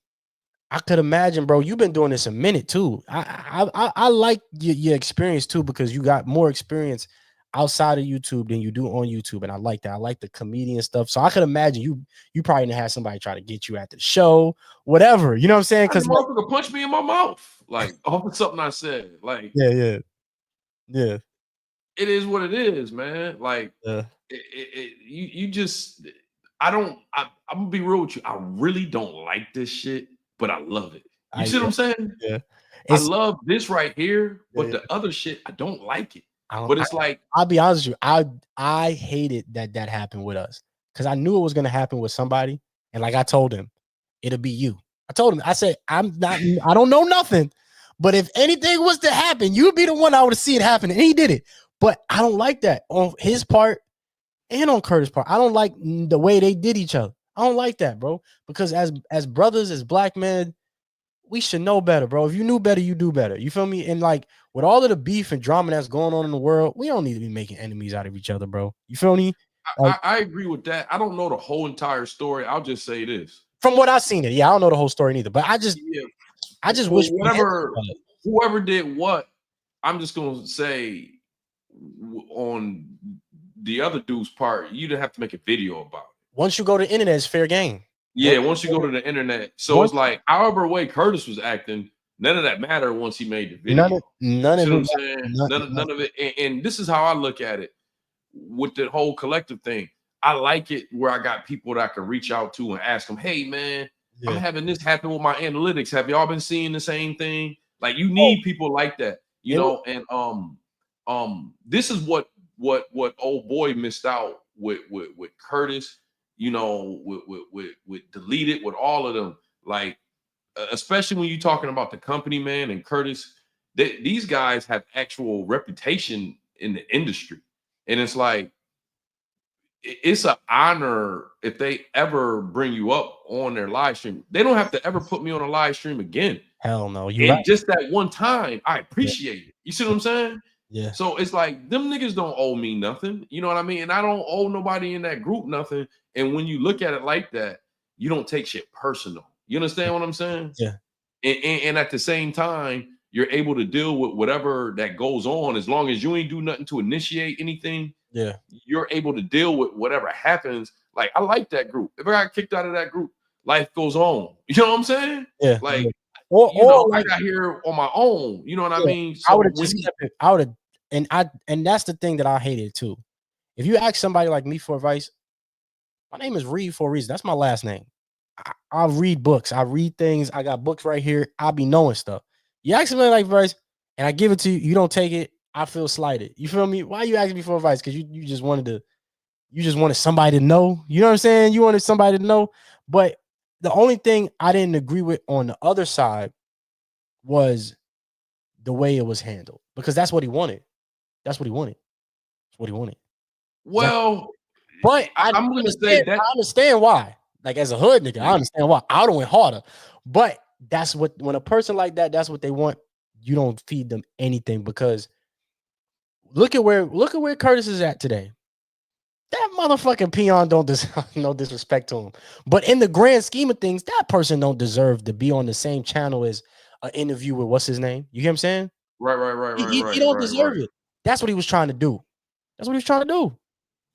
I could imagine, bro. You've been doing this a minute too. I like your experience too, because you got more experience outside of YouTube than you do on YouTube, and I like that. I like the comedian stuff. So I could imagine you probably didn't have somebody try to get you at the show, whatever. You know what I'm saying? Because motherfucker punch me in my mouth, like off of something I said. Like, yeah. It is what it is, man. Like, you just, I'm gonna be real with you. I really don't like this shit, but I love it. You see what I'm saying? Yeah. I love this right here, but the other shit, I don't like it. But it's like, I'll be honest with you, I hated that happened with us, because I knew it was gonna happen with somebody, and like I told him, it'll be you. I told him, I said, I don't know nothing, but if anything was to happen, you'd be the one I would see it happen, and he did it. But I don't like that on his part and on Curtis' part. I don't like the way they did each other. I don't like that, bro, because as brothers, as black men, we should know better, bro. If you knew better, you do better. You feel me? And like, with all of the beef and drama that's going on in the world, we don't need to be making enemies out of each other, bro. You feel me? Like, I agree with that. I don't know the whole entire story. I'll just say this. From what I've seen it, I don't know the whole story neither, but I just wish whoever did what, I'm just gonna say on the other dude's part, you didn't have to make a video about it. Once you go to the internet, it's fair game. Yeah, once you go to the internet. So it's like, however way Curtis was acting, none of that mattered once he made the video. None of it. And this is how I look at it with the whole collective thing. I like it where I got people that I can reach out to and ask them, hey man, I'm having this happen with my analytics. Have y'all been seeing the same thing? Like you Oh, need people like that, you it know. And this is what old boy missed out with Curtis, you know, with Deleted, with all of them. Like especially when you're talking about the company, man, and Curtis, these guys have actual reputation in the industry, and it's like it's an honor if they ever bring you up on their live stream. They don't have to ever put me on a live stream again. hell no, you're And right. just that one time, I Yeah. appreciate it. You see what I'm saying? Yeah. So it's like them niggas don't owe me nothing. You know what I mean? And I don't owe nobody in that group nothing. And when you look at it like that, you don't take shit personal. You understand what I'm saying? Yeah. And at the same time, you're able to deal with whatever that goes on as long as you ain't do nothing to initiate anything. Yeah. You're able to deal with whatever happens. Like I like that group. If I got kicked out of that group, life goes on. You know what I'm saying? Yeah. Like, yeah. Or I like, got here on my own. You know what I mean? I So would have just kept it. I would have, and that's the thing that I hated too. If you ask somebody like me for advice, my name is Reed for a reason. That's my last name. I read books. I read things. I got books right here. I be knowing stuff. You ask somebody like advice, and I give it to you. You don't take it. I feel slighted. You feel me? Why you asking me for advice? Because you just wanted somebody to know. You know what I'm saying? You wanted somebody to know. But the only thing I didn't agree with on the other side was the way it was handled. Because that's what he wanted. That's what he wanted. That's what he wanted. well, But I'm gonna say that I understand why. Like as a hood nigga, I understand why. I would have went harder. But that's what when a person like that, that's what they want. You don't feed them anything because look at where Curtis is at today. That motherfucking peon don't deserve no disrespect to him. But in the grand scheme of things, that person don't deserve to be on the same channel as an interview with what's his name. You hear what I'm saying? right. He don't deserve it. That's what he was trying to do. That's what he was trying to do.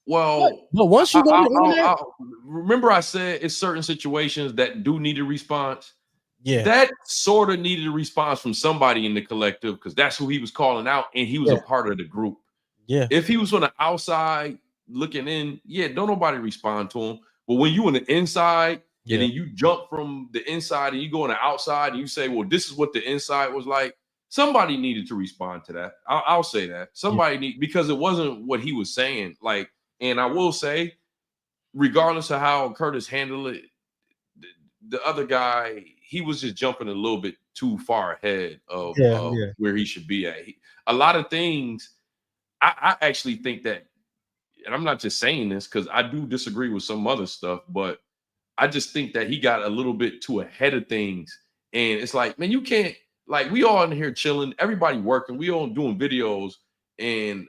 Well, but once you go to the internet, remember I said it's certain situations that do need a response. yeah, That sort of needed a response from somebody in the collective because that's who he was calling out, and he was a part of the group. Yeah. If he was on the outside looking in, don't nobody respond to him. But when you on the inside, and then you jump from the inside and you go on the outside and you say, well, this is what the inside was like. Somebody needed to respond to that. I'll say that. Somebody need because it wasn't what he was saying. Like, and I will say, regardless of how Curtis handled it, the other guy, he was just jumping a little bit too far ahead of where he should be at. A lot of things, I actually think that, and I'm not just saying this because I do disagree with some other stuff, but I just think that he got a little bit too ahead of things. And it's like, man, you can't, like, we all in here chilling, everybody working, we all doing videos, and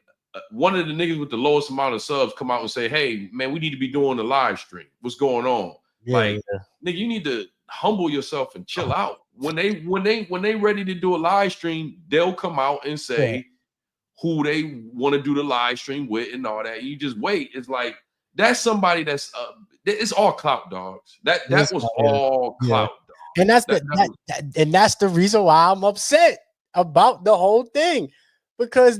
one of the niggas with the lowest amount of subs come out and say, hey, man, we need to be doing a live stream. What's going on? Nigga, you need to humble yourself and chill out. When they ready to do a live stream, they'll come out and say who they want to do the live stream with and all that. You just wait. It's like that's somebody that's it's all clout, dogs. That was all clout. And that's that's the reason why I'm upset about the whole thing, because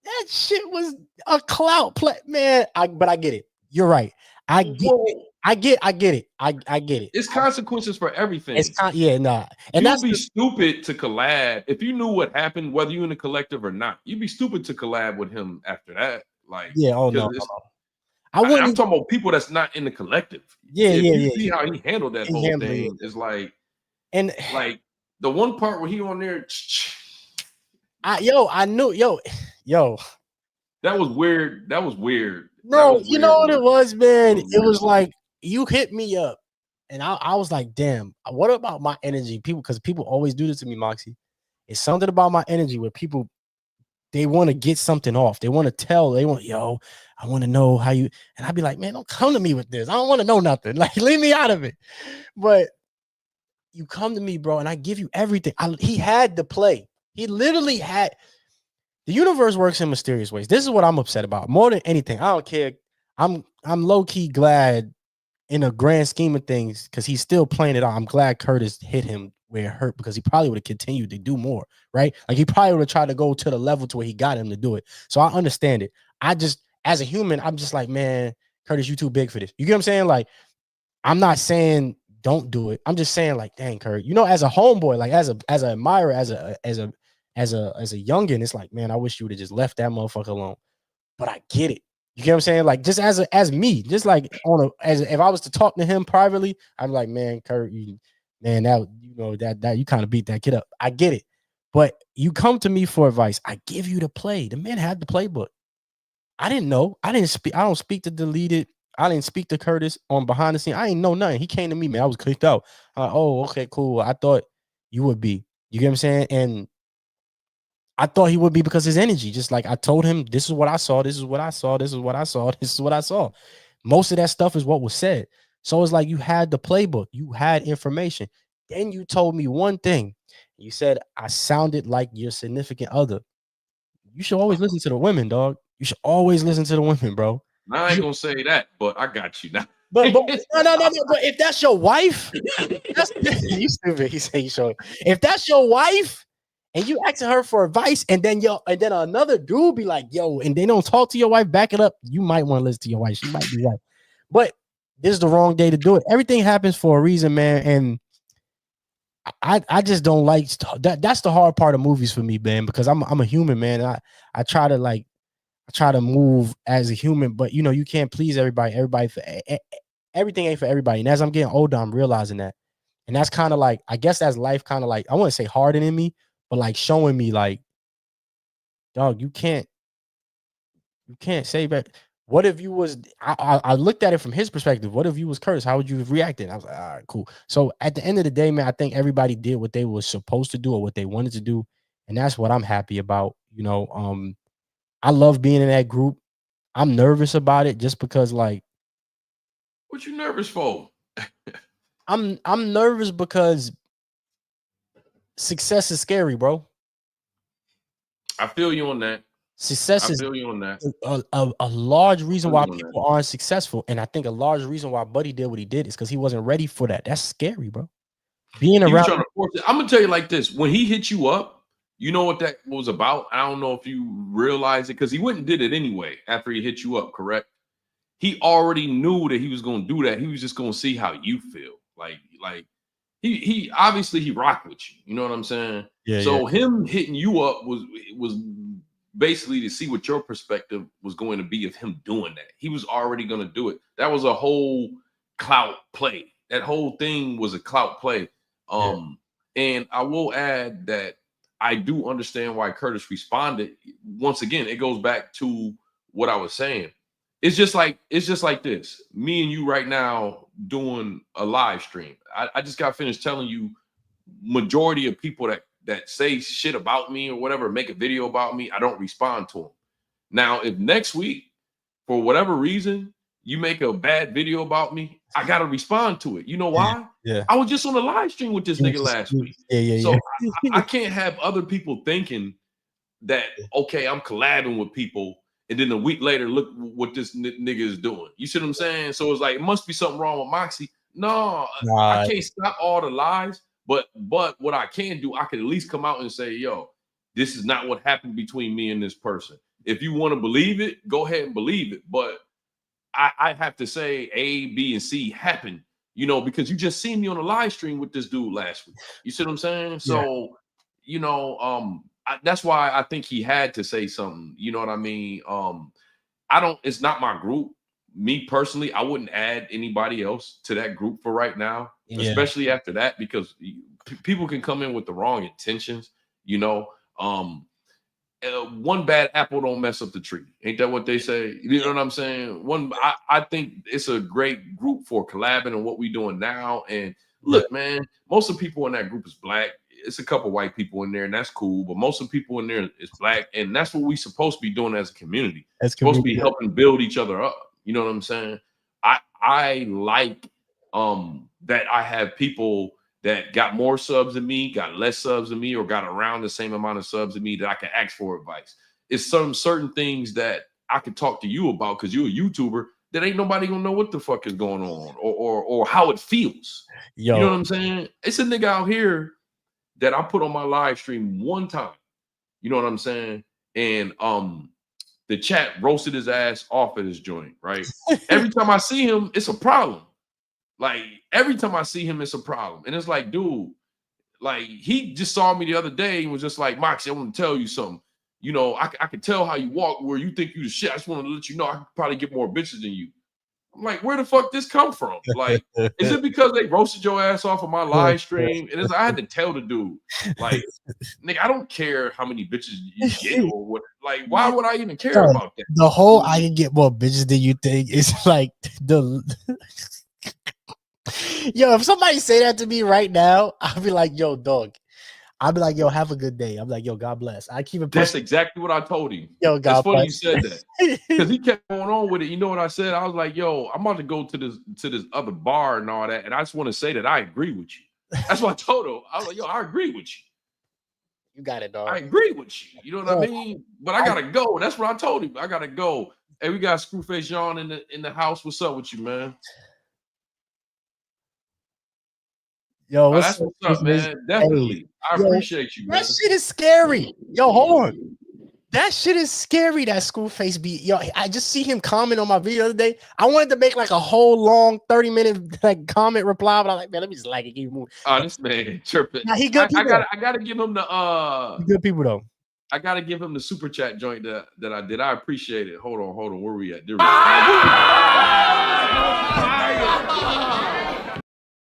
that shit was a clout play, man. But I get it. You're right. I get it. I get it. It's consequences for everything. And you'd be stupid to collab if you knew what happened, whether you in the collective or not. You'd be stupid to collab with him after that. Like, no. I'm talking about people that's not in the collective. You see how he handled that whole thing. It's like, and like the one part where he on there, I knew, that was weird. That was weird. No, you know what it was, man. It was like you hit me up, and I was like, damn, what about my energy? Because people always do this to me, Moxy. It's something about my energy where people, they want to get something off. They want to tell. They want, I want to know how you. And I'd be like, man, don't come to me with this. I don't want to know nothing. Like, leave me out of it. But you come to me, bro, and I give you everything. He had to play. He literally had. The universe works in mysterious ways. This is what I'm upset about more than anything. I don't care. I'm low key glad in a grand scheme of things because he's still playing it out. I'm glad Curtis hit him where it hurt because he probably would have continued to do more, right? Like he probably would have tried to go to the level to where he got him to do it. So I understand it. I just, as a human, I'm just like, man, Curtis, you too big for this. You get what I'm saying? Like, I'm not saying don't do it. I'm just saying, like, dang, Kurt, you know, as a homeboy, like as an admirer, as a youngin, it's like, man, I wish you would have just left that motherfucker alone. But I get it. You get what I'm saying? Like, just as me, just like as if I was to talk to him privately, I'm like, man, Kurt, man, that you know that you kind of beat that kid up. I get it. But you come to me for advice. I give you the play. The man had the playbook. I didn't know. I didn't speak. I don't speak to Deleted. I didn't speak to Curtis on behind the scene. I ain't know nothing. He came to me, man. I was clicked out. I'm like, oh, okay, cool. I thought you would be. You get what I'm saying? And I thought he would be because his energy. Just like I told him, this is what I saw. This is what I saw. This is what I saw. This is what I saw. Most of that stuff is what was said. So it's like you had the playbook. You had information. Then you told me one thing. You said I sounded like your significant other. You should always listen to the women, dog. You should always listen to the women, bro. I ain't gonna say that, but I got you now. But no. But if that's your wife, that's you stupid. He said you should. If that's your wife, and you asking her for advice, and then another dude be like, yo, and they don't talk to your wife, back it up. You might want to listen to your wife. She might be right. But this is the wrong day to do it. Everything happens for a reason, man. And I just don't like that. That's the hard part of movies for me, man, because I'm a human, man. I try to move as a human, but you know, you can't please everybody. Everything ain't for everybody. And as I'm getting older, I'm realizing that. And that's kind of like, I guess that's life kind of like, I wouldn't say hardening me, but like showing me like, dog, you can't say that. What if you was, I looked at it from his perspective. What if you was Curtis? How would you have reacted? I was like, all right, cool. So at the end of the day, man, I think everybody did what they were supposed to do or what they wanted to do. And that's what I'm happy about. You know, I love being in that group. I'm nervous about it just because, like, what you nervous for? I'm nervous because success is scary, bro. I feel you on that. Success is a large reason why people aren't successful. And I think a large reason why Buddy did what he did is because he wasn't ready for that. That's scary, bro. Being around. Trying to force it. I'm gonna tell you like this: when he hit you up, you know what that was about. I don't know if you realize it because he went and did it anyway after he hit you up. Correct? He already knew that he was gonna do that. He was just gonna see how you feel. Like he obviously he rocked with you. You know what I'm saying? Yeah. So him hitting you up was basically to see what your perspective was going to be of him doing that. He was already going to do it. That was a whole clout play. That whole thing was a clout play. And I will add that I do understand why Curtis responded. Once again, it goes back to what I was saying. It's just like this. Me and you right now doing a live stream. I just got finished telling you majority of people that say shit about me or whatever, make a video about me, I don't respond to them. Now, if next week, for whatever reason, you make a bad video about me, I got to respond to it. You know why? Yeah. I was just on a live stream with this nigga last week. So I can't have other people thinking that, okay, I'm collabing with people, and then a week later, look what this nigga is doing. You see what I'm saying? So it's like, it must be something wrong with Moxy. No, I can't stop all the lies. But what I can do, I can at least come out and say, yo, this is not what happened between me and this person. If you want to believe it, go ahead and believe it. But I have to say A, B, and C happened, you know, because you just seen me on a live stream with this dude last week. You see what I'm saying? So, you know, that's why I think he had to say something. You know what I mean? It's not my group. Me personally, I wouldn't add anybody else to that group for right now, especially after that, because people can come in with the wrong intentions. You know, one bad apple don't mess up the tree. Ain't that what they say? You know what I'm saying? I think it's a great group for collabing and what we doing now. And look, man, most of the people in that group is black. It's a couple white people in there, and that's cool. But most of the people in there is black, and that's what we supposed to be doing as a community. Supposed to be helping build each other up. You know what I'm saying? I like that I have people that got more subs than me, got less subs than me, or got around the same amount of subs than me that I can ask for advice. It's some certain things that I can talk to you about because you're a YouTuber that ain't nobody gonna know what the fuck is going on or how it feels. You know what I'm saying? It's a nigga out here that I put on my live stream one time. You know what I'm saying? And the chat roasted his ass off at his joint, right? Every time I see him, it's a problem. Like every time I see him, it's a problem. And it's like, dude, like he just saw me the other day and was just like, Moxy, I want to tell you something. You know, I can tell how you walk where you think you the shit. I just want to let you know I could probably get more bitches than you. I'm like, where the fuck this come from? Like, is it because they roasted your ass off of my live stream? And I had to tell the dude, like, nigga, I don't care how many bitches you get or what. Like, why would I even care about that? The whole I can get more bitches than you think is like the yo. If somebody say that to me right now, I'll be like, yo, dog. I'll be like, yo, have a good day. I'm like, yo, God bless. I keep it. That's exactly what I told him. Yo, God That's funny bless. you said that because he kept going on with it. You know what I said? I was like, yo, I'm about to go to this other bar and all that, and I just want to say that I agree with you. That's what I told him. I was like, yo, I agree with you. You got it, dog. I agree with you. You know what I mean? But I gotta go. That's what I told him. I gotta go. Hey, we got Screwface John in the house. What's up with you, man? Yo, That's what's up, man. Definitely. I appreciate you, man. That shit is scary. Yo, hold on. That shit is scary. That Screwface beat. Yo, I just see him comment on my video the other day. I wanted to make like a whole long 30-minute like comment reply, but I was like, man, let me just like it. Keep moving. Oh, this man chirping. Nah, he good people. I gotta give him the He good people though. I gotta give him the super chat joint that I did. I appreciate it. Hold on. Where we at? There we go.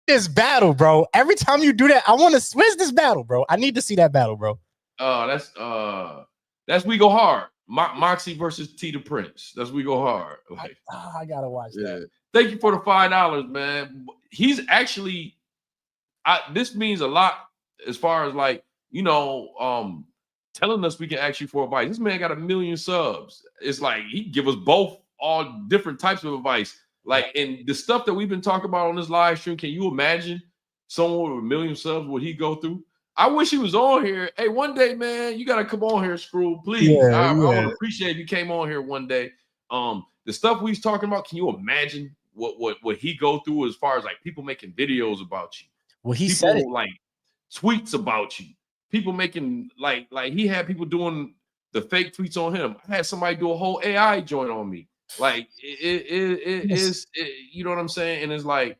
This battle, bro. Every time you do that, I want to. Where's this battle, bro? I need to see that battle, bro. That's We Go Hard. Moxy versus T the Prince. That's We Go Hard. Like, I gotta watch that. Thank you for the $5, man. He's actually, this means a lot as far as like, you know, telling us we can ask you for advice. This man got 1 million subs. It's like he give us both all different types of advice. Like, and the stuff that we've been talking about on this live stream, can you imagine someone with 1 million subs, what he go through? I wish he was on here. Hey, one day, man, you got to come on here, Screw. Please. I would appreciate if you came on here one day. The stuff we was talking about, can you imagine what he go through as far as like people making videos about you? Well, he people said it. Like tweets about you. People making like he had people doing the fake tweets on him. I had somebody do a whole AI joint on me. Like it is, you know what I'm saying? And it's like,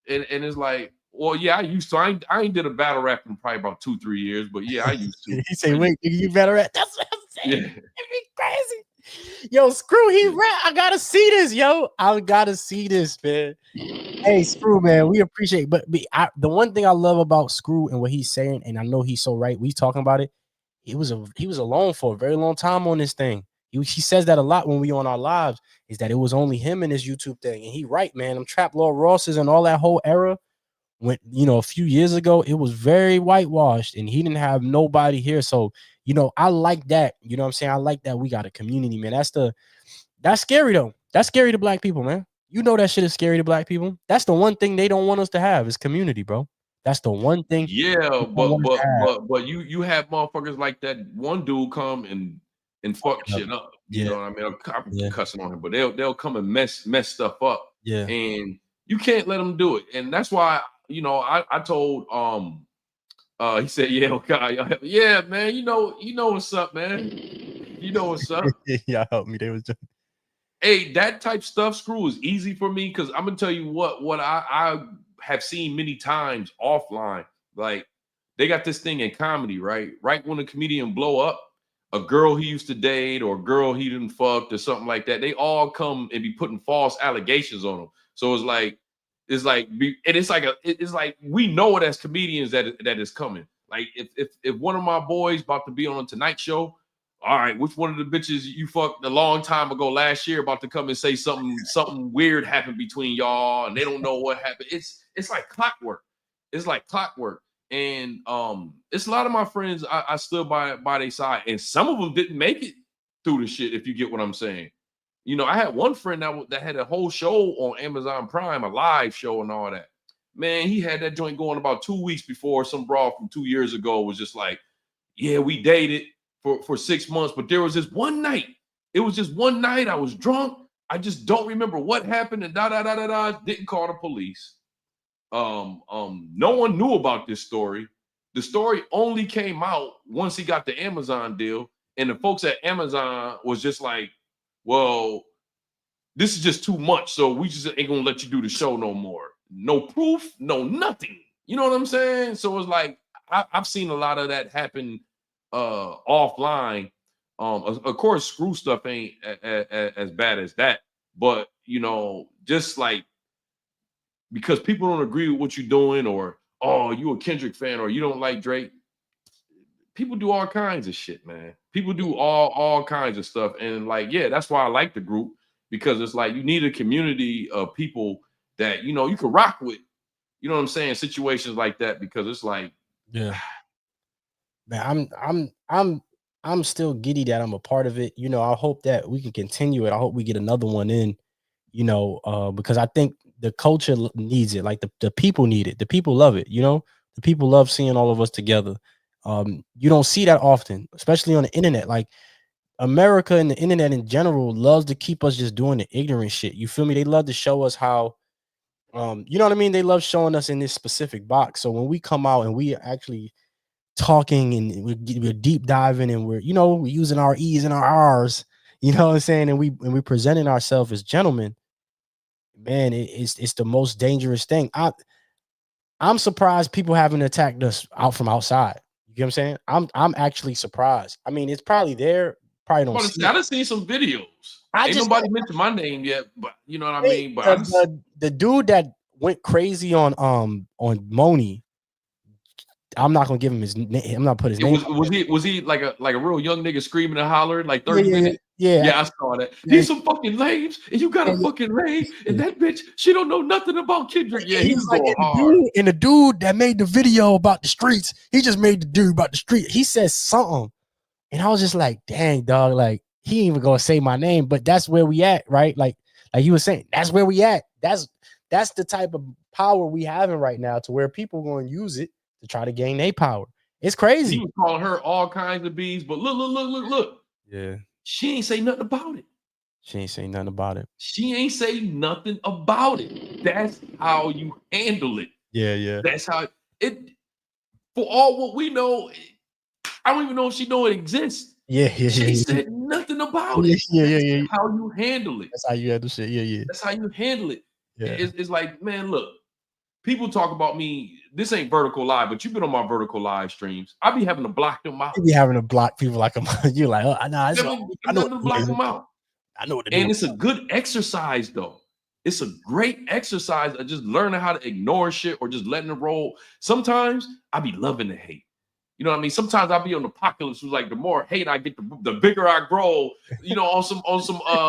and it's like, well, yeah, I used to. I ain't did a battle rap in probably about 2-3 years, but yeah, I used to. He said, "Wait, you better rap." That's what I'm saying. Yeah. It'd be crazy. Yo, Screw, he rap. I gotta see this, yo. I gotta see this, man. Hey, Screw, man, we appreciate. But the one thing I love about Screw and what he's saying, and I know he's so right. We talking about it. He was alone for a very long time on this thing. He says that a lot when we on our lives, is that it was only him and his YouTube thing. And he right, man. Them Trap Law Rosses and all that whole era, when, you know, a few years ago, it was very whitewashed and he didn't have nobody here. So, you know, I like that. You know what I'm saying? I like that we got a community, man. That's scary though. That's scary to black people, man. You know that shit is scary to black people. That's the one thing they don't want us to have is community, bro. That's the one thing. Yeah, but you have motherfuckers like that one dude come and fuck shit up. You know what I mean? I'm cussing on him, but they'll come and mess stuff up. Yeah. And you can't let them do it. And that's why, you know, I told he said, yeah, okay. Yeah, man, you know what's up, man. You know what's up. Yeah, help me. They was just... Hey, that type stuff, Screw, is easy for me because I'm gonna tell you what I have seen many times offline. Like, they got this thing in comedy, right? Right when a comedian blow up, a girl he used to date or a girl he didn't fuck or something like that, they all come and be putting false allegations on them. So it's like we know it as comedians that is coming. Like if one of my boys about to be on a Tonight Show, all right, which one of the bitches you fucked a long time ago last year about to come and say something weird happened between y'all and they don't know what happened. It's like clockwork. It's like clockwork. And it's a lot of my friends I stood by their side, and some of them didn't make it through the shit, if you get what I'm saying. You know, I had one friend that had a whole show on Amazon Prime, a live show and all that. Man, he had that joint going about 2 weeks before some broad from 2 years ago was just like, yeah, we dated for 6 months, but there was this one night. It was just one night I was drunk. I just don't remember what happened and didn't call the police. No one knew about this story. The story only came out once he got the Amazon deal, and the folks at Amazon was just like, well, this is just too much, so we just ain't gonna let you do the show no more. no proof, no nothing. You know what I'm saying? So it's like I've seen a lot of that happen offline. Of course, screw stuff ain't as bad as that, but you know, just like because people don't agree with what you're doing, or oh, you a Kendrick fan, or you don't like Drake. People do all kinds of shit, man. People do all kinds of stuff, and like, yeah, that's why I like the group, because it's like you need a community of people that you know you can rock with. You know what I'm saying? Situations like that, because it's like, yeah, man, I'm still giddy that I'm a part of it. You know, I hope that we can continue it. I hope we get another one in, you know, because I think the culture needs it. Like the people need it. The people love it. You know, the people love seeing all of us together. You don't see that often, especially on the internet. Like America and the internet in general loves to keep us just doing the ignorant shit. You feel me? They love to show us how, you know what I mean? They love showing us in this specific box. So when we come out and we actually talking and we're deep diving and we're, you know, we're using our E's and our R's, you know what I'm saying? And we're presenting ourselves as gentlemen, man, it's the most dangerous thing. I'm surprised people haven't attacked us out from outside. You get what I'm saying? I'm actually surprised. I mean, it's probably there, probably don't see I it. done seen some videos. I Ain't just nobody mentioned my name yet, but you know what I Hey, mean. But I just the dude that went crazy on Moni, I'm not gonna give him his name. I'm not put his it name. was he like a real young nigga screaming and hollering like Yeah, 30 yeah, yeah, minutes? yeah. Yeah, I saw that. Yeah, These some fucking lames, and you got yeah, a fucking lame, and yeah. that bitch, she don't know nothing about Kendrick. Yeah, He he was was like, going hard. and the dude that made the video about the streets, he just made the dude about the street. He said something, and I was just like, dang, dog, like he ain't even gonna say my name, but that's where we at, right? Like you were saying, that's where we at. That's the type of power we having right now, to where people going to use it to try to gain their power. It's He crazy. was calling her all kinds of bees, but look. Yeah, She ain't say nothing about it. she ain't saying nothing about it. She ain't say nothing about it. That's how you handle it. Yeah, yeah, That's how it. For all what we know, I don't even know if she know it exists. yeah, yeah, She yeah, said nothing about yeah, it. yeah, yeah, That's yeah. how you handle it. That's how you handle shit. Yeah, yeah, That's how you handle it. yeah. It's like, man, look, people talk about me. This ain't vertical live, but you've been on my vertical live streams. I be having to block them out. You be having to block people like I'm. You like, oh, nah, I it's all, mean, I I'm know what having to to block do. them out. I know what to do. And it's a good exercise, though. It's a great exercise of just learning how to ignore shit or just letting it roll. Sometimes I be loving the hate. You know what I mean? Sometimes I'll be on the apocalypse, who's like the more hate I get, the bigger I grow, you know, on some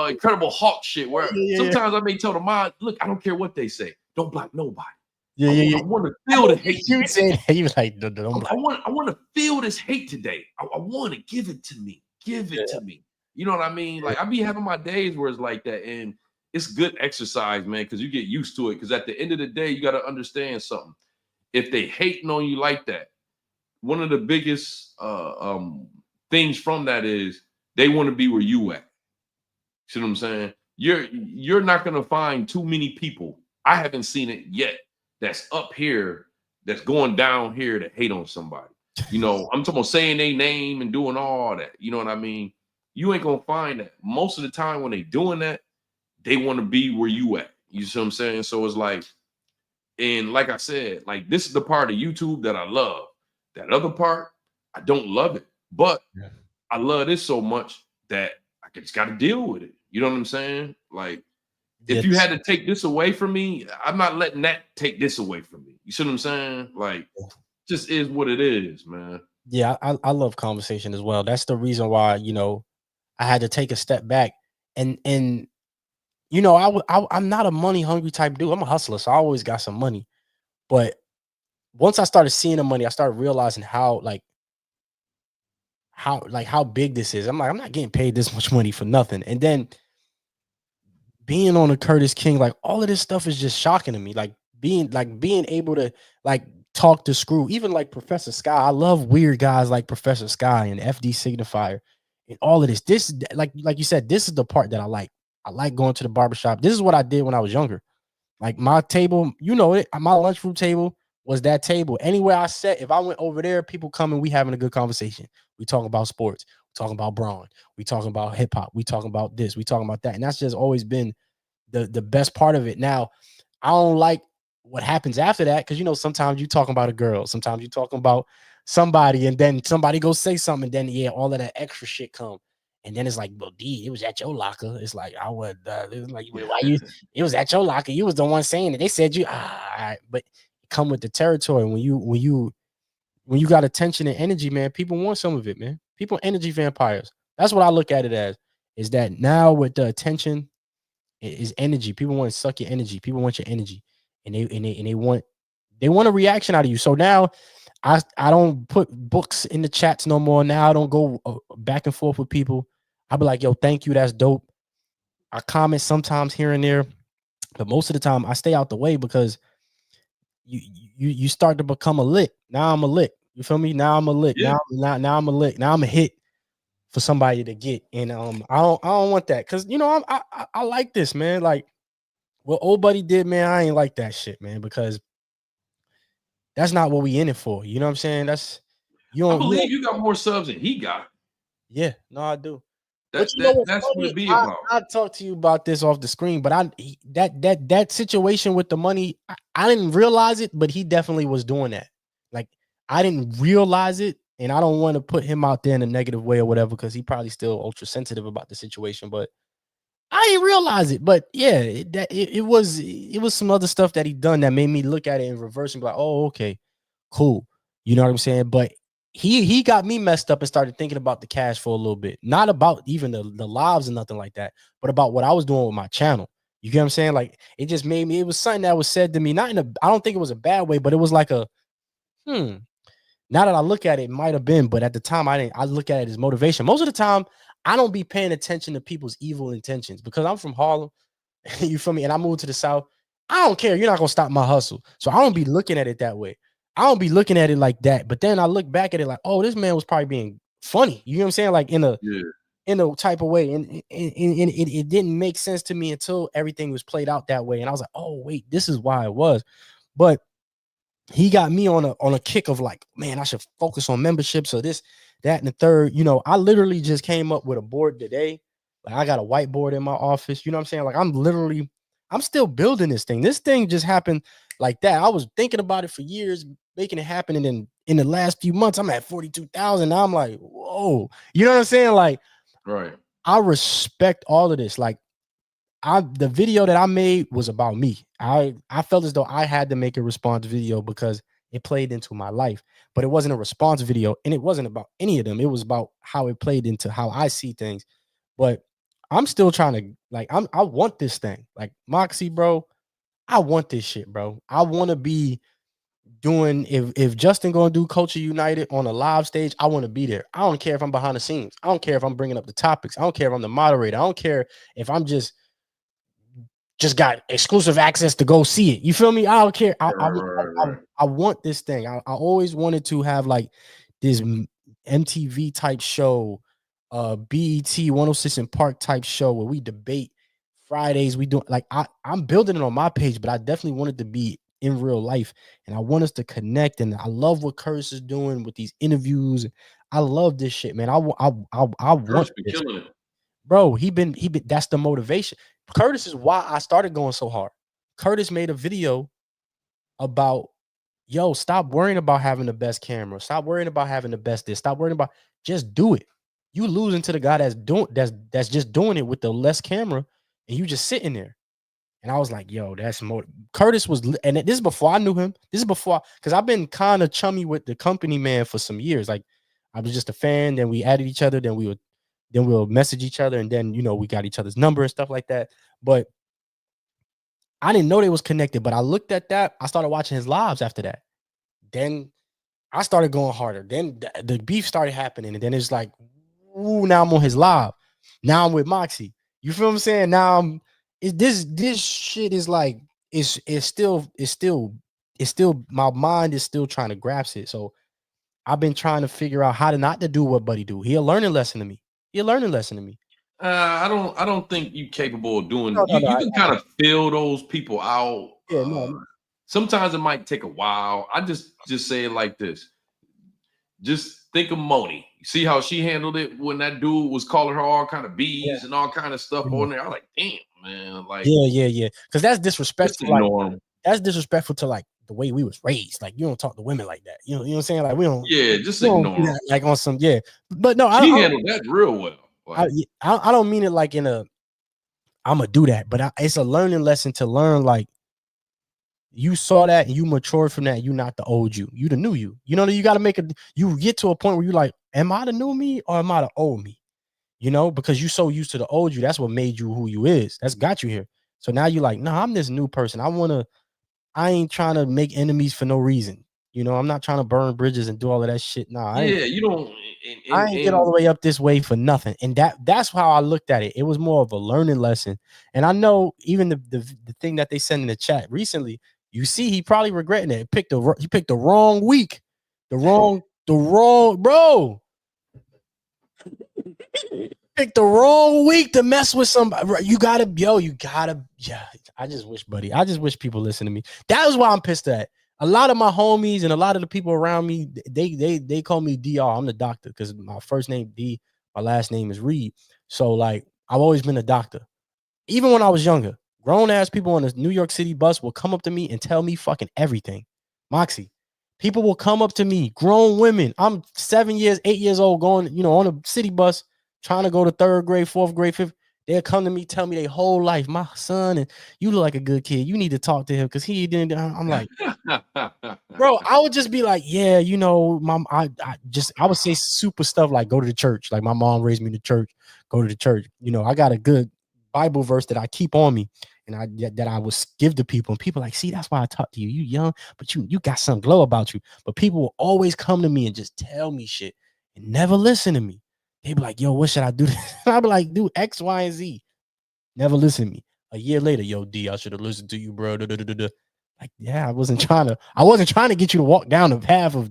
Incredible Hulk shit, where Yeah, yeah, sometimes I may tell the mind, look, I don't care what they say. Don't block nobody. yeah, I, yeah, wa- yeah. I want to I feel know the hate you today. saying that. You was like, no, no, I'm like, I want to feel this hate today. I want to give it to me. Give it yeah, to me. You know what I mean? yeah, Like I be having my days where it's like that, and it's good exercise, man, because you get used to it. Because at the end of the day, you got to understand something. If they hating on you like that, one of the biggest things from that is they want to be where you at. See what I'm saying? You're not gonna find too many people. I haven't seen it yet. That's up here, that's going down here to hate on somebody. You know, I'm talking about saying their name and doing all that. You know what I mean? You ain't gonna find that. Most of the time when they doing that, they want to be where you at. You see what I'm saying? So it's like, and like I said, like this is the part of YouTube that I love. That other part, I don't love it. But yeah. I love this so much that I just got to deal with it. You know what I'm saying? Like, if you Yes. had to take this away from me, I'm not letting that take this away from me. You see what I'm saying? Like, just is what it is, man. Yeah, I love conversation as well. That's the reason why, you know, I had to take a step back, and you know, I'm not a money hungry type dude. I'm a hustler, so I always got some money. But once I started seeing the money, I started realizing how big this is. I'm like, I'm not getting paid this much money for nothing. And then being on a Curtis King, like all of this stuff is just shocking to me. Being able to like talk to Screw, even like Professor Sky. I love weird guys like Professor Sky and FD Signifier and all of this. This like you said, this is the part that I like. I like going to the barbershop. This is what I did when I was younger. Like my table, you know it, my lunchroom table was that table. Anywhere I sat, if I went over there, people coming, we having a good conversation. We talking about sports, we talking about Braun, we talking about hip hop, we talking about this, we talking about that. And that's just always been the best part of it. Now, I don't like what happens after that, because you know, sometimes you talking about a girl, sometimes you talking about somebody, and then somebody go say something, and then yeah, all of that extra shit come. And then it's like, well, D, it was at your locker. It's like, I would, it was like, why you? It was at your locker. You was the one saying it. They said you, all right. But come with the territory. When you got attention and energy, man, people want some of it, man. People energy vampires. That's what I look at it as. Is that now with the attention is energy. People want to suck your energy. People want your energy, and they want a reaction out of you. So now I don't put books in the chats no more. Now I don't go back and forth with people. I'll be like, yo, thank you, that's dope. I comment sometimes here and there, but most of the time I stay out the way, because you start to become a lick. Now I'm a lick. You feel me? Now I'm a lick. Yeah. Now I'm a lick. Now I'm a hit for somebody to get. And I don't want that, because you know I like this, man. Like what old buddy did, man. I ain't like that shit, man, because that's not what we in it for. You know what I'm saying? That's I believe you got more subs than he got. Yeah, no, I do. That's what it be about. I talked to you about this off the screen, but that situation with the money, I didn't realize it, but he definitely was doing that. Like I didn't realize it, and I don't want to put him out there in a negative way or whatever, because he probably still ultra sensitive about the situation. But I didn't realize it. But yeah, it was some other stuff that he done that made me look at it in reverse and be like, oh, okay, cool. You know what I'm saying? But he got me messed up and started thinking about the cash for a little bit. Not about even the lives and nothing like that, but about what I was doing with my channel. You get what I'm saying? Like it just made me, it was something that was said to me, not in a, I don't think it was a bad way, but it was like a, now that I look at it, it might have been, but at the time I look at it as motivation. Most of the time, I don't be paying attention to people's evil intentions, because I'm from Harlem. You feel me? And I moved to the South. I don't care. You're not gonna stop my hustle. So I don't be looking at it that way. I don't be looking at it like that. But then I look back at it like, oh, this man was probably being funny. You know what I'm saying? Like in a type of way. And it didn't make sense to me until everything was played out that way. And I was like, oh, wait, this is why it was. But he got me on a kick of like, man, I should focus on memberships or this, that, and the third. You know, I literally just came up with a board today. Like I got a whiteboard in my office. You know what I'm saying? Like I'm still building this thing. This thing just happened like that. I was thinking about it for years, making it happen. And then in the last few months, I'm at 42,000. Now I'm like, whoa. You know what I'm saying? Like, right. I respect all of this. Like, the video that I made was about me. I felt as though I had to make a response video because it played into my life, but it wasn't a response video, and it wasn't about any of them. It was about how it played into how I see things. But I'm still trying to, like, I want this thing. Like, Moxy, bro, I want this shit, bro. I want to be doing, if Justin gonna do Culture United on a live stage, I want to be there. I don't care if I'm behind the scenes. I don't care if I'm bringing up the topics. I don't care if I'm the moderator. I don't care if I'm just got exclusive access to go see it. You feel me? I don't care. I want this thing. I always wanted to have like this MTV type show, BET 106 and Park type show where we debate Fridays. We do like I'm building it on my page, but I definitely wanted to be in real life, and I want us to connect. And I love what Curtis is doing with these interviews. I love this shit, man. I want this. Killing it. Bro, he been that's the motivation. Curtis is why I started going so hard. Curtis made a video about, yo, stop worrying about having the best camera. Stop worrying about having the best this. Stop worrying about, just do it. You losing to the guy that's just doing it with the less camera, and you just sitting there. And I was like, yo, that's more. Curtis was, and this is before I knew him. This is before, because I've been kind of chummy with the company man for some years. Like I was just a fan, then we added each other, then we'll message each other, and then, you know, we got each other's number and stuff like that. But I didn't know they was connected, but I looked at that. I started watching his lives after that. Then I started going harder. Then the beef started happening, and then it's like, ooh, now I'm on his live. Now I'm with Moxy. You feel what I'm saying? Now this shit is like, it's still my mind is still trying to grasp it. So I've been trying to figure out how to not to do what Buddy do. He a learning lesson to me. I don't think you're capable of doing. You can kind of feel those people out. Yeah, sometimes it might take a while. I just say it like this. Just think of Moni. See how she handled it when that dude was calling her all kind of bees and all kind of stuff on there. I was like, damn, man. Like, yeah. Because that's disrespectful. Like, that's disrespectful to like the way we was raised. Like you don't talk to women like that. You know what I'm saying? Like we don't just do ignore him. that, like on some But no, She handled that real well. Like, I don't mean it like in a I'm gonna do that, but it's a learning lesson to learn. Like you saw that and you matured from that. You not the old you. You the new you. You know that you got to you get to a point where you like, am I the new me or am I the old me? You know, because you so used to the old you. That's what made you who you is. That's got you here. So now you like, no, I'm this new person. I ain't trying to make enemies for no reason. You know, I'm not trying to burn bridges and do all of that shit. Nah, you don't. I ain't get all the way up this way for nothing. And that's how I looked at it. It was more of a learning lesson. And I know even the thing that they sent in the chat recently, you see, he probably regretting it. He picked the wrong week, the wrong bro. Picked the wrong week to mess with somebody. You gotta. Yeah. I just wish people listen to me. That is why I'm pissed at. A lot of my homies and a lot of the people around me, they call me DR. I'm the doctor because my first name D, my last name is Reed. So like I've always been a doctor. Even when I was younger, grown ass people on the New York City bus will come up to me and tell me fucking everything. Moxy, people will come up to me, grown women. I'm 7 years, 8 years old, going, on a city bus, trying to go to 3rd grade, 4th grade, 5th. They'll come to me, tell me their whole life. My son, and you look like a good kid. You need to talk to him because he didn't. I'm like, bro, I would just be like, yeah, mom, I would say super stuff like go to the church. Like my mom raised me in the church, go to the church. I got a good Bible verse that I keep on me and that I would give to people. And people like, see, that's why I talk to you. You young, but you got some glow about you. But people will always come to me and just tell me shit and never listen to me. They be like, yo, what should I do? I'd be like, do X, Y, and Z. Never listen to me. A year later, yo, D, I should have listened to you, bro. Like, yeah, I wasn't trying to get you to walk down the path of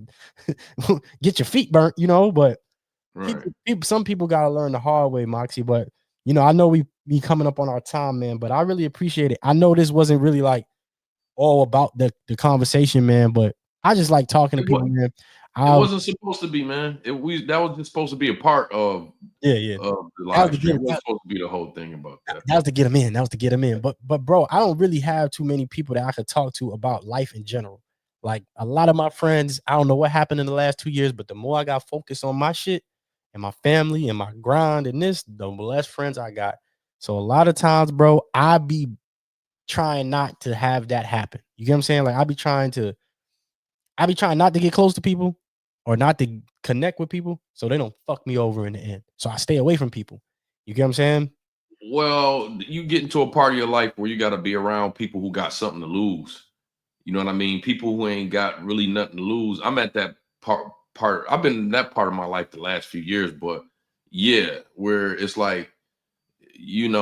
get your feet burnt, but right. some people gotta learn the hard way, Moxy. But I know we coming up on our time, man, but I really appreciate it. I know this wasn't really like all about the conversation, man, but I just like talking to people, man. It wasn't supposed to be, man. That was just supposed to be a part of of the live stream. It wasn't supposed to be the whole thing about that. That was to get them in. But bro, I don't really have too many people that I could talk to about life in general. Like a lot of my friends, I don't know what happened in the last 2 years, but the more I got focused on my shit and my family and my grind and this, the less friends I got. So a lot of times, bro, I be trying not to have that happen. You get what I'm saying? Like I be trying not to get close to people or not to connect with people so they don't fuck me over in the end. So I stay away from people. You get what I'm saying? Well, you get into a part of your life where you got to be around people who got something to lose. You know what I mean? People who ain't got really nothing to lose. I'm at that part. I've been in that part of my life the last few years, but yeah, where it's like, and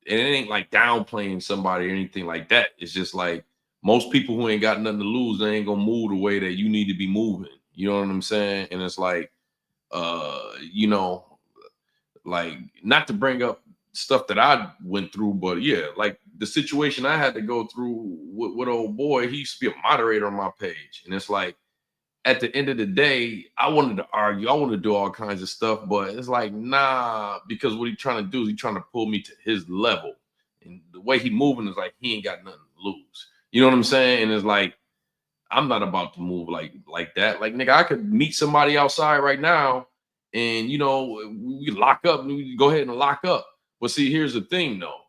it ain't like downplaying somebody or anything like that. It's just like most people who ain't got nothing to lose, they ain't gonna move the way that you need to be moving. You know what I'm saying? And it's like, like not to bring up stuff that I went through, but yeah, like the situation I had to go through with old boy, he used to be a moderator on my page. And it's like, at the end of the day, I wanted to argue. I wanted to do all kinds of stuff, but it's like, nah, because what he's trying to do is he's trying to pull me to his level. And the way he moving is like, he ain't got nothing to lose. You know what I'm saying? And it's like, I'm not about to move like that. Like, nigga, I could meet somebody outside right now and, we lock up and we go ahead and lock up. But see, here's the thing though.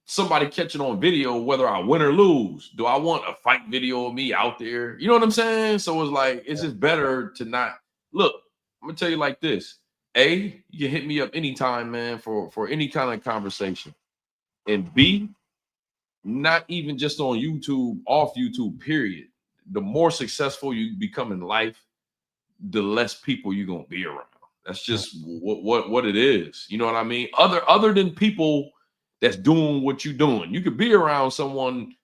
Somebody catching on video, whether I win or lose, do I want a fight video of me out there? You know what I'm saying? So it's like, it's just better to not look. I'm gonna tell you like this. A, you can hit me up anytime, man, for any kind of conversation. And B, not even just on YouTube, off YouTube, period. The more successful you become in life, the less people you're gonna be around. That's just what it is. You know what I mean? Other than people that's doing what you're doing. You could be around someone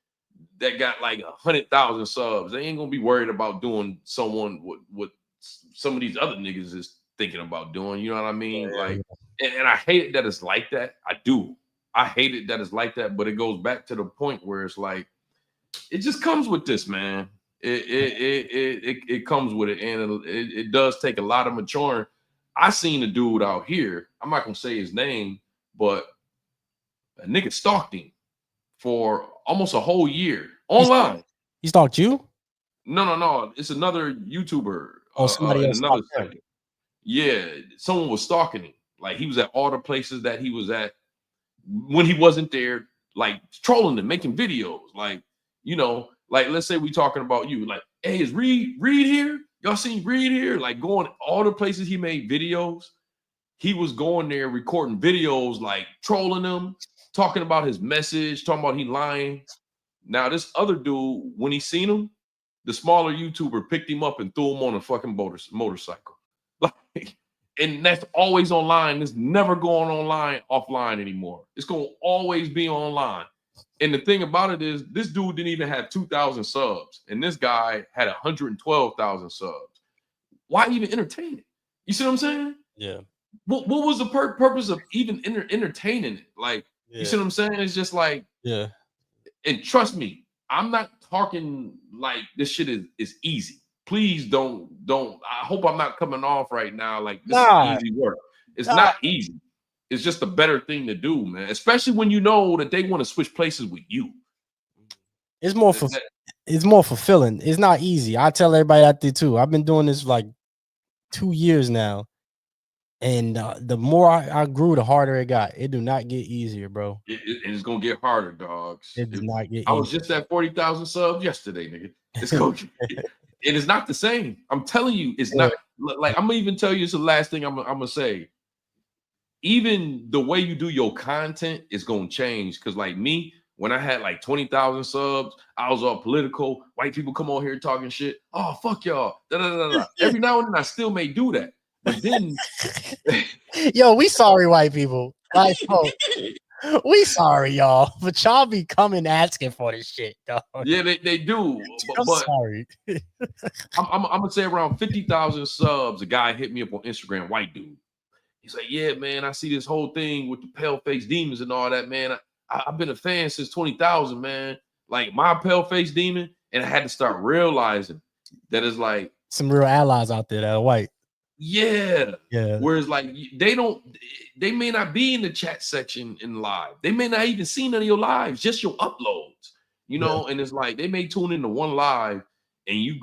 that got like 100,000 subs. They ain't gonna be worried about doing someone what some of these other niggas is thinking about doing. You know what I mean? Yeah. Like, and I hate it that it's like that. I do. I hate it that it's like that, but it goes back to the point where it's like, it just comes with this, man. It comes with it, and it does take a lot of maturing. I seen a dude out here. I'm not gonna say his name, but a nigga stalked him for almost a whole year online. He stalked you? No. It's another YouTuber Oh, somebody in else another stalked him. sector. Yeah, someone was stalking him. Like he was at all the places that he was at when he wasn't there, like trolling him, making videos. Like, you know, like let's say we talking about you, like, hey, is Reed here? Y'all seen Reed here? Like going all the places he made videos. He was going there recording videos, like trolling them, talking about his message, talking about he lying. Now, this other dude, when he seen him, the smaller YouTuber picked him up and threw him on a fucking motorcycle. Like, and that's always online. It's never going offline anymore. It's going to always be online. And the thing about it is, this dude didn't even have 2,000 subs, and this guy had 112,000 subs. Why even entertain it? You see what I'm saying? Yeah. What was the purpose of even entertaining it? Like, you see what I'm saying? It's just like, yeah. And trust me, I'm not talking like this shit is easy. Please don't. I hope I'm not coming off right now like this is easy work. It's not easy. It's just a better thing to do, man. Especially when you know that they want to switch places with you. It's more it's more fulfilling. It's not easy. I tell everybody out there too. I've been doing this for like 2 years now. And the more I grew, the harder it got. It do not get easier, bro. It's gonna get harder, dogs. It does not get. I was just at 40,000 subs yesterday, nigga. It's going. It is not the same. I'm telling you, it's not. Like I'm gonna even tell you. It's the last thing I'm gonna say. Even the way you do your content is gonna change. Because like me, when I had like 20,000 subs, I was all political. White people come on here talking shit. Oh fuck y'all. Every now and then I still may do that. But then, yo, we sorry, white people. Like, we sorry, y'all, but y'all be coming asking for this shit, dog. Yeah, they do. I'm sorry. I'm gonna say around 50,000 subs. A guy hit me up on Instagram, white dude. He's like, "Yeah, man, I see this whole thing with the pale face demons and all that, man. I've been a fan since 20,000, man. Like my pale face demon, and I had to start realizing that it's like some real allies out there that are white." Yeah. Yeah. Whereas like they may not be in the chat section in live. They may not even see none of your lives, just your uploads, you know, and it's like they may tune into one live and you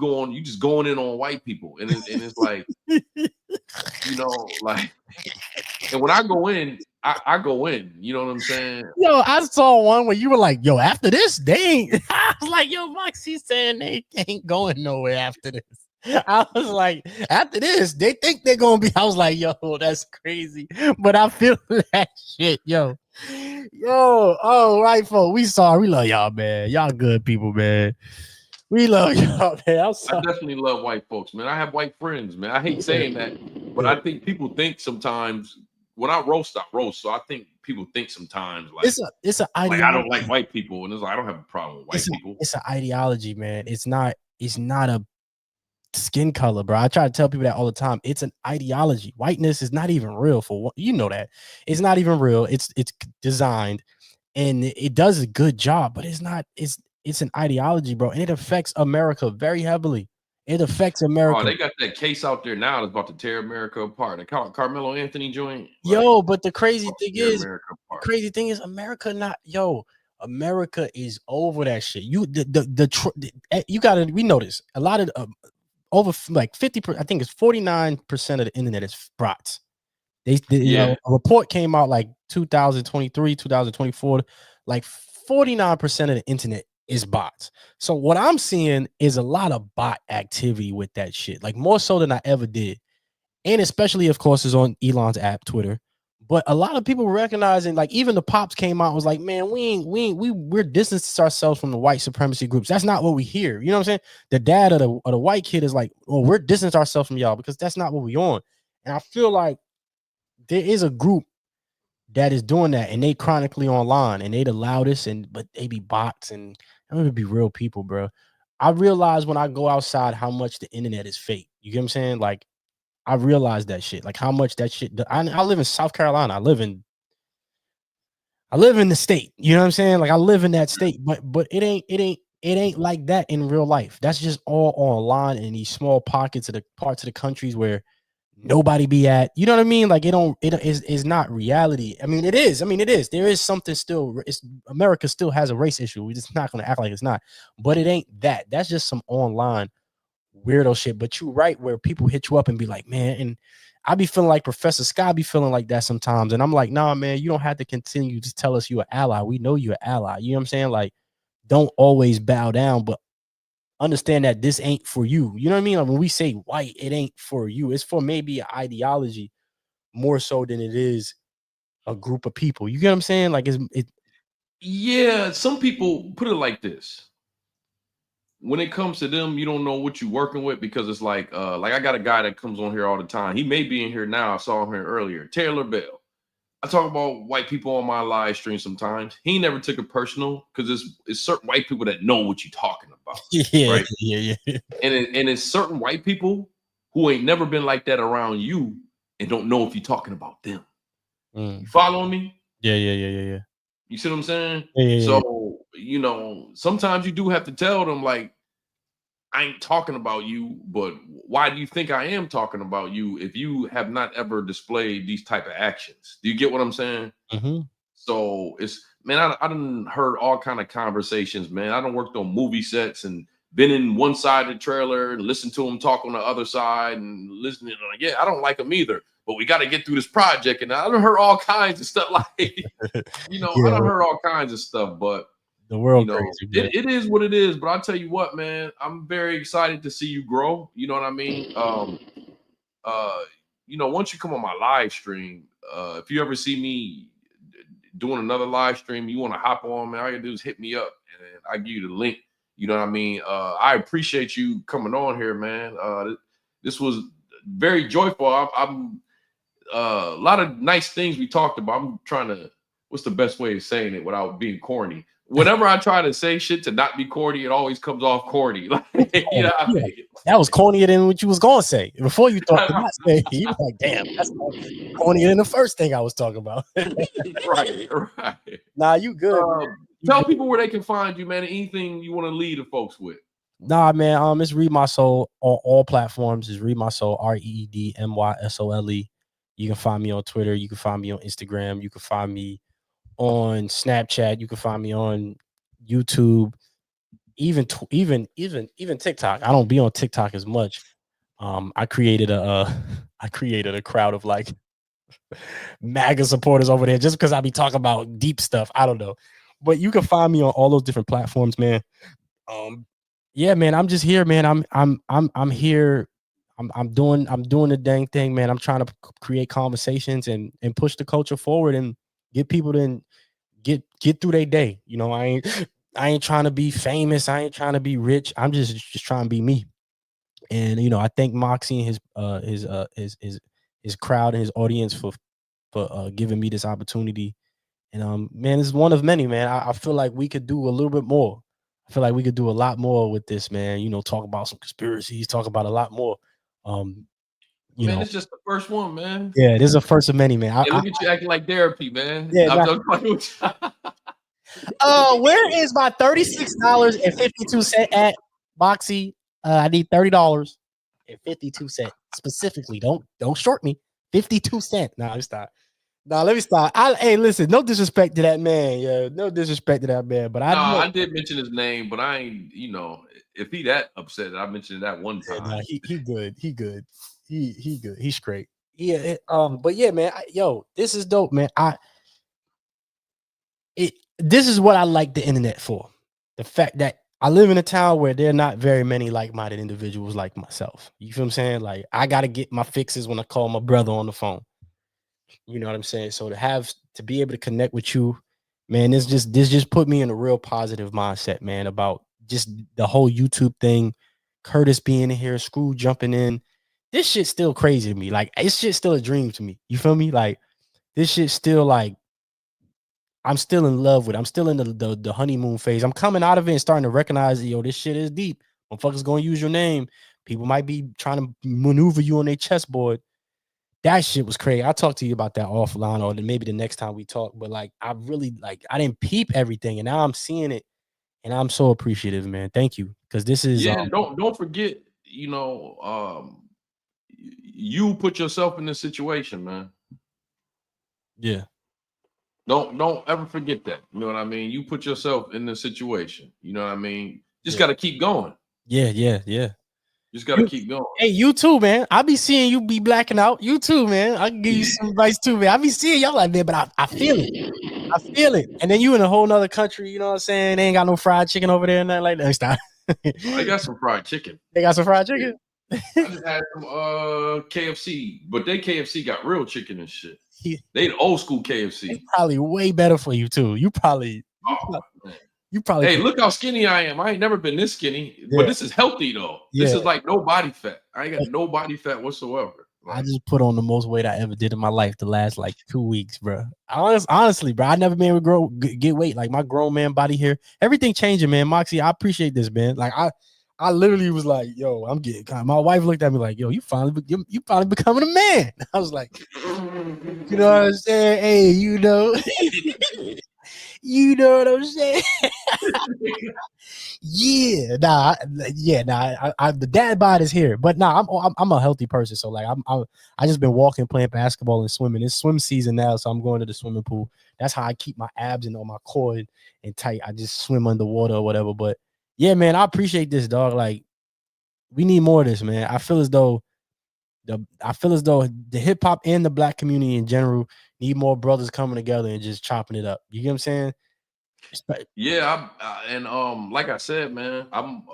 just going in on white people. And it's like, you know, like, and when I go in, I go in, you know what I'm saying? Yo, I saw one where you were like, yo, after this, they ain't. I was like, yo, Moxy saying they ain't going nowhere after this. I was like, after this, they think they're gonna be. I was like, yo, that's crazy. But I feel that shit, yo. Oh, right, folks. We sorry. We love y'all, man. Y'all good people, man. We love y'all, man. I definitely love white folks, man. I have white friends, man. I hate saying that, but I think people think sometimes when I roast. So I think people think sometimes like it's an ideology. Like I don't like white people, and it's like I don't have a problem with white people. It's an ideology, man. It's not a skin color, bro. I try to tell people that all the time. It's an ideology. Whiteness is not even real for you know that. It's not even real. It's designed and it does a good job, but it's not. It's an ideology, bro, and it affects America very heavily. It affects America. Oh, they got that case out there now that's about to tear America apart. The Carmelo Anthony joint. Yo, but the crazy thing is, America is over that shit. You you gotta. We know this. A lot of over like 50%, I think it's 49% of the internet is bots. You know, a report came out like 2023, 2024, like 49% of the internet is bots. So what I'm seeing is a lot of bot activity with that shit, like more so than I ever did. And especially, of course, is on Elon's app, Twitter. But a lot of people recognizing, like even the pops came out and was like, man, we're distancing ourselves from the white supremacy groups. That's not what we hear. You know what I'm saying? The dad of the white kid is like, oh, we're distancing ourselves from y'all because that's not what we on. And I feel like there is a group that is doing that, and they chronically online, and they the loudest, but they be bots, and I'm gonna be real people, bro. I realize when I go outside how much the internet is fake. You get what I'm saying? Like, I realized that shit, like how much that shit. I live in South Carolina. I live in the state. You know what I'm saying? Like I live in that state, but it ain't like that in real life. That's just all online in these small pockets of the parts of the countries where nobody be at. You know what I mean? Like it is not reality. I mean, it is. There is something still. America still has a race issue. We're just not gonna act like it's not. But it ain't that. That's just some online weirdo shit. But you're right, where people hit you up and be like, man, and I be feeling like Professor Scott be feeling like that sometimes. And I'm like, nah, man, you don't have to continue to tell us you're an ally. We know you're an ally. You know what I'm saying? Like, don't always bow down, but understand that this ain't for you. You know what I mean? Like when we say white, it ain't for you. It's for maybe an ideology more so than it is a group of people. You get what I'm saying? Like Yeah, some people put it like this. When it comes to them, you don't know what you're working with, because it's like I got a guy that comes on here all the time. He may be in here now. I saw him here earlier. Taylor Bell. I talk about white people on my live stream sometimes. He never took it personal, because it's certain white people that know what you're talking about. yeah, right? yeah. And it's certain white people who ain't never been like that around you and don't know if you're talking about them. You following me? Yeah. You see what I'm saying? Yeah. So, you know, sometimes you do have to tell them, like, I ain't talking about you, but why do you think I am talking about you if you have not ever displayed these type of actions? Do you get what I'm saying? Mm-hmm. So it's, man, I done heard all kind of conversations, man. I done worked on movie sets and been in one side of the trailer and listened to them talk on the other side and listening. Like, yeah, I don't like them either, but we got to get through this project. And I done heard all kinds of stuff. Like, you know, I done heard all kinds of stuff, but the world, you know, crazy, it is what it is. But I'll tell you what, man, I'm very excited to see you grow. You know what I mean? You know, once you come on my live stream, if you ever see me doing another live stream, you want to hop on, man, all you gotta do is hit me up and I give you the link. You know what I mean? I appreciate you coming on here, man. This was very joyful. I'm a lot of nice things we talked about. I'm trying to, what's the best way of saying it without being corny? Whenever I try to say shit to not be corny, it always comes off corny. Like, you know what I mean? That was cornier than what you was gonna say before you thought to not say. You were like, damn, that's cornier than the first thing I was talking about. right. Nah, you good. Tell people where they can find you, man. Anything you want to lead the folks with. Nah, man. It's Read My Soul on all platforms. It's Read My Soul, ReedMysole. You can find me on Twitter. You can find me on Instagram. You can find me on Snapchat. You can find me on YouTube. Even TikTok. I don't be on TikTok as much. I created a crowd of like MAGA supporters over there just because I be talking about deep stuff. I don't know, but you can find me on all those different platforms, man. Yeah, man. I'm just here, man. I'm here. I'm doing the dang thing, man. I'm trying to create conversations and push the culture forward and get people to get through their day. You know, I ain't trying to be famous. I ain't trying to be rich. I'm just trying to be me. And you know, I thank Moxy and his crowd and his audience for giving me this opportunity. And man, it's one of many, man. I feel like we could do a little bit more. I feel like we could do a lot more with this, man. You know, talk about some conspiracies, talk about a lot more. You Man, know, it's just the first one, man. yeah, it is a first of many, man. Hey, look at you acting like therapy, man. Yeah, where is my $36.52 at, Moxy? I need $30.52 specifically. Don't short me. 52 cents. No, it's not. No, let me stop. Hey, listen, no disrespect to that man. Yeah, no disrespect to that man. But I did mention his name, but I ain't, you know, if he that upset, I mentioned that one time. Yeah, he good. He good. He good. He's great. Yeah. But yeah, man. This is dope, man. This is what I like the internet for. The fact that I live in a town where there are not very many like-minded individuals like myself. You feel what I'm saying? Like, I gotta get my fixes when I call my brother on the phone. You know what I'm saying? So to be able to connect with you, man, this just put me in a real positive mindset, man, about just the whole YouTube thing. Curtis being in here, Screw jumping in. This shit's still crazy to me. Like, it's just still a dream to me. You feel me? Like, this shit's still like, I'm still in love with it. I'm still in the honeymoon phase. I'm coming out of it and starting to recognize, this shit is deep. Motherfuckers gonna use your name. People might be trying to maneuver you on their chessboard. That shit was crazy. I'll talk to you about that offline or maybe the next time we talk. But like, I really I didn't peep everything, and now I'm seeing it, and I'm so appreciative, man. Thank you, because this is don't forget, you know, you put yourself in this situation, man. Yeah. Don't ever forget that. You know what I mean? You put yourself in this situation. You know what I mean? Just got to keep going. Yeah. Just got to keep going. Hey, you too, man. I be seeing you be blacking out. You too, man. I can give you some advice too, man. I be seeing y'all like, man, but I feel it. I feel it. And then you in a whole nother country, you know what I'm saying? They ain't got no fried chicken over there and nothing like that. Stop. They got some fried chicken. They got some fried chicken? I just had some KFC, but they KFC got real chicken and shit. They old school KFC. It's probably way better for you too. You probably Hey, look how skinny I am. I ain't never been this skinny, but this is healthy though. This is like no body fat. I ain't got no body fat whatsoever. I just put on the most weight I ever did in my life the last like 2 weeks, bro. Honestly, bro, I never been able to get weight like my grown man body here. Everything changing, man. Moxy, I appreciate this, man. Like I literally was like, yo, I'm getting. My wife looked at me like, yo, you finally becoming a man. I was like, you know what I'm saying? Hey, you know, you know what I'm saying? The dad bod is here, but I'm a healthy person, so like I just been walking, playing basketball, and swimming. It's swim season now, so I'm going to the swimming pool. That's how I keep my abs and on my core and tight. I just swim underwater or whatever. But yeah, man, I appreciate this, dog. Like we need more of this, man. I feel as though the hip hop and the black community in general need more brothers coming together and just chopping it up. You get what I'm saying? Yeah, and like I said, man, I'm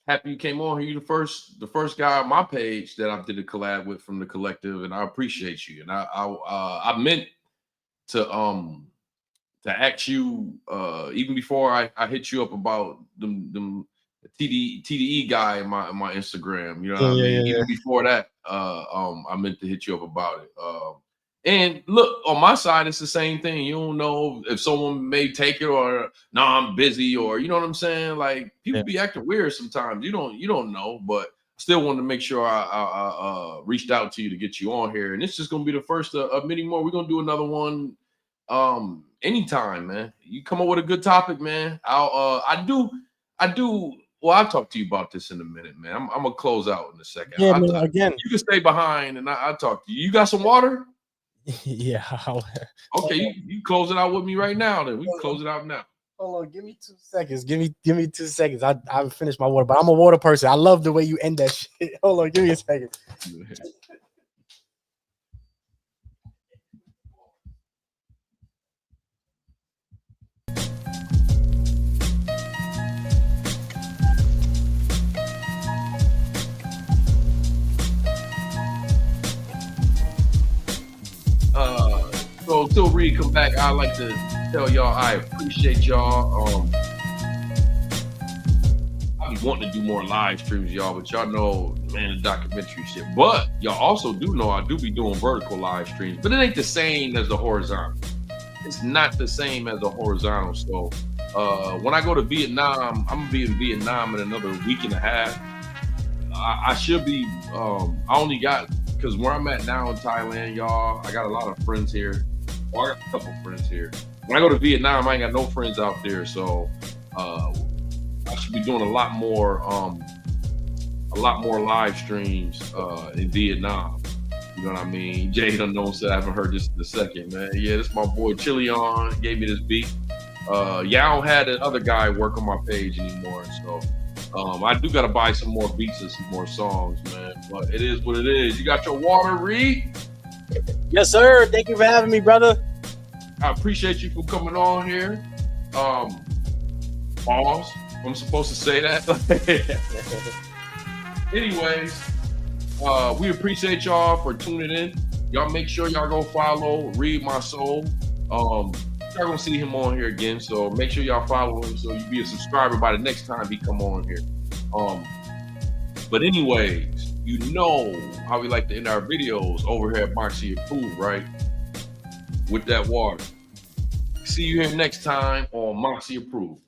happy you came on here. You the first guy on my page that I did a collab with from the collective, and I appreciate you. And I meant to ask you even before I hit you up about the TDE guy in my Instagram. You know what I mean? Even before that, I meant to hit you up about it. And look, on my side, it's the same thing. You don't know if someone may take it or no, I'm busy, or you know what I'm saying? Like people be acting weird sometimes. You don't know, but still wanted to make sure I reached out to you to get you on here. And it's just gonna be the first of many more. We're gonna do another one anytime, man. You come up with a good topic, man. I do. Well, I'll talk to you about this in a minute, man. I'm gonna close out in a second. Yeah, man, again, you can stay behind, and I'll talk to you. You got some water? Yeah. Okay, you close it out with me right now. Then we can close it out now. Hold on, give me 2 seconds. Give me 2 seconds. I haven't finished my water, but I'm a water person. I love the way you end that shit. Hold on, give me a second. So until Reed come back, I'd like to tell y'all I appreciate y'all. I be wanting to do more live streams, y'all, but y'all know, man, the documentary shit. But y'all also do know I do be doing vertical live streams, but it ain't the same as the horizontal. It's not the same as the horizontal. So when I go to Vietnam, I'm gonna be in Vietnam in another week and a half. I should be. I only got, because where I'm at now in Thailand, y'all, I got a lot of friends here. Well, I got a couple friends here. When I go to Vietnam, I ain't got no friends out there, so I should be doing a lot more live streams in Vietnam. You know what I mean? Jade Unknown said I haven't heard this in a second, man. Yeah, this is my boy Chilion gave me this beat. I don't have the other guy work on my page anymore, so I do gotta buy some more beats and some more songs, man. But it is what it is. You got your water, Reed? Yes, sir. Thank you for having me, brother. I appreciate you for coming on here. Pause. I'm supposed to say that. Anyways, we appreciate y'all for tuning in. Y'all make sure y'all go follow Reed My Soul. Y'all gonna see him on here again, so make sure y'all follow him so you be a subscriber by the next time he come on here. But anyways, you know how we like to end our videos over here at Moxy Approved, right? With that water. See you here next time on Moxy Approved.